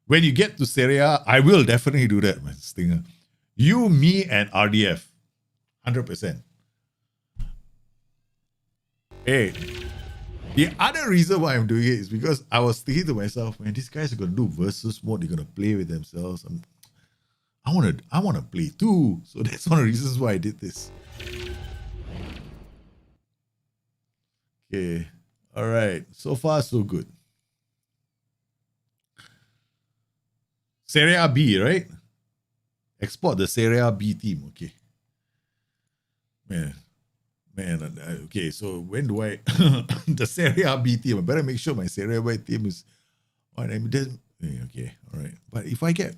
When you get to Serie A, I will definitely do that, man. Stinger. You, me, and RDF. 100%. Hey, the other reason why I'm doing it is because I was thinking to myself, man, these guys are going to do versus mode. They're going to play with themselves. I want to play too. So that's one of the reasons why I did this. Okay. All right. So far, so good. Serie A B, right? Export the Serie A B team. Okay. Man. Okay, so when do I... the Serie A B team, I better make sure my Serie A B team is... Okay, all right. But if I get...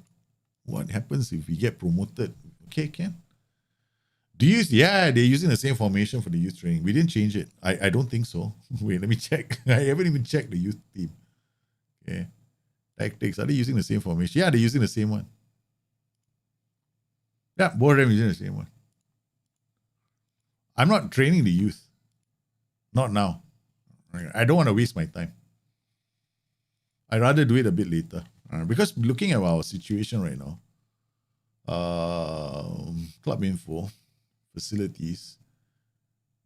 What happens if we get promoted? Okay, Ken. They're using the same formation for the youth training. We didn't change it. I don't think so. Wait, let me check. I haven't even checked the youth team. Okay. Tactics. Are they using the same formation? Yeah, they're using the same one. Yeah, both of them using the same one. I'm not training the youth. Not now. I don't want to waste my time. I'd rather do it a bit later. Because looking at our situation right now, club info, facilities,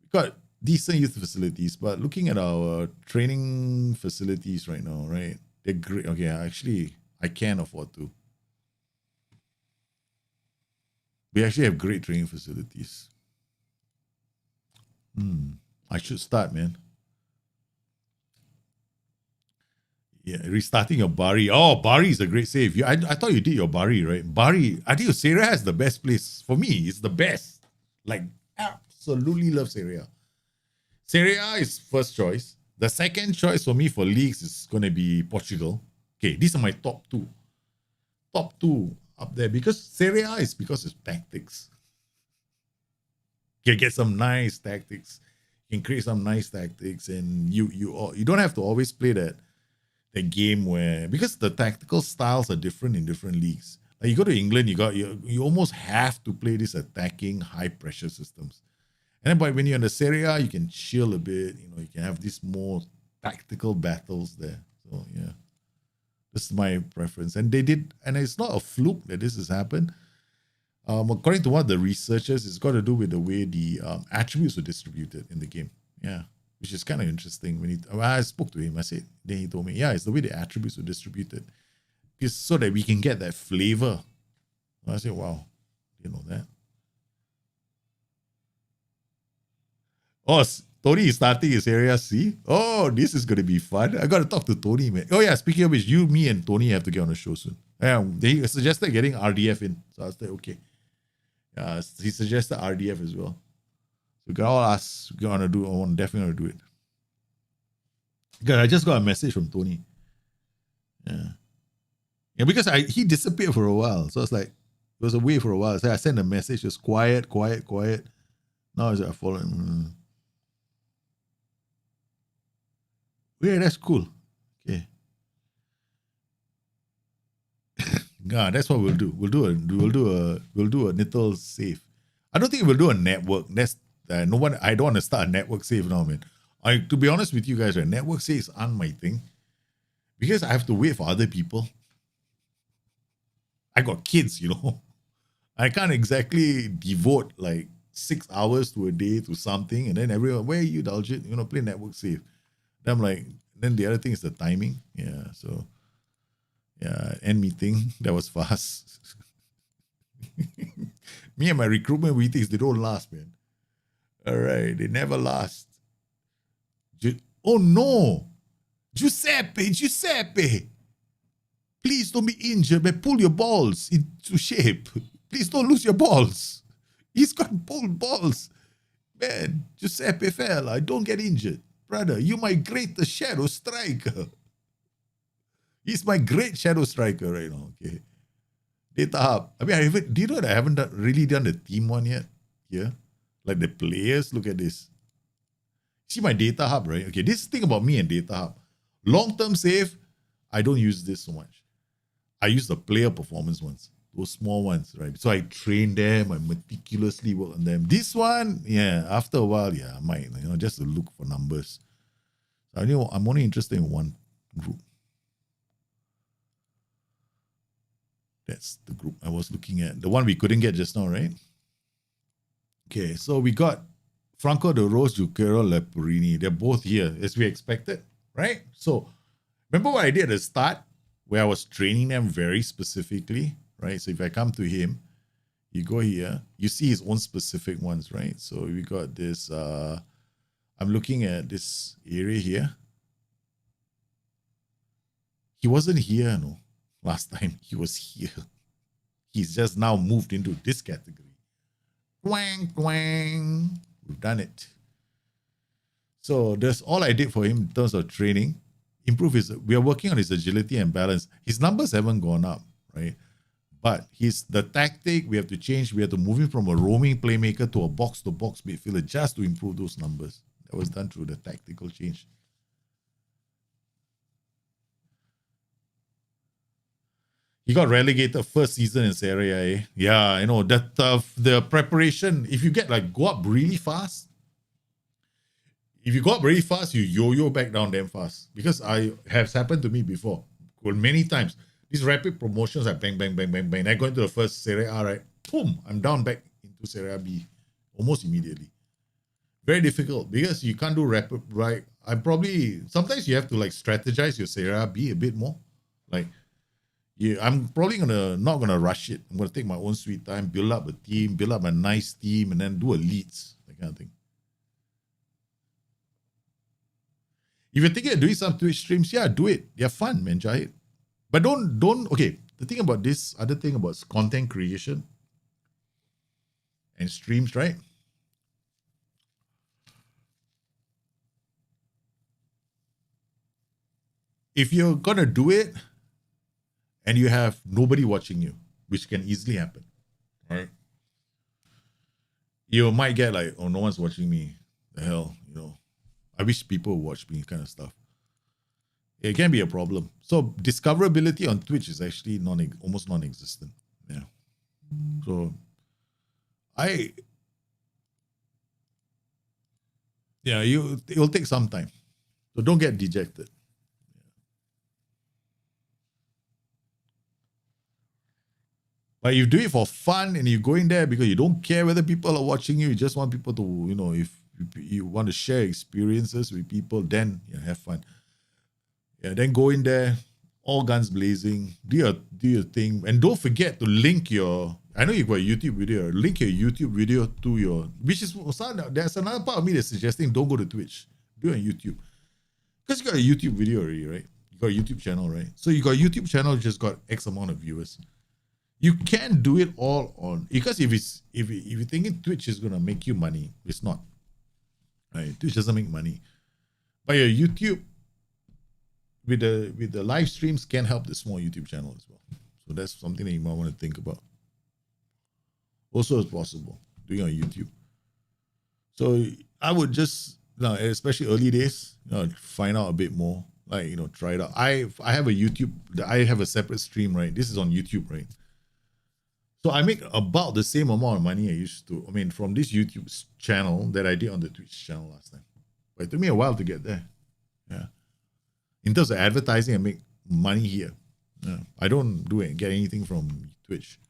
we got decent youth facilities, but looking at our training facilities right now, right, they're great. Okay, actually, I can afford to. We actually have great training facilities. I should start, man. Yeah, restarting your Bari. Oh, Bari is a great save. I thought you did your Bari, right? Bari, I think Serie A is the best place. For me, it's the best. Like, absolutely love Serie A. Serie A is first choice. The second choice for me for leagues is going to be Portugal. Okay, these are my top two. Top two up there. Because Serie A is because it's tactics. You get some nice tactics. You can create some nice tactics. And you don't have to always play that game where, because the tactical styles are different in different leagues. Like you go to England, you almost have to play these attacking high pressure systems. And then but when you're in the Serie A, you can chill a bit, you can have these more tactical battles there. So yeah. This is my preference. And it's not a fluke that this has happened. According to one of the researchers, it's got to do with the way the attributes were distributed in the game. Yeah. Which is kind of interesting. When I spoke to him, then he told me, yeah, it's the way the attributes were distributed. It's so that we can get that flavor. I said, wow, you know that. Oh, Tony is starting his area C. Oh, this is going to be fun. I got to talk to Tony, man. Oh, yeah, speaking of which, you, me, and Tony have to get on the show soon. Yeah, they suggested getting RDF in. So I was like, okay. He suggested RDF as well. We got all us gonna do. I want definitely gonna do it. Because I just got a message from Tony. Yeah, because he disappeared for a while, so it's like it was away for a while. So I sent a message, just quiet. Now it's like I follow him. Yeah, that's cool. Okay. That's what we'll do. We'll do a little save. I don't think we'll do a network. That's no one. I don't want to start a network save now, man. To be honest with you guys, right, network saves aren't my thing because I have to wait for other people. I got kids, I can't exactly devote like 6 hours to a day to something, and then everyone, where are you, Daljit? Play network save. Then I'm like, then the other thing is the timing. Yeah, so end meeting. That was fast. Me and my recruitment meetings, they don't last, man. All right, they never last. Oh no, Giuseppe. Please don't be injured, but pull your balls into shape. Please don't lose your balls. He's got pulled balls. Man, Giuseppe fella, don't get injured. Brother, you my great shadow striker. He's my great shadow striker right now, okay? Data Hub. I mean, do you know that I haven't really done the team one yet? Here? Like the players, look at this. See my Data Hub, right? Okay, this thing about me and Data Hub. Long-term save, I don't use this so much. I use the player performance ones, those small ones, right? So I train them, I meticulously work on them. This one, yeah, after a while, I might, just to look for numbers. So I'm only interested in one group. That's the group I was looking at. The one we couldn't get just now, right? Okay, so we got Franco De Rose, Zucchero, Leporini. They're both here, as we expected, right? So remember what I did at the start, where I was training them very specifically, right? So if I come to him, you go here, you see his own specific ones, right? So we got this, I'm looking at this area here. He wasn't here, no. Last time he was here. He's just now moved into this category. Twang. We've done it. So that's all I did for him in terms of training. We are working on his agility and balance. His numbers haven't gone up, right? But the tactic, we have to change. We have to move him from a roaming playmaker to a box-to-box midfielder just to improve those numbers. That was done through the tactical change. He got relegated first season in Serie A. Yeah, you know, that the preparation, if you get like go up really fast, if you go up really fast, you yo-yo back down damn fast. Because I has happened to me before. Well, many times. These rapid promotions are bang, bang, bang, bang, bang. I go into the first Serie A, right? Boom, I'm down back into Serie B almost immediately. Very difficult because you can't do rapid, right? Sometimes you have to like strategize your Serie B a bit more. Like, yeah, I'm probably not gonna rush it. I'm gonna take my own sweet time, build up a team, build up a nice team, and then do a leads, that kind of thing. If you're thinking of doing some Twitch streams, yeah, do it. They're fun, man, Jahid. But don't. Okay, the thing about this, other thing about content creation and streams, right? If you're gonna do it and you have nobody watching you, which can easily happen, right? You might get like, oh, no one's watching me. The hell, you know. I wish people would watch me, kind of stuff. It can be a problem. So discoverability on Twitch is actually almost non-existent. Yeah. So it'll take some time. So don't get dejected. But you do it for fun and you go in there because you don't care whether people are watching you. You just want people to, you know, if you want to share experiences with people, then have fun. Yeah, then go in there, all guns blazing, do your thing. And don't forget to link I know you've got a YouTube video, link your YouTube video to there's another part of me that's suggesting don't go to Twitch, do it on YouTube. Because you got a YouTube video already, right? You got a YouTube channel, right? So you got a YouTube channel, just got X amount of viewers. You can't do it all on, because if you're thinking Twitch is gonna make you money, it's not. Right? Twitch doesn't make money. But your YouTube with the live streams can help the small YouTube channel as well. So that's something that you might want to think about. Also, it's possible doing on YouTube. So I would just, especially early days, find out a bit more. Like, try it out. I have a separate stream, right? This is on YouTube, right? So I make about the same amount of money I used to. I mean, from this YouTube channel that I did on the Twitch channel last time. But it took me a while to get there. Yeah. In terms of advertising, I make money here. Yeah. I don't get anything from Twitch.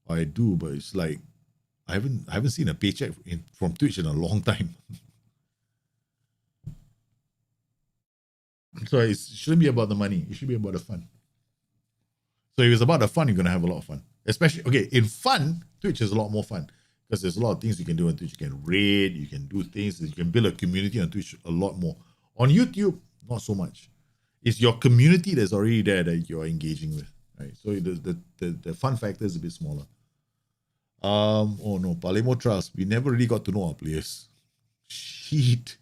Or I do, but it's like I haven't seen a paycheck from Twitch in a long time. So it shouldn't be about the money. It should be about the fun. So if it's about the fun, you're gonna have a lot of fun. Especially, in fun, Twitch is a lot more fun because there's a lot of things you can do on Twitch. You can raid, you can do things, you can build a community on Twitch a lot more. On YouTube, not so much. It's your community that's already there that you're engaging with, right? So the fun factor is a bit smaller. Oh no, Palermo Trust. We never really got to know our players. Shit.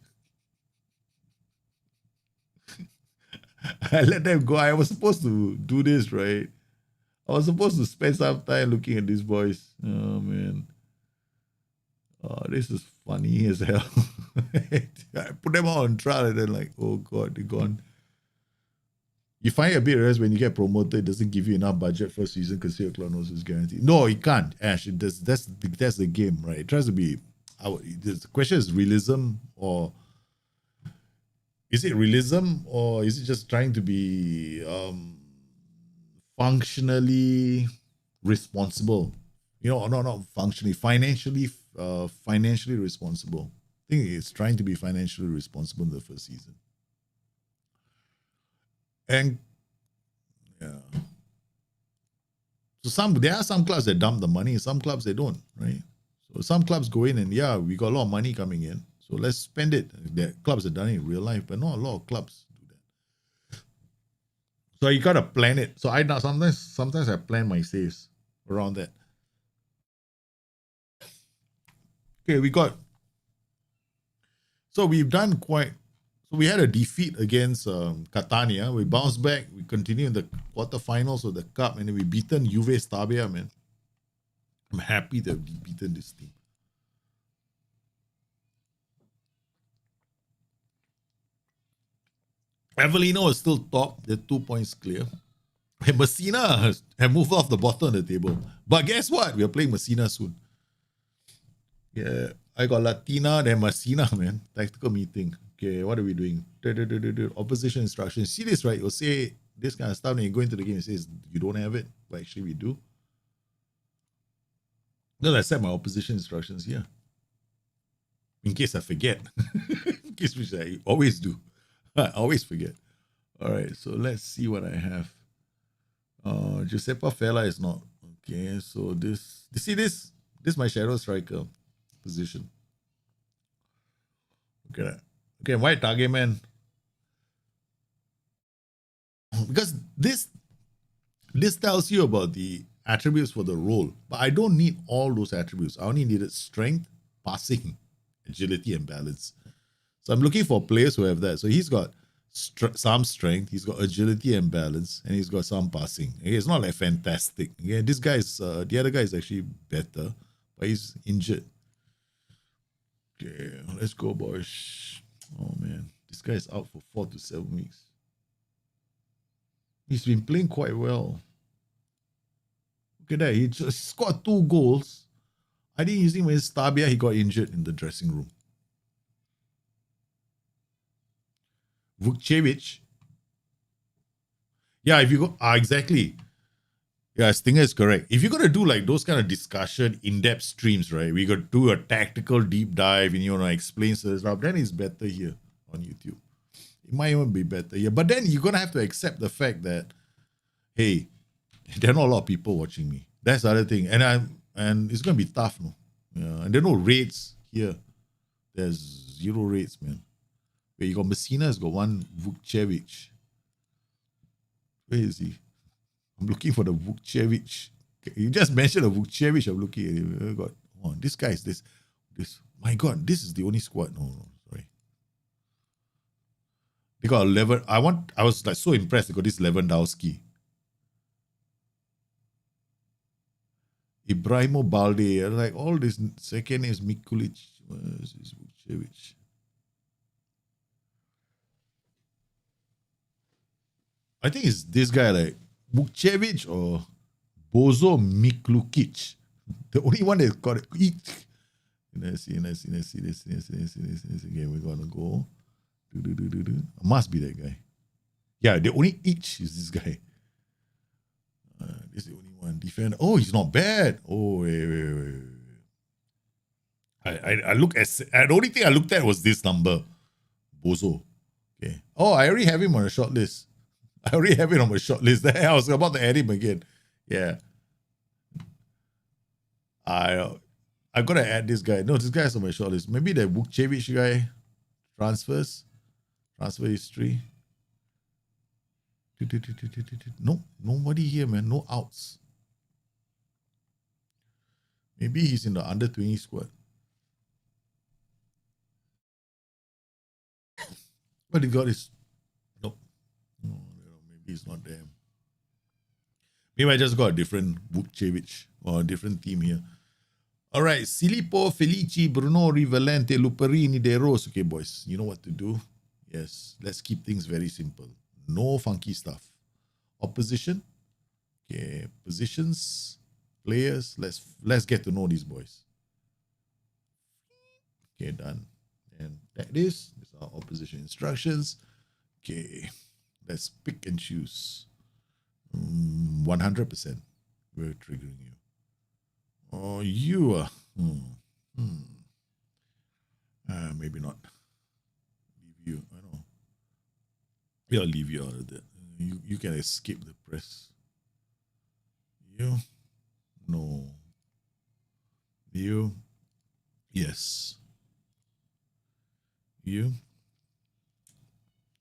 I let them go. I was supposed to do this, right? I was supposed to spend some time looking at these boys. Oh, man. Oh, this is funny as hell. I put them all on trial and then like, oh, God, they're gone. You find it a bit rare when you get promoted, it doesn't give you enough budget for a season because your clonos is guaranteed. No, it can't, Ash. That's the game, right? It tries to be... The question is realism or... Is it realism or is it just trying to be... functionally responsible, not functionally, financially responsible. I think it's trying to be financially responsible in the first season. And yeah, so there are some clubs that dump the money, some clubs they don't, right? So some clubs go in and we got a lot of money coming in, so let's spend it. There are clubs that done it in real life, but not a lot of clubs. So you gotta plan it. So sometimes I plan my saves around that. Okay, we had a defeat against Catania. We bounced back. We continue in the quarterfinals of the cup, and then we beaten Juve Stabia, man. I'm happy that we beaten this team. Avellino is still top. They're 2 points clear. And Messina have moved off the bottom of the table. But guess what? We are playing Messina soon. Yeah, I got Latina, then Messina, man. Tactical meeting. Okay, what are we doing? Opposition instructions. See this, right? You'll say this kind of stuff, and you go into the game and says you don't have it, but actually we do. Then I set my opposition instructions here. In case I forget. In case which I always do. I always forget. All right, so let's see what I have. Giuseppe Fella is not. Okay, so this, you see this? This is my shadow striker position. Okay, okay, white target man. Because this tells you about the attributes for the role, but I don't need all those attributes. I only needed strength, passing, agility, and balance. So I'm looking for players who have that. So he's got some strength, he's got agility and balance, and he's got some passing. Okay, it's not like fantastic. Okay, this guy is the other guy is actually better, but he's injured. Okay, let's go, boys. Oh man, this guy is out for 4 to 7 weeks. He's been playing quite well. Look at that, he just scored 2 goals. I didn't use him when Stabia, he got injured in the dressing room. Vukcevic. Yeah, if you go, exactly. Yeah, Stinger is correct. If you're going to do like those kind of discussion, in-depth streams, right? We got to do a tactical deep dive and you want to explain stuff, then it's better here on YouTube. It might even be better here. But then you're going to have to accept the fact that, hey, there are not a lot of people watching me. That's the other thing. And it's going to be tough, no? Yeah, and there are no rates here. There's 0 rates, man. Wait, you got Messina has got 1 Vukcevic. Where is he? I'm looking for the Vukcevic. You just mentioned a Vukcevic. I'm looking at him. Oh God, oh, this guy is this. My God, this is the only squad. No, sorry. They got 11. I was like so impressed. They got this Lewandowski. Ibrahimo Balde. Like all this second is Mikulic. This is Vukcevic. I think it's this guy like Vukcevic or Bozo Miklukic. The only one that got it. Let's see. Okay, we're gonna go. Must be that guy. Yeah, the only itch is this guy. This is the only one. Defender. Oh, he's not bad. Oh, wait. I look at the only thing I looked at was this number. Bozo. Okay. Oh, I already have him on a short list. I already have it on my short list. I was about to add him again. Yeah. I gotta add this guy. No, this guy's on my short list. Maybe the Vukcevic guy. Transfer history. No, nobody here, man. No outs. Maybe he's in the under 20 squad. But he got his. Nope. No, maybe it's not there. Maybe I just got a different Vukcevic or a different team here. All right. Filippo, Felici, Bruno, Rivalente, Luperini, De Rose. Okay, boys. You know what to do. Yes. Let's keep things very simple. No funky stuff. Opposition. Okay. Positions. Players. Let's get to know these boys. Okay, done. And that is our opposition instructions. Okay. Let's pick and choose. 100%. We're triggering you. Oh, you are. Maybe not. Leave you. I don't know. I'll leave you out of that. You can escape the press. You? No. You? Yes. You?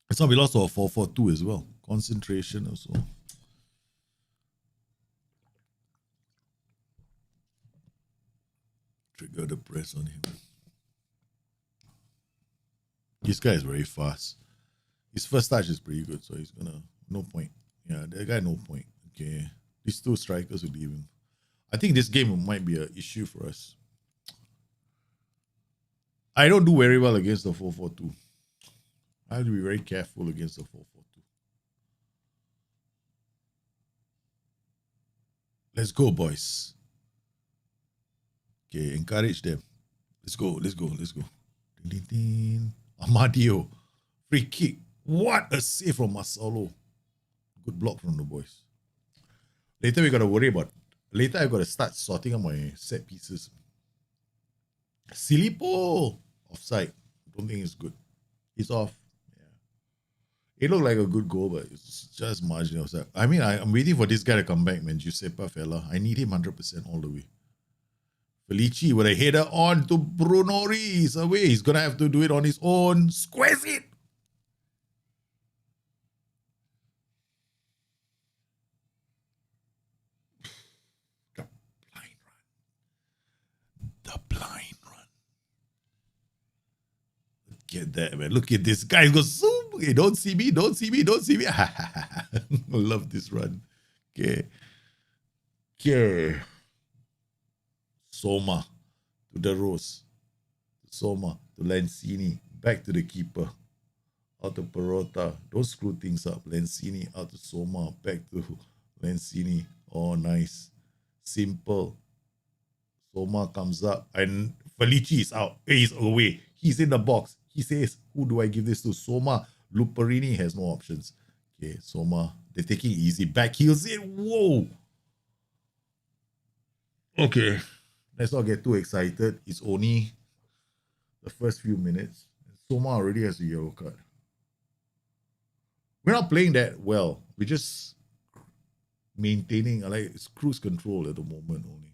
It's not we lost our 4-4-2 as well. Concentration also. Trigger the press on him. This guy is very fast. His first touch is pretty good, so he's gonna no point. Yeah, that guy no point. Okay. These 2 strikers will leave him. I think this game might be an issue for us. I don't do very well against the 4-4-2. I have to be very careful against the 4-4-2. Let's go, boys. Okay, encourage them. Let's go, let's go, let's go. Ding, ding, ding. Amadio. Free kick. What a save from Masolo. Good block from the boys. Later we got to worry about. Later I got to start sorting out my set pieces. Silipo. Offside. Don't think it's good. He's off. Yeah. It looked like a good goal, but it's just marginal offside. I mean, I'm waiting for this guy to come back, man. Giuseppe fella. I need him 100% all the way. Felici with a header on to Brunori. He's away. He's going to have to do it on his own. Squares it. The blind run. The blind run. Look at that, man. Look at this guy. He goes, zoom. Okay, don't see me. Don't see me. Don't see me. I love this run. Okay. Okay. Soma to the Rose. Soma to Lanzini. Back to the keeper. Out to Perota. Don't screw things up. Lanzini out to Soma. Back to Lanzini. Oh, nice. Simple. Soma comes up. And Felici is out. He's away. He's in the box. He says, who do I give this to? Soma. Luperini has no options. Okay, Soma. They're taking it easy. Back heels it. Whoa. Okay. Let's not get too excited. It's only the first few minutes. Soma already has a yellow card. We're not playing that well. We're just maintaining, like, it's cruise control at the moment only.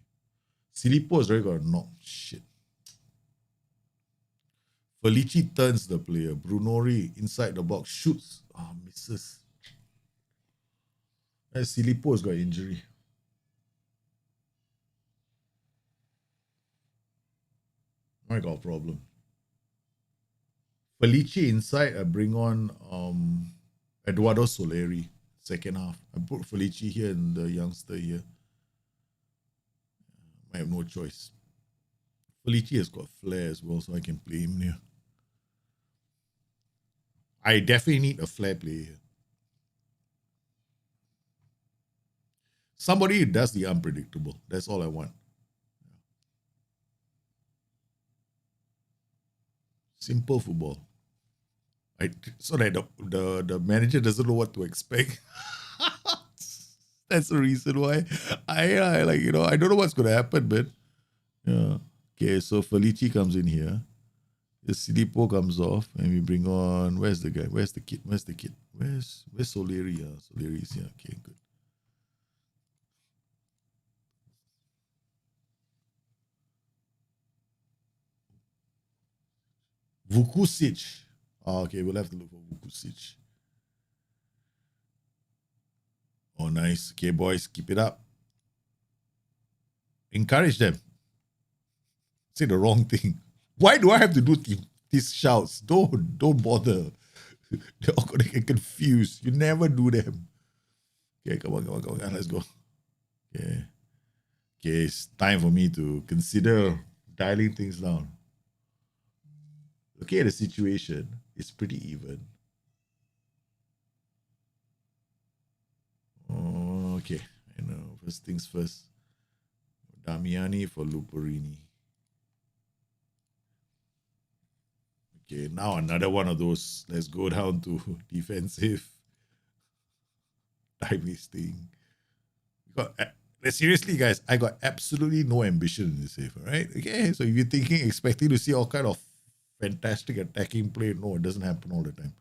Silipo has already got a knock. Shit. Felici turns the player. Brunori inside the box shoots. Oh, misses. And Silipo has got injury. I got a problem. Felici inside, I bring on Eduardo Soleri, second half. I put Felici here and the youngster here. I have no choice. Felici has got flair as well, so I can play him here. I definitely need a flair player here. Somebody who does the unpredictable. That's all I want. Simple football. So that the manager doesn't know what to expect. That's the reason why I like, I don't know what's gonna happen, but yeah. Okay, so Felici comes in here. The Silipo comes off, and we bring on, where's the guy? Where's the kid? Where's Soleri? Soleri is here. Okay, good. Vukusic. Oh, okay, we'll have to look for Vukusic. Oh, nice. Okay, boys, keep it up. Encourage them. Say the wrong thing. Why do I have to do these shouts? Don't bother. They're all gonna get confused. You never do them. Okay, come on. Let's go. Okay. Okay, it's time for me to consider dialing things down. Looking at the situation, it's pretty even. Okay, I know. First things first. Damiani for Luperini. Okay, now another one of those. Let's go down to defensive time wasting. Seriously, guys, I got absolutely no ambition in this save, all right? Okay, so if you're expecting to see all kind of fantastic attacking play, no, it doesn't happen all the time.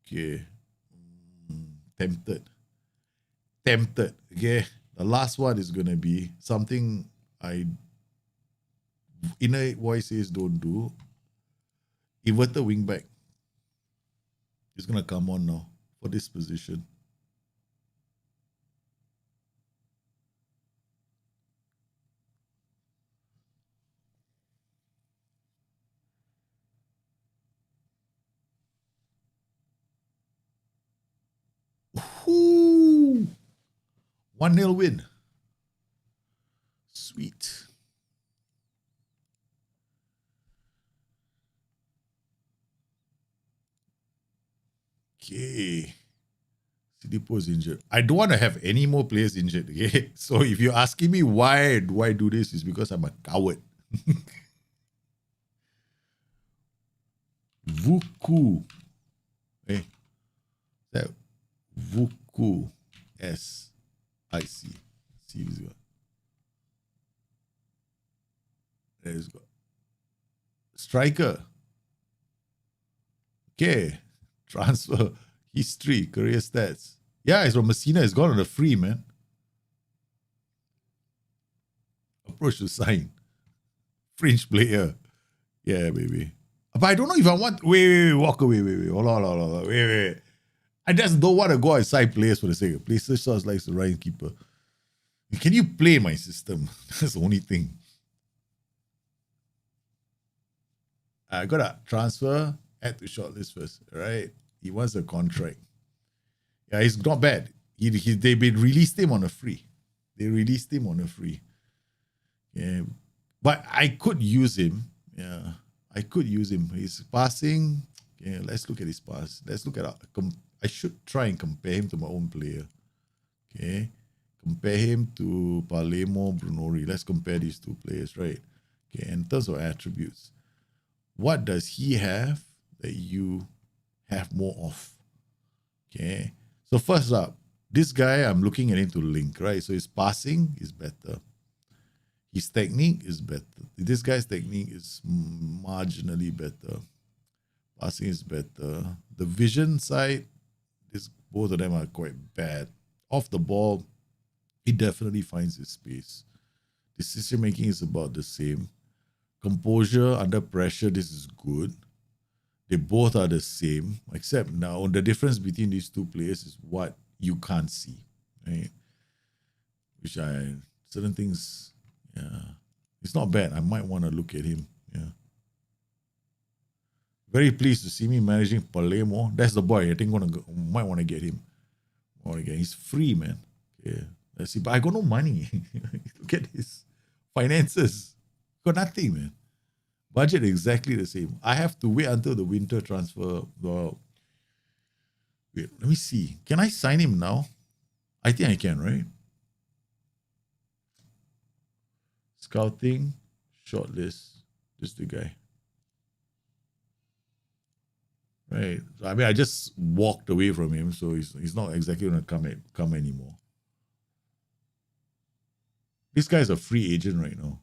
Okay. Tempted. Okay, the last one is going to be something inner voice says don't do. Inverted wing back is going to come on now for this position. Ooh. 1-0 win. Sweet. Okay. Filippo is injured. I don't want to have any more players injured. Okay, so if you're asking me why do I do this, is because I'm a coward. Vuku. Hey, that Vuku S I C. See this one. There's go. Striker. Okay. Transfer history, career stats. Yeah, it's from Messina. It's gone on a free, man. Approach to sign. Fringe player. Yeah, baby. But I don't know if I want. Wait, walk away. Wait. Hold on. Wait. I just don't want to go outside players for the sake of players. Such like the Ryan keeper. Can you play my system? That's the only thing. I gotta transfer, add to shortlist first. All right. He wants a contract. Yeah, he's not bad. They released him on a free. Yeah. But I could use him. Yeah. I could use him. His passing. Yeah, let's look at his pass. Let's look at I should try and compare him to my own player. Okay. Compare him to Palermo, Brunori. Let's compare these two players, right? Okay. In terms of attributes, what does he have that you have more of? Okay. So first up, this guy, I'm looking at him to link, right? So his passing is better. His technique is better. This guy's technique is marginally better. Passing is better. The vision side, both of them are quite bad. Off the ball, he definitely finds his space. Decision making is about the same. Composure under pressure, this is good. They both are the same, except now the difference between these two players is what you can't see, right? Certain things, yeah, it's not bad. I might want to look at him, yeah. Very pleased to see me managing Palermo. That's the boy. I think might want to get him. He's free, man. Okay, let's see. But I got no money. Look at his finances. Got nothing, man. Budget exactly the same. I have to wait until the winter transfer. Well, wait, let me see. Can I sign him now? I think I can, right? Scouting, shortlist. This is the guy. Right. I mean, I just walked away from him, so he's not exactly going to come anymore. This guy's a free agent right now.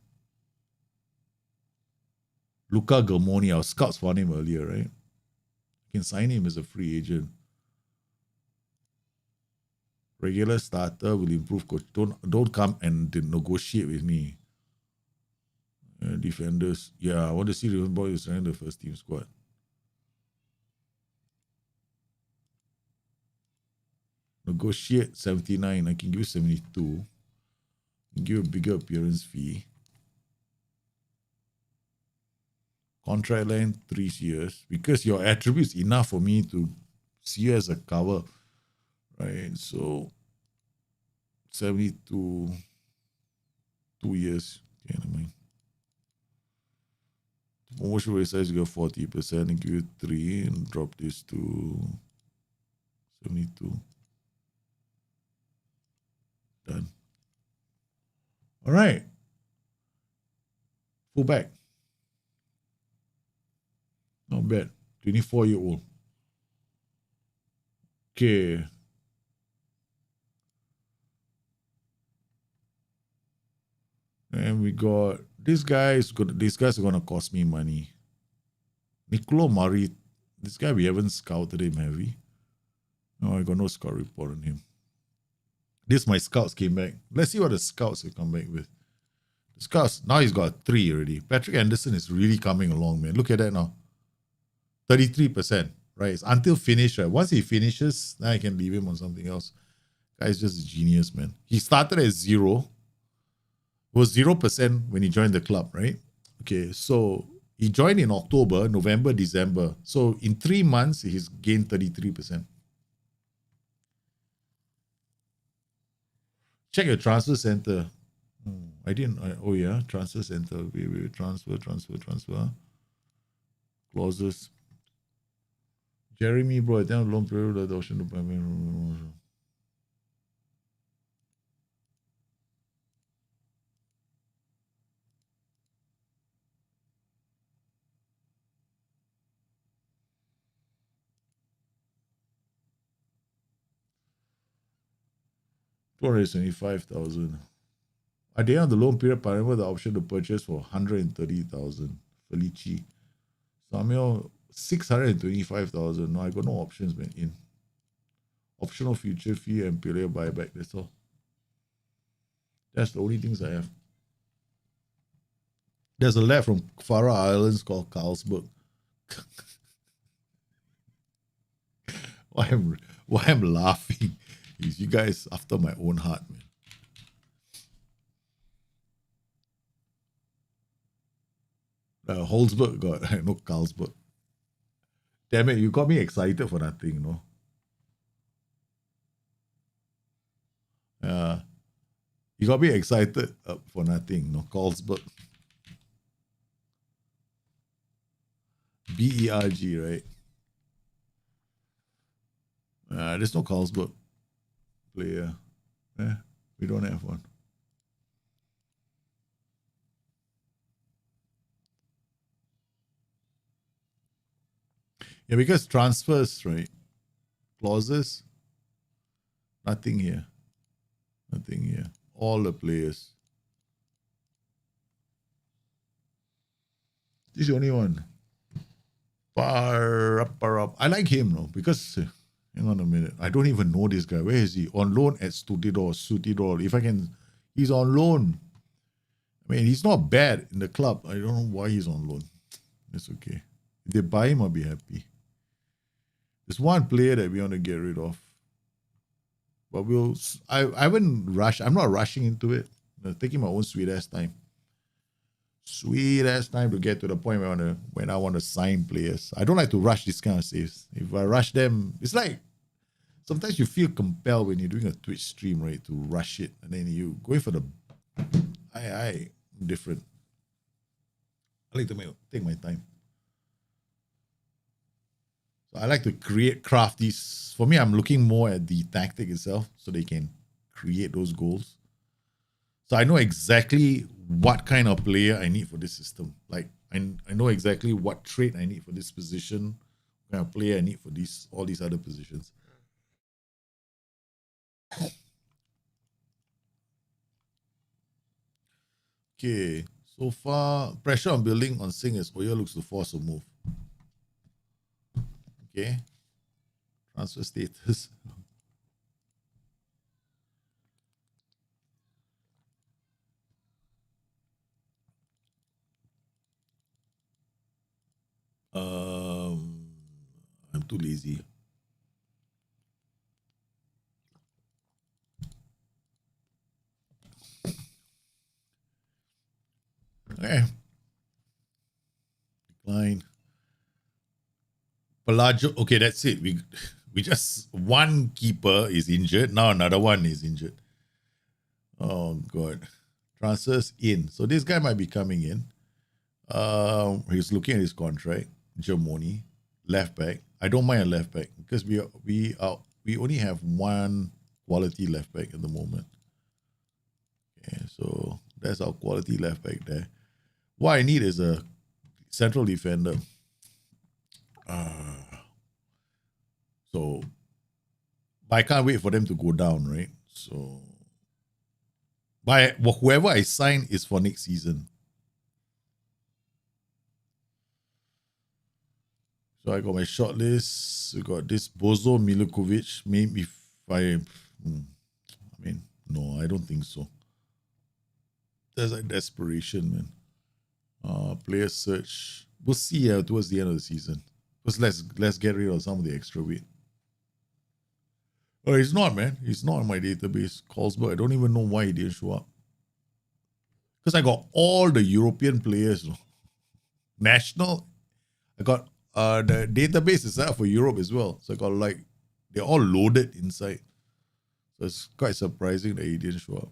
Luca Gamoni, our scouts found him earlier, right? You can sign him as a free agent. Regular starter will improve coach. Don't come and negotiate with me. Defenders. Yeah, I want to see the boys in the first team squad. Negotiate 79. I can give you 72. I can give you a bigger appearance fee. Contract length 3 years, because your attributes enough for me to see you as a cover, right? So 72, 2 years. Okay, never mind. Promotion rate size, you got 40% and give you 3 and drop this to 72. Done. All right. Full back. Not bad. 24-year-old. Okay. And we got these guys are gonna cost me money. Nicolo Mari, this guy, we haven't scouted him, have we? No, I got no scout report on him. My scouts came back. Let's see what the scouts have come back with. The scouts, now he's got 3 already. Patrick Anderson is really coming along, man. Look at that now. 33%, right? It's until finish, right? Once he finishes, then I can leave him on something else. Guy's just a genius, man. He started at 0. It was 0% when he joined the club, right? Okay, so he joined in October, November, December. So in 3 months, he's gained 33%. Check your transfer center. Oh yeah, transfer center. Wait, transfer. Clauses. Jeremy, bro, I think long period adoption. 275,000. At the end of the loan period, Palermo the option to purchase for 130,000. Felici. Samuel 625,000. No, I got no options, man. In optional future fee and player buyback. That's all. That's the only things I have. There's a lad from Faroe Islands called Carlsberg. why I'm laughing is you guys after my own heart, man. Holzberg got no Carlsberg. Damn it, you got me excited for that thing, no? You got me excited for nothing, no? Carlsberg. BERG, right? There's no Carlsberg player. We don't have one. Yeah, because transfers, right? Clauses. Nothing here. Nothing here. All the players. This is the only one. I like him, no? Because, hang on a minute. I don't even know this guy. Where is he? On loan at Stutidor. If I can, he's on loan. I mean, he's not bad in the club. I don't know why he's on loan. It's okay. If they buy him, I'll be happy. There's one player that we want to get rid of. But I haven't rushed. I'm not rushing into it. I'm taking my own sweet ass time. Sweet ass time to get to the point when I want to sign players. I don't like to rush this kind of saves. If I rush them, it's like sometimes you feel compelled when you're doing a Twitch stream, right, to rush it, and then you going for the. I'm different. I like to take my time. So I like to craft these. For me, I'm looking more at the tactic itself so they can create those goals. So I know exactly what kind of player I need for this system. Like I know exactly what trait I need for this position, what kind of player I need for all these other positions. Okay, so far pressure on building on Singh as Oya looks to force a move. Okay, transfer status. I'm too lazy. Okay. Decline. Pelagio. Okay, that's it. We just one keeper is injured. Now another one is injured. Oh God. Transfers in. So this guy might be coming in. He's looking at his contract. Germany, left back. I don't mind a left back because we only have one quality left back at the moment. Okay, so that's our quality left back there. What I need is a central defender. So, but I can't wait for them to go down, right? So, whoever I sign is for next season. So I got my short list. We got this Bozo Milikovic. Maybe if no, I don't think so. There's like desperation, man. Player search. We'll see towards the end of the season. Because let's get rid of some of the extra weight. Oh, he's not, man. He's not in my database. Carlsberg. I don't even know why he didn't show up. Because I got all the European players. National. I got the database is set for Europe as well. So I got they're all loaded inside. So it's quite surprising that he didn't show up.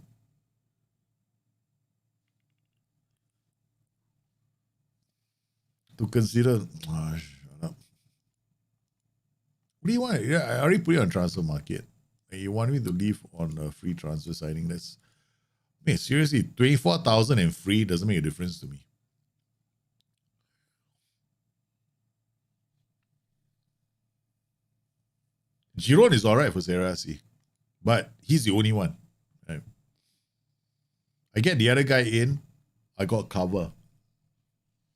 To consider, shut up. What do you want? Yeah, I already put it on transfer market. And you want me to leave on a free transfer signing? Seriously, 24,000 and free doesn't make a difference to me. Giron is alright for Serasi, but he's the only one. I get the other guy in, I got cover.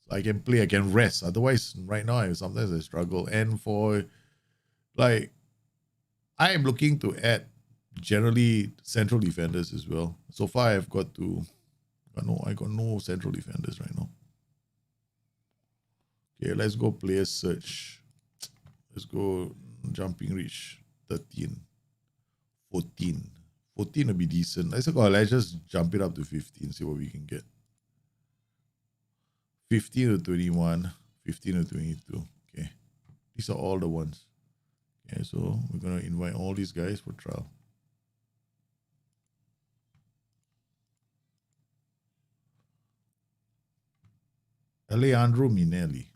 So I can play, I can rest. Otherwise, right now, sometimes I struggle. And for, like, I am looking to add generally central defenders as well. So far, I got no central defenders right now. Okay, let's go player search. Let's go jumping reach 13, 14. 14 will be decent. Let's just jump it up to 15, see what we can get. 15 to 21, 15 to 22. Okay, these are all the ones. Okay, so we're gonna invite all these guys for trial. Alejandro Minelli.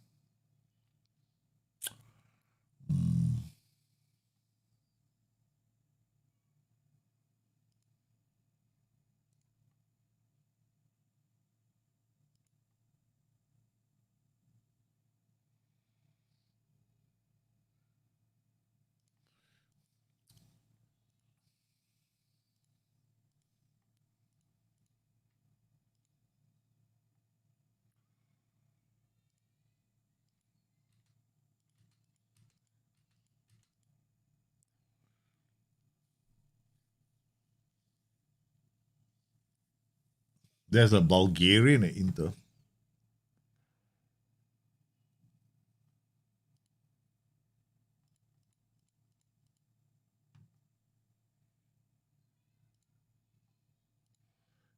There's a Bulgarian at Inter.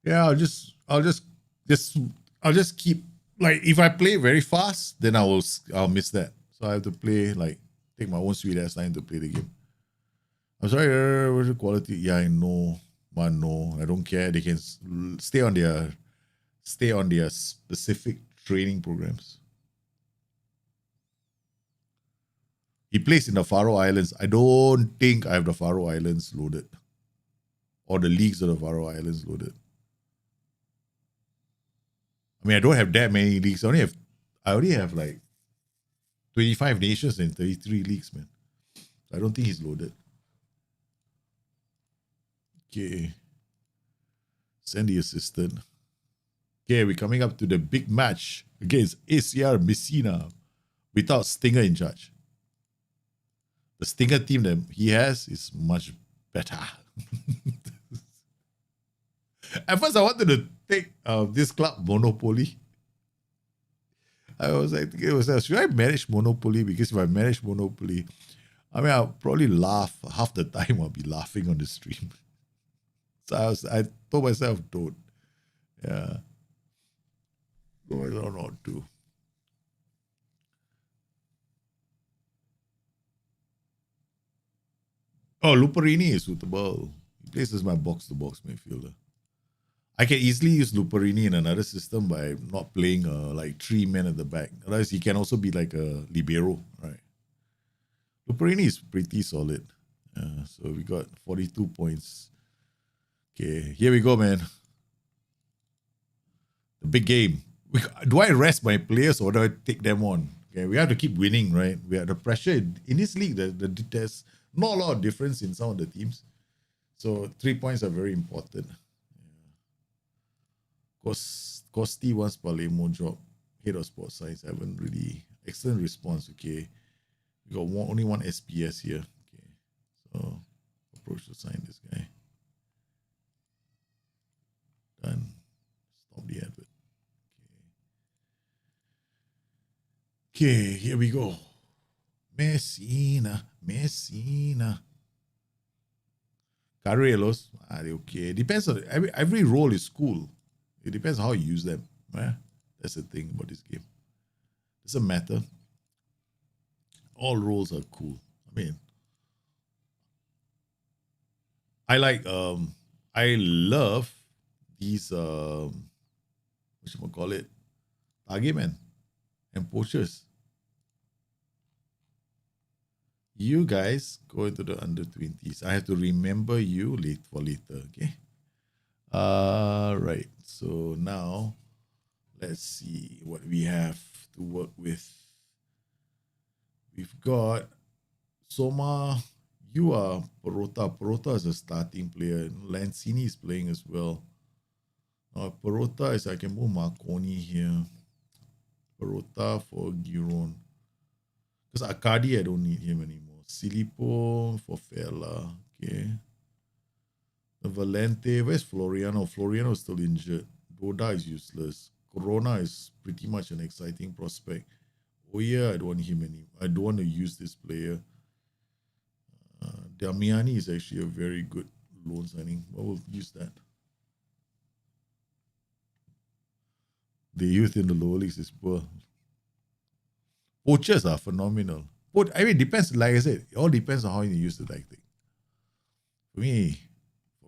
Yeah, I'll just keep, like, if I play very fast, then I'll miss that. So I have to play, like, take my own sweet ass time to play the game. I'm sorry, what's the quality? Yeah, I know, but no, I don't care. They can stay on their specific training programs. He plays in the Faroe Islands. I don't think I have the Faroe Islands loaded, or the leagues of the Faroe Islands loaded. I mean, I don't have that many leagues. I only have like 25 nations and 33 leagues, man. I don't think he's loaded. Okay. Send the assistant. Okay, we're coming up to the big match against ACR Messina without Stinger in charge. The Stinger team that he has is much better. At first, I wanted to take this club Monopoly. I was like, should I manage Monopoly? Because if I manage Monopoly, I mean, I'll probably laugh. Half the time I'll be laughing on the stream. So I told myself, don't. Yeah. No, I don't know what to do. Oh, Luperini is suitable. He plays as my box-to-box midfielder. I can easily use Luperini in another system by not playing like 3 men at the back. Otherwise, he can also be like a libero, right? Luperini is pretty solid. So we got 42 points. Okay, here we go, man. The big game. Do I rest my players or do I take them on? Okay, we have to keep winning, right? We have the pressure in this league. There's not a lot of difference in some of the teams, so 3 points are very important. Costi wants Palermo job, head of sports science. I haven't really excellent response. Okay, we got only one SPS here. Okay, so approach to sign this guy. Done. Stop the advert. Okay, here we go. Messina. Carrelos, okay. Depends on every role is cool. It depends on how you use them. Right? That's the thing about this game. Doesn't matter. All roles are cool. I mean, I love these whatchamacallit, target men and poachers. You guys go into the under 20s. I have to remember you for later, okay? Right. So now let's see what we have to work with. We've got Soma. You are Perota. Perota is a starting player. Lancini is playing as well. Perota is I can move Marconi here. Perota for Giron. Because Akadi, I don't need him anymore. Silipo for Fela. Okay. Valente. Where's Floriano? Floriano is still injured. Doda is useless. Corona is pretty much an exciting prospect. Oh yeah, I don't want him anymore. I don't want to use this player. Damiani is actually a very good loan signing. I will use that. The youth in the lower leagues is poor. Poachers are phenomenal. But I mean, it depends. Like I said, it all depends on how you use the tactic. For me,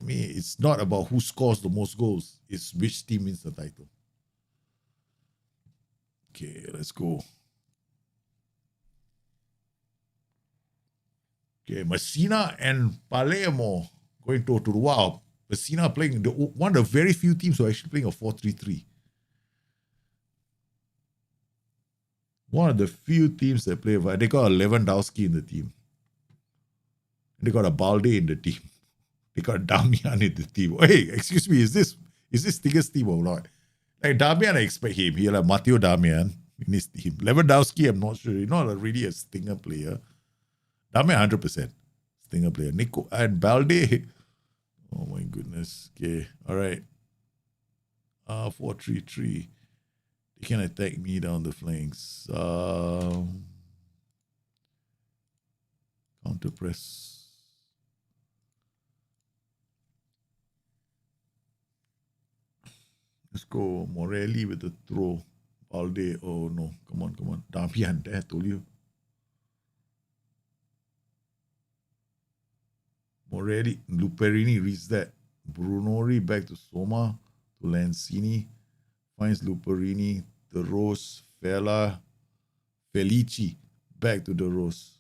it's not about who scores the most goals. It's which team wins the title. Okay, let's go. Okay, Messina and Palermo going to wow. Messina playing one of the very few teams who are actually playing a 4-3-3. One of the few teams that play, they got a Lewandowski in the team. They got a Balde in the team. They got Damian in the team. Hey, excuse me, is this Stinger's team or not? Like Damian, I expect him. He like Matteo Damian in his team. Lewandowski, I'm not sure. He's not really a Stinger player. Damian, 100% Stinger player. Nico and Balde. Oh my goodness. Okay, all right. 4-3-3. They can attack me down the flanks. Counter press. Let's go. Morelli with the throw. Balde. Oh no. Come on. Damian, I told you. Morelli. Luperini reads that. Brunori back to Soma. To Lanzini. Finds Luperini. De Rose. Fela. Felici. Back to De Rose.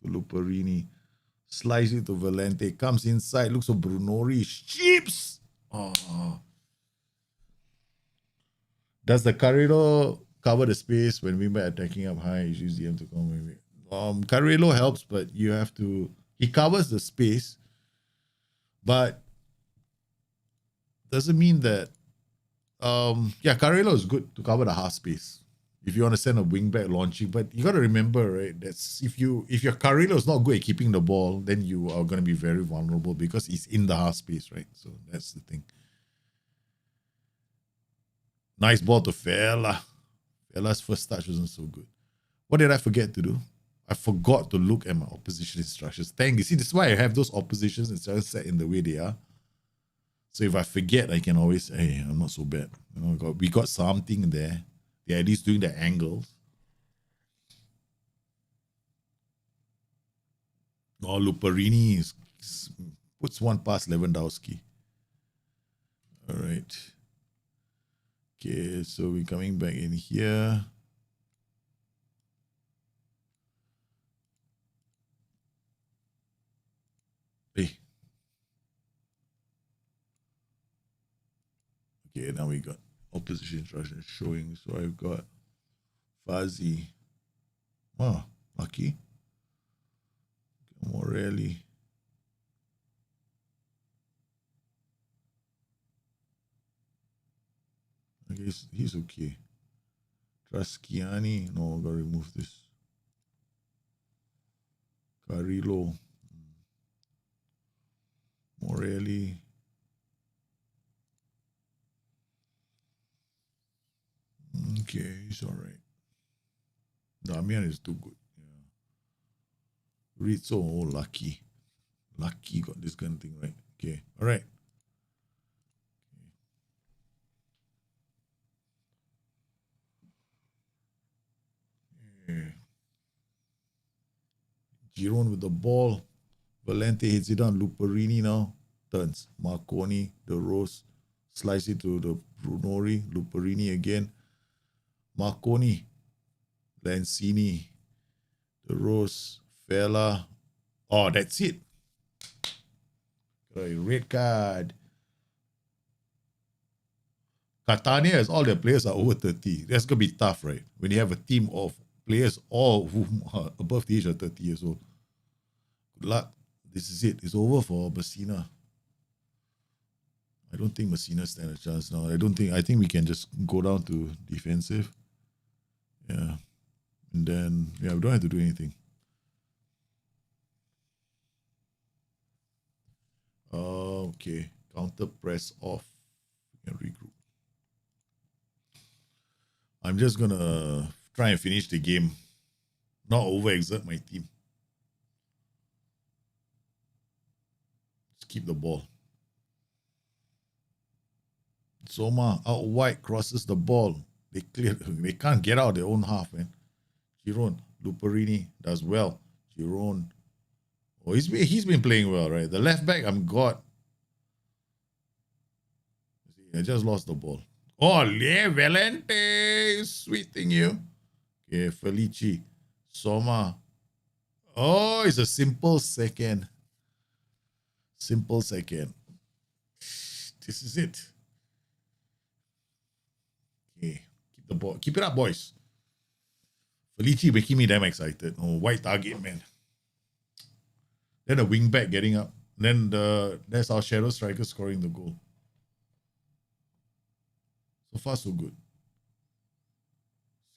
To Luperini. Slice it to Valente. Comes inside. Looks for Brunori. Chips! Oh. Does the Carrillo cover the space when we were attacking up high? You use DM to come. Carrillo helps, but you have to. He covers the space, but doesn't mean that. Carrillo is good to cover the half space if you want to send a wingback launching. But you got to remember, right? That's if your Carrillo is not good at keeping the ball, then you are going to be very vulnerable because he's in the half space, right? So that's the thing. Nice ball to Fela. Fela's first touch wasn't so good. What did I forget to do? I forgot to look at my opposition instructions. Thank you. See, this is why I have those oppositions instructions set in the way they are. So if I forget, I can always say, hey, I'm not so bad. We got something there. They're at least doing the angles. Oh, Luperini puts one past Lewandowski. All right. Okay, so we're coming back in here. Hey. Okay, now we got opposition instructions showing. So I've got Fazi. Wow, lucky. Morelli. I guess he's okay. Traschiani. No, I gotta remove this. Carrillo. Morelli. Okay, he's all right. Damian is too good. Yeah. Rizzo, lucky. Lucky got this kind of thing right. Okay, all right. Giron with the ball. Valente hits it on. Luperini now. Turns. Marconi, De Rose. Slice it to the Brunori. Luperini again. Marconi. Lanzini. De Rose. Fela. Oh, that's it. Red card. Catania is all their players are over 30. That's going to be tough, right? When you have a team of players all who are above the age of 30 years old. Good luck. This is it. It's over for Messina. I don't think Messina stand a chance now. I think we can just go down to defensive. Yeah. And then, yeah, we don't have to do anything. Okay. Counter press off. We can regroup. I'm just going to try and finish the game. Not overexert my team. Just keep the ball. Soma out wide crosses the ball. They can't get out of their own half, man. Giron, Luperini does well. Giron. Oh, he's been playing well, right? The left back, I'm God. I just lost the ball. Oh, yeah, Valente. Sweet thing, you. Okay, Felici. Soma. Oh, it's a simple second. Simple second. This is it. Okay, keep the ball. Keep it up, boys. Felici making me damn excited. Oh, white target, man. Then a wing back getting up. Then there's our shadow striker scoring the goal. So far, so good.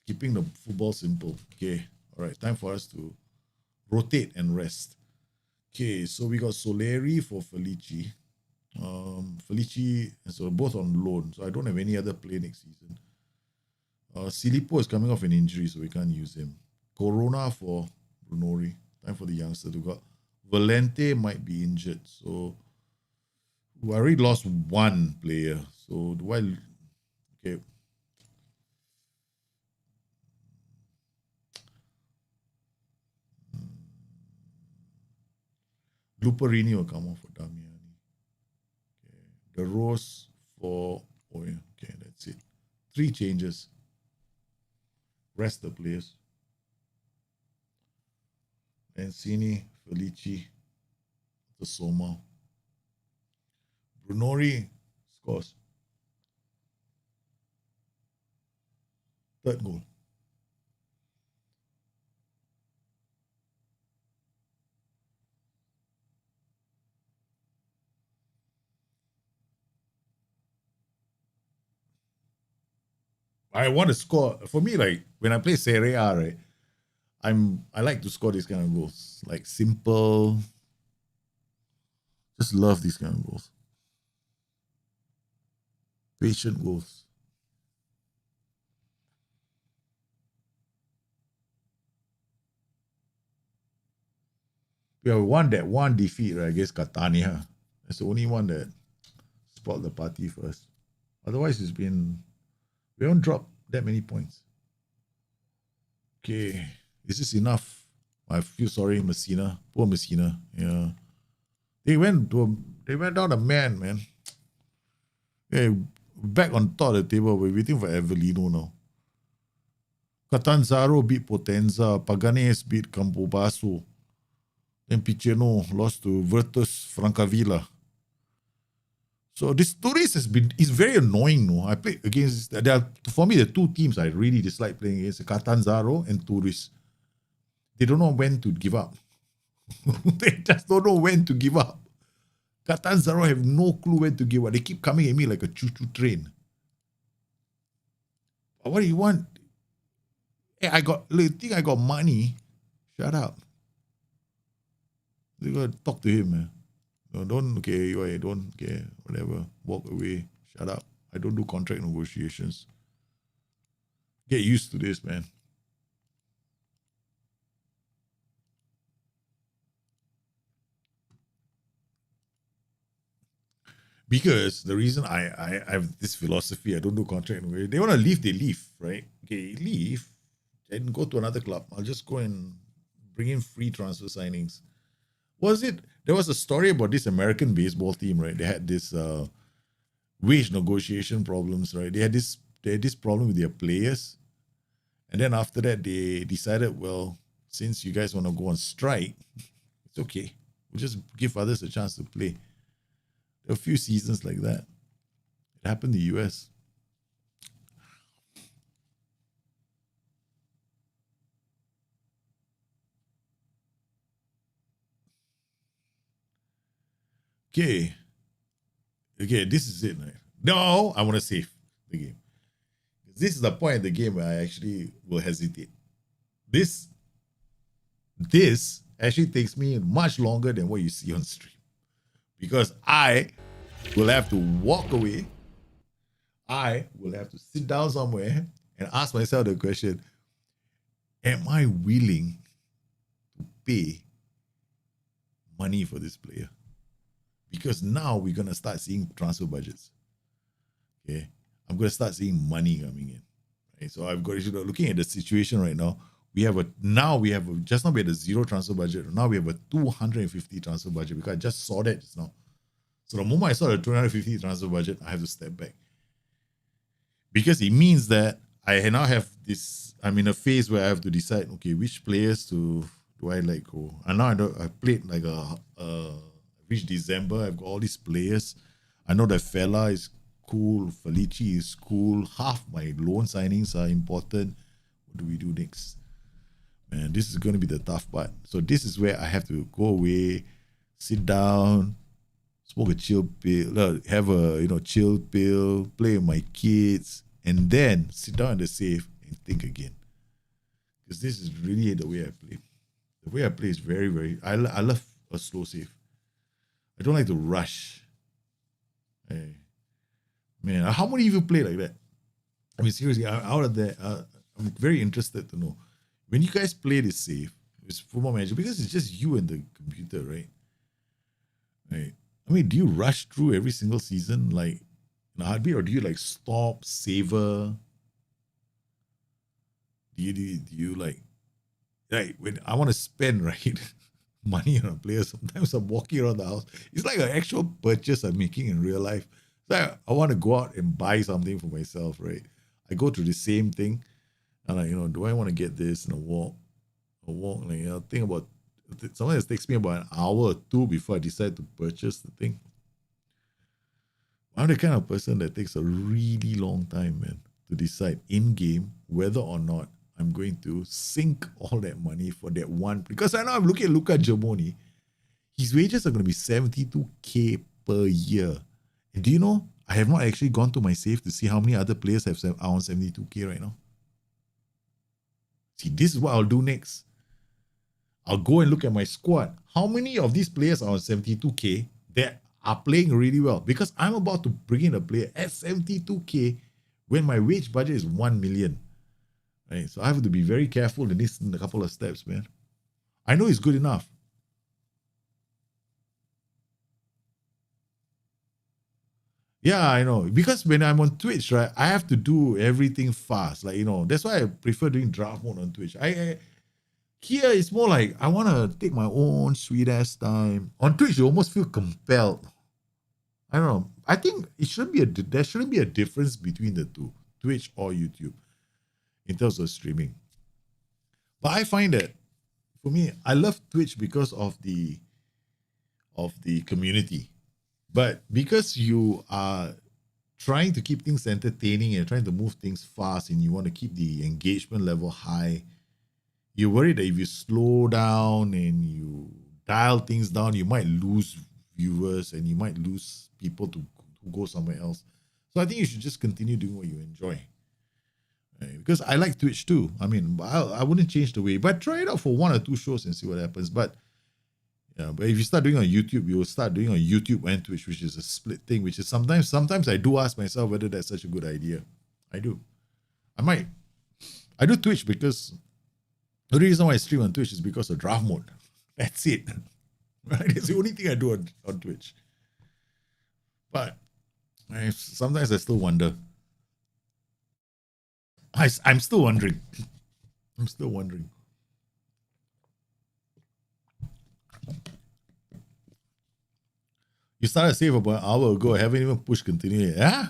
Keeping the football simple. Okay. All right. Time for us to rotate and rest. Okay. So we got Soleri for Felici. Felici, so both on loan. So I don't have any other play next season. Silipo is coming off an injury, so we can't use him. Corona for Brunori. Time for the youngster to go. Valente might be injured. So I already lost one player. So do I... Okay. Luperini will come off for Damiani. Okay. The Rose for... Oh, yeah. Okay, that's it. 3 changes. Rest the players. Mancini, Felici, the Soma. Brunori scores. 3rd goal. I want to score. For me, like when I play Serie A, right, I like to score these kind of goals. Like simple. Just love these kind of goals. Patient goals. We have one defeat, right, against Catania. That's the only one that spoiled the party for us. Otherwise, we haven't dropped that many points. Okay, is this enough? I feel sorry, Messina. Poor Messina. Yeah, they went down a man. Yeah, back on top of the table. We're waiting for Avellino now. Catanzaro beat Potenza. Paganes beat Campobasso. Then Piceno lost to Virtus Francavilla. So this Tourist is very annoying. No, I played against. For me, the 2 teams I really dislike playing against: Catanzaro and Tourist. They don't know when to give up. They just don't know when to give up. Catanzaro have no clue when to give up. They keep coming at me like a choo-choo train. What do you want? Hey, think I got money. Shut up. You gotta talk to him, man. No, don't, okay, don't, okay, whatever. Walk away. Shut up. I don't do contract negotiations. Get used to this, man. Because the reason I have this philosophy, I don't do contract negotiations. They want to leave, they leave, right? Okay, leave and go to another club. I'll just go and bring in free transfer signings. There was a story about this American baseball team, right? They had this wage negotiation problems, right? They had this problem with their players. And then after that, they decided, well, since you guys want to go on strike, it's okay. We'll just give others a chance to play. There are a few seasons like that. It happened in the US. Okay. okay, this is it. Right? No, I want to save the game. This is the point in the game where I actually will hesitate. This actually takes me much longer than what you see on stream. Because I will have to walk away. I will have to sit down somewhere and ask myself the question, am I willing to pay money for this player? Because now we're going to start seeing transfer budgets. Okay. I'm going to start seeing money coming in. Right? So I've got, looking at the situation right now, just now we had a zero transfer budget. Now we have a 250 transfer budget because I just saw that just now. So the moment I saw the 250 transfer budget, I have to step back. Because it means that I now have this, I'm in a phase where I have to decide, okay, which players do I let go? And now I played like reached December, I've got all these players. I know that Fella is cool, Felici is cool, half my loan signings are important. What do we do next? Man, this is going to be the tough part. So this is where I have to go away, sit down, smoke a chill pill, have a chill pill, play with my kids, and then sit down in the safe and think again. Because this is really the way I play. The way I play is very, very. I love a slow save. I don't like to rush. Hey, man, how many of you play like that? I mean, seriously, out of there, I'm very interested to know. When you guys play this save, it's Football Manager, because it's just you and the computer, right? Right. I mean, do you rush through every single season like in a heartbeat, or do you like stop, savor? Do you like when I want to spend money on a player, sometimes I'm walking around the house. It's like an actual purchase I'm making in real life. So I want to go out and buy something for myself, right? I go through the same thing. And do I want to get this in a walk? Think about sometimes it takes me about an hour or two before I decide to purchase the thing. I'm the kind of person that takes a really long time, man, to decide in-game whether or not I'm going to sink all that money for that one. Because I know I'm looking at Luca Germoni. His wages are going to be 72K per year. And do you know, I have not actually gone to my safe to see how many other players are on 72K right now. See, this is what I'll do next. I'll go and look at my squad. How many of these players are on 72K that are playing really well? Because I'm about to bring in a player at 72K when my wage budget is 1 million. Right? So I have to be very careful in this a couple of steps, man. I know it's good enough. Yeah, I know. Because when I'm on Twitch, right, I have to do everything fast. That's why I prefer doing draft mode on Twitch. Here it's more like I want to take my own sweet ass time. On Twitch, you almost feel compelled. I don't know. I think there shouldn't be a difference between the two, Twitch or YouTube, in terms of streaming. But I find that for me, I love Twitch because of the community. But because you are trying to keep things entertaining and trying to move things fast and you want to keep the engagement level high, you're worried that if you slow down and you dial things down, you might lose viewers and you might lose people to go somewhere else. So I think you should just continue doing what you enjoy. Right? Because I like Twitch too. I mean, I wouldn't change the way, but try it out for 1 or 2 shows and see what happens. But if you start doing on YouTube, you will start doing on YouTube and Twitch, which is a split thing, which is sometimes I do ask myself whether that's such a good idea. I do. I do Twitch because the reason why I stream on Twitch is because of draft mode. That's it. Right? It's the only thing I do on Twitch. But sometimes I still wonder. I'm still wondering. You started save about an hour ago. I haven't even pushed continue. Yeah,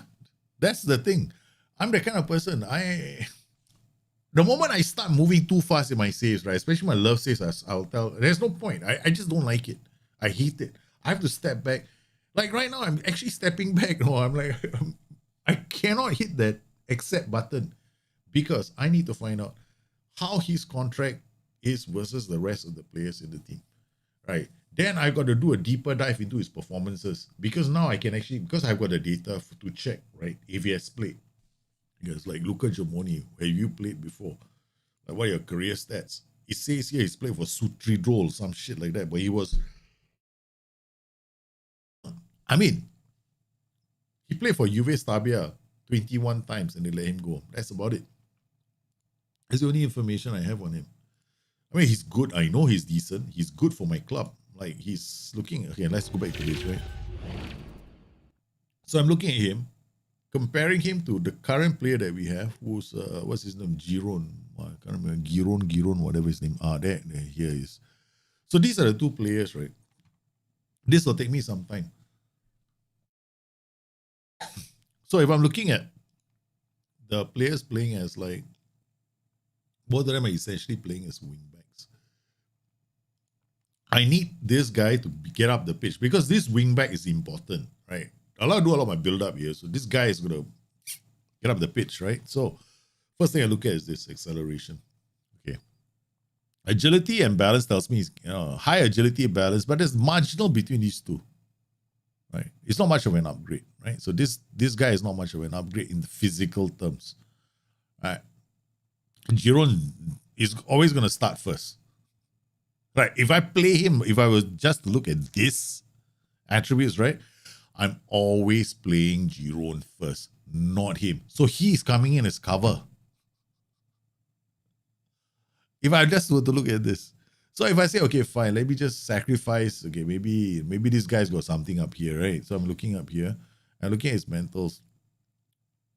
that's the thing. I'm the kind of person. The moment I start moving too fast in my saves, right, especially my love saves, I'll tell. There's no point. I just don't like it. I hate it. I have to step back. Like right now, I'm actually stepping back. No, I'm like, I cannot hit that accept button because I need to find out how his contract is versus the rest of the players in the team. Right? Then I got to do a deeper dive into his performances because now I can actually, because I've got the data to check, right? If he has played. Because like Luca Germoni, where you played before, like what are your career stats? It says here he's played for Sutridrol, some shit like that, but he was, I mean, he played for Juve Stabia 21 times and they let him go. That's about it. That's the only information I have on him. I mean, he's good. I know he's decent. He's good for my club. Like, he's looking... Okay, let's go back to this, right? So I'm looking at him, comparing him to the current player that we have, who's... what's his name? Giron. I can't remember. Giron, whatever his name. There, here he is. So these are the two players, right? This will take me some time. So if I'm looking at the players playing as like... Both of them are essentially playing as wingbacks. I need this guy to get up the pitch because this wingback is important, right? I'll do a lot of my build-up here. So this guy is going to get up the pitch, right? So first thing I look at is this acceleration. Okay. Agility and balance tells me high agility and balance, but there's marginal between these two, right? It's not much of an upgrade, right? So this guy is not much of an upgrade in the physical terms, right? Giron is always going to start first. Right, if I play him, if I was just to look at this attributes, right, I'm always playing Giron first, not him. So he's coming in as cover. If I just were to look at this. So if I say, okay, fine, let me just sacrifice, okay, maybe this guy's got something up here, right? So I'm looking up here. I'm looking at his mentals.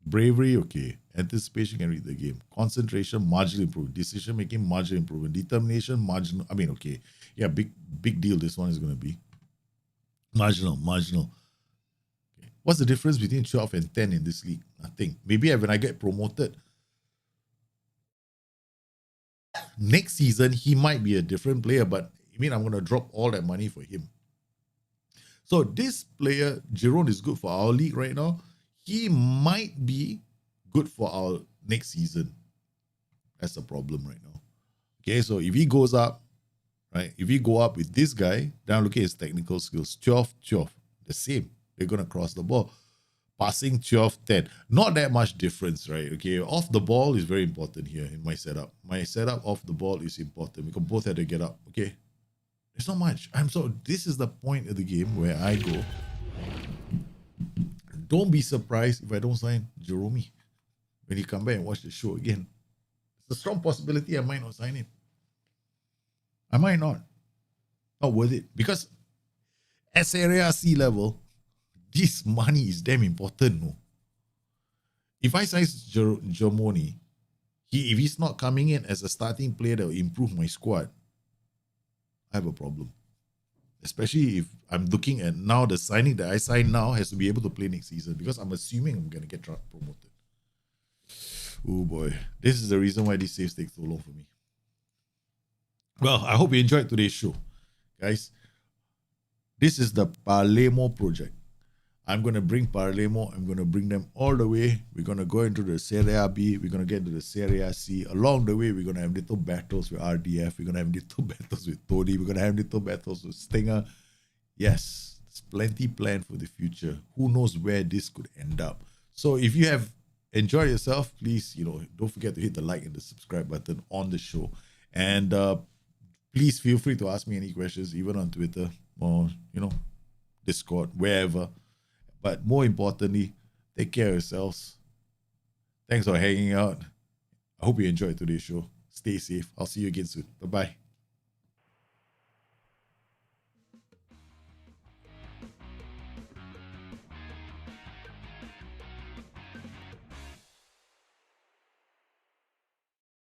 Bravery, okay. Anticipation, can read the game. Concentration, marginal improvement. Decision making, marginal improvement. Determination, marginal. I mean, okay. Yeah, big deal this one is going to be. Marginal. Okay. What's the difference between 12 and 10 in this league? Nothing. Maybe when I get promoted next season, he might be a different player, but I mean, I'm going to drop all that money for him. So this player, Giron, is good for our league right now. He might be good for our next season. That's the problem right now. Okay, so if he goes up, right? If he go up with this guy, then look at his technical skills. 12, the same. They're going to cross the ball. Passing 12, 10. Not that much difference, right? Okay, off the ball is very important here in my setup. My setup off the ball is important because both have to get up, okay? There's not much. This is the point of the game where I go... Don't be surprised if I don't sign Jerome when he come back and watch the show again. It's a strong possibility I might not sign him. I might not. Not worth it. Because at Serie A C level, this money is damn important. No? If I sign Germoni, if he's not coming in as a starting player that will improve my squad, I have a problem. Especially if I'm looking at now the signing that I signed now has to be able to play next season because I'm assuming I'm going to get promoted. Oh boy. This is the reason why these saves take so long for me. Well, I hope you enjoyed today's show. Guys, this is the Palermo project. I'm going to bring Palermo. I'm going to bring them all the way. We're going to go into the Serie A B. We're going to get into the Serie A C. Along the way, we're going to have little battles with RDF. We're going to have little battles with Tony. We're going to have little battles with Stinger. Yes, there's plenty planned for the future. Who knows where this could end up. So if you have enjoyed yourself, please, don't forget to hit the like and the subscribe button on the show. And please feel free to ask me any questions, even on Twitter or, Discord, wherever. But more importantly, take care of yourselves. Thanks for hanging out. I hope you enjoyed today's show. Stay safe. I'll see you again soon. Bye-bye.